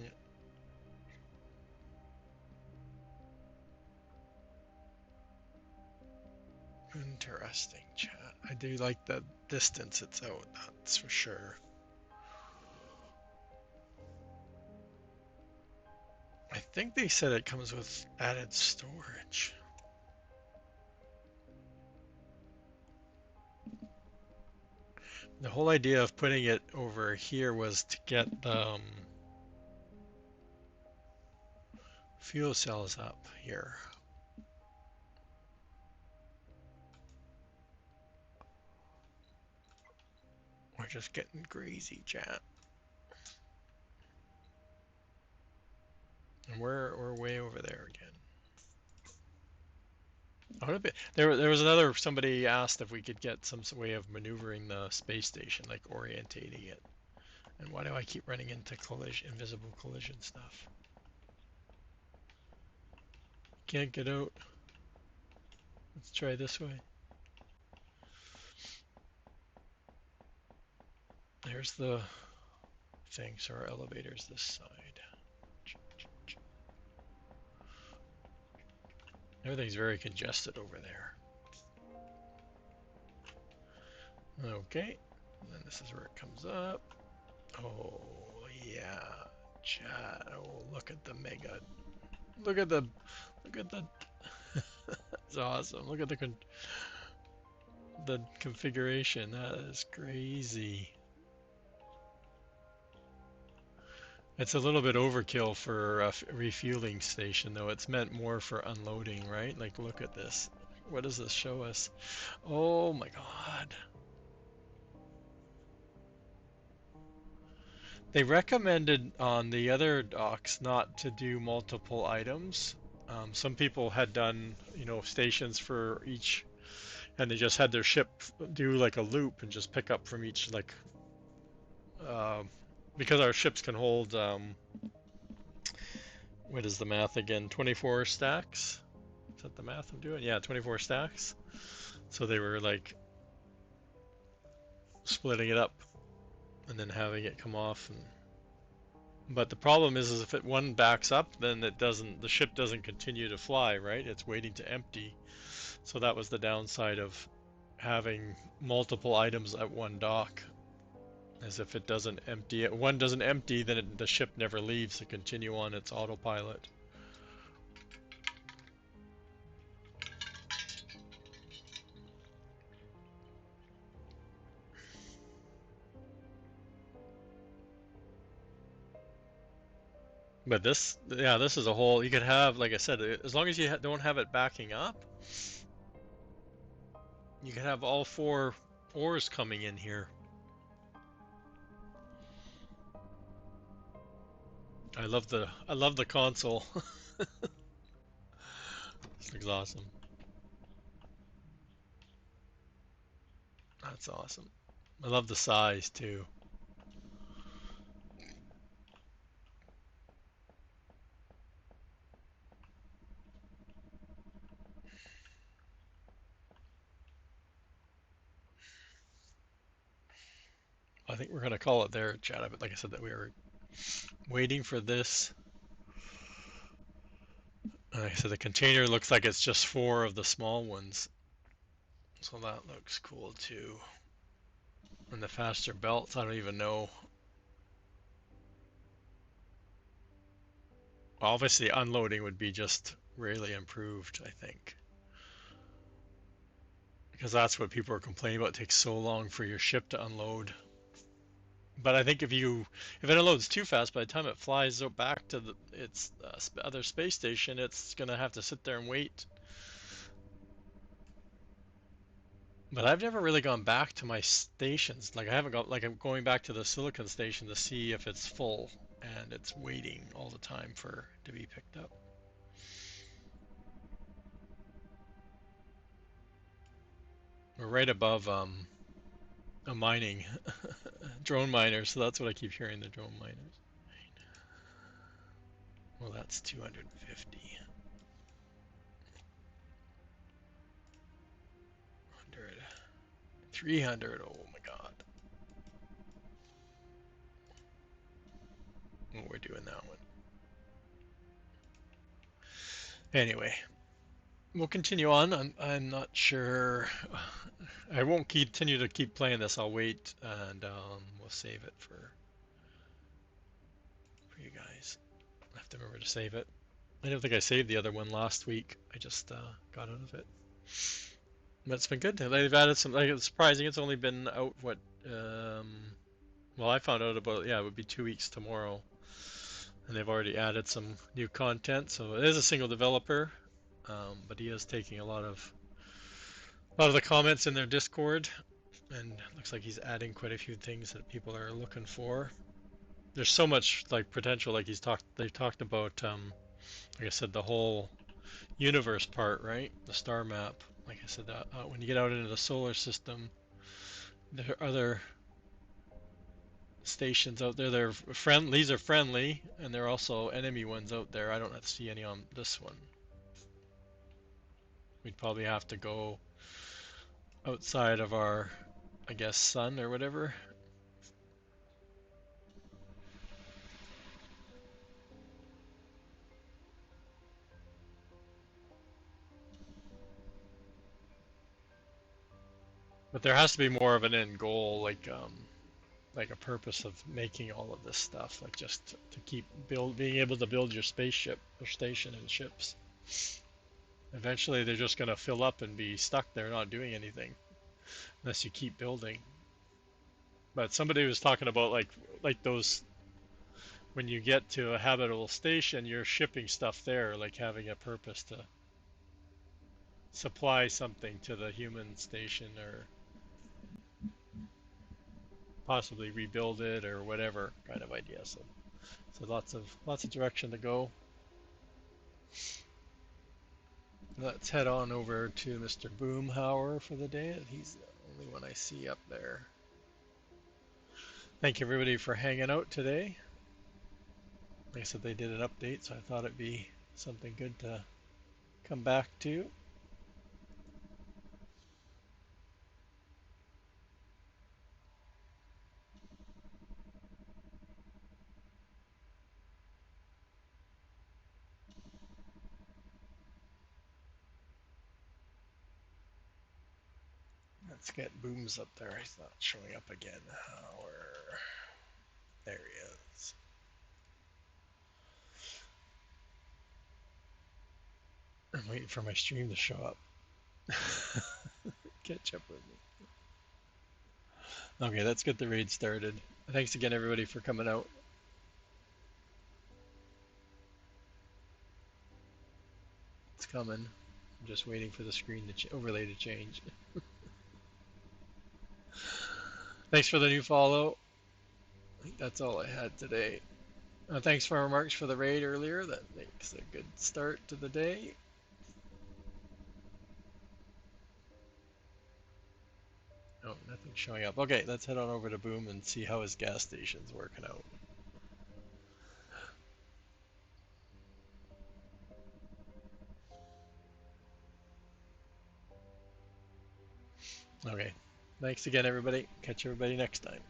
Interesting, chat. I do like the distance it's out, that's for sure. I think they said it comes with added storage. The whole idea of putting it over here was to get the fuel cells up here. We're just getting crazy, chat. And we're way over there again. There was another, somebody asked if we could get some way of maneuvering the space station, like orientating it. And why do I keep running into invisible collision stuff? Can't get out. Let's try this way. There's the thing, so our elevator's this side. Everything's very congested over there. Okay, and then this is where it comes up. Oh yeah, chat. Oh, look at the mega. Look at the. It's awesome. Look at the configuration. That is crazy. It's a little bit overkill for a refueling station, though. It's meant more for unloading, right? Like, look at this. What does this show us? Oh my God. They recommended on the other docks not to do multiple items. Some people had done, stations for each, and they just had their ship do like a loop and just pick up from each, like, because our ships can hold, what is the math again? 24 stacks? Is that the math I'm doing? Yeah, 24 stacks. So they were like splitting it up and then having it come off. But the problem is if one backs up, then the ship doesn't continue to fly, right? It's waiting to empty. So that was the downside of having multiple items at one dock. As if it doesn't empty, one doesn't empty, then the ship never leaves to continue on its autopilot. But this is a whole, you could have, like I said, as long as you don't have it backing up, You can have all four ores coming in here. I love the console. This looks awesome. That's awesome. I love the size too. I think we're gonna call it there, Chad. But like I said, that we were waiting for this. Like I said, the container looks like it's just four of the small ones, so that looks cool too. And the faster belts, I don't even know. Obviously, unloading would be just really improved, I think, because that's what people are complaining about. It takes so long for your ship to unload. But I think if it unloads too fast, by the time it flies back to its other space station, it's gonna have to sit there and wait. But I've never really gone back to my stations. Like I haven't got like I'm going back to the Silicon station to see if it's full and it's waiting all the time for to be picked up. We're right above a mining drone miner, so that's what I keep hearing, the drone miners. Well, that's 250. 100. 300. Oh my god. Oh, we're doing that one. Anyway, we'll continue on. I'm not sure. I won't continue to keep playing this. I'll wait and we'll save it for you guys. I have to remember to save it. I don't think I saved the other one last week. I just got out of it. But it's been good. They've added some. Like, it's surprising. It's only been out what? Well, I found out about, yeah, it would be 2 weeks tomorrow, and they've already added some new content. So it is a single developer, but he is taking a lot of the comments in their Discord, and it looks like he's adding quite a few things that people are looking for. There's so much like potential. Like they talked about, like I said, the whole universe part, right? The star map. Like I said, when you get out into the solar system, there are other stations out there. These are friendly, and there are also enemy ones out there. I don't have to see any on this one. We'd probably have to go outside of our, I guess, sun or whatever. But there has to be more of an end goal, like a purpose of making all of this stuff, like just to keep being able to build your spaceship or station and ships. Eventually, they're just going to fill up and be stuck there, not doing anything, unless you keep building. But somebody was talking about like those when you get to a habitable station, you're shipping stuff there, like having a purpose to supply something to the human station or possibly rebuild it or whatever kind of idea. So lots of direction to go. Let's head on over to Mr. Boomhauer for the day. He's the only one I see up there. Thank you everybody for hanging out today. Like I said, they did an update, so I thought it'd be something good to come back to. Let's get Booms up there. He's not showing up again. There he is. I'm waiting for my stream to show up. Catch up with me. Okay, let's get the raid started. Thanks again, everybody, for coming out. It's coming. I'm just waiting for the screen to overlay to change. Thanks for the new follow. I think that's all I had today. Thanks for remarks for the raid earlier. That makes a good start to the day. Oh, nothing's showing up. Okay, let's head on over to Boom and see how his gas station's working out. Okay, thanks again, everybody. Catch everybody next time.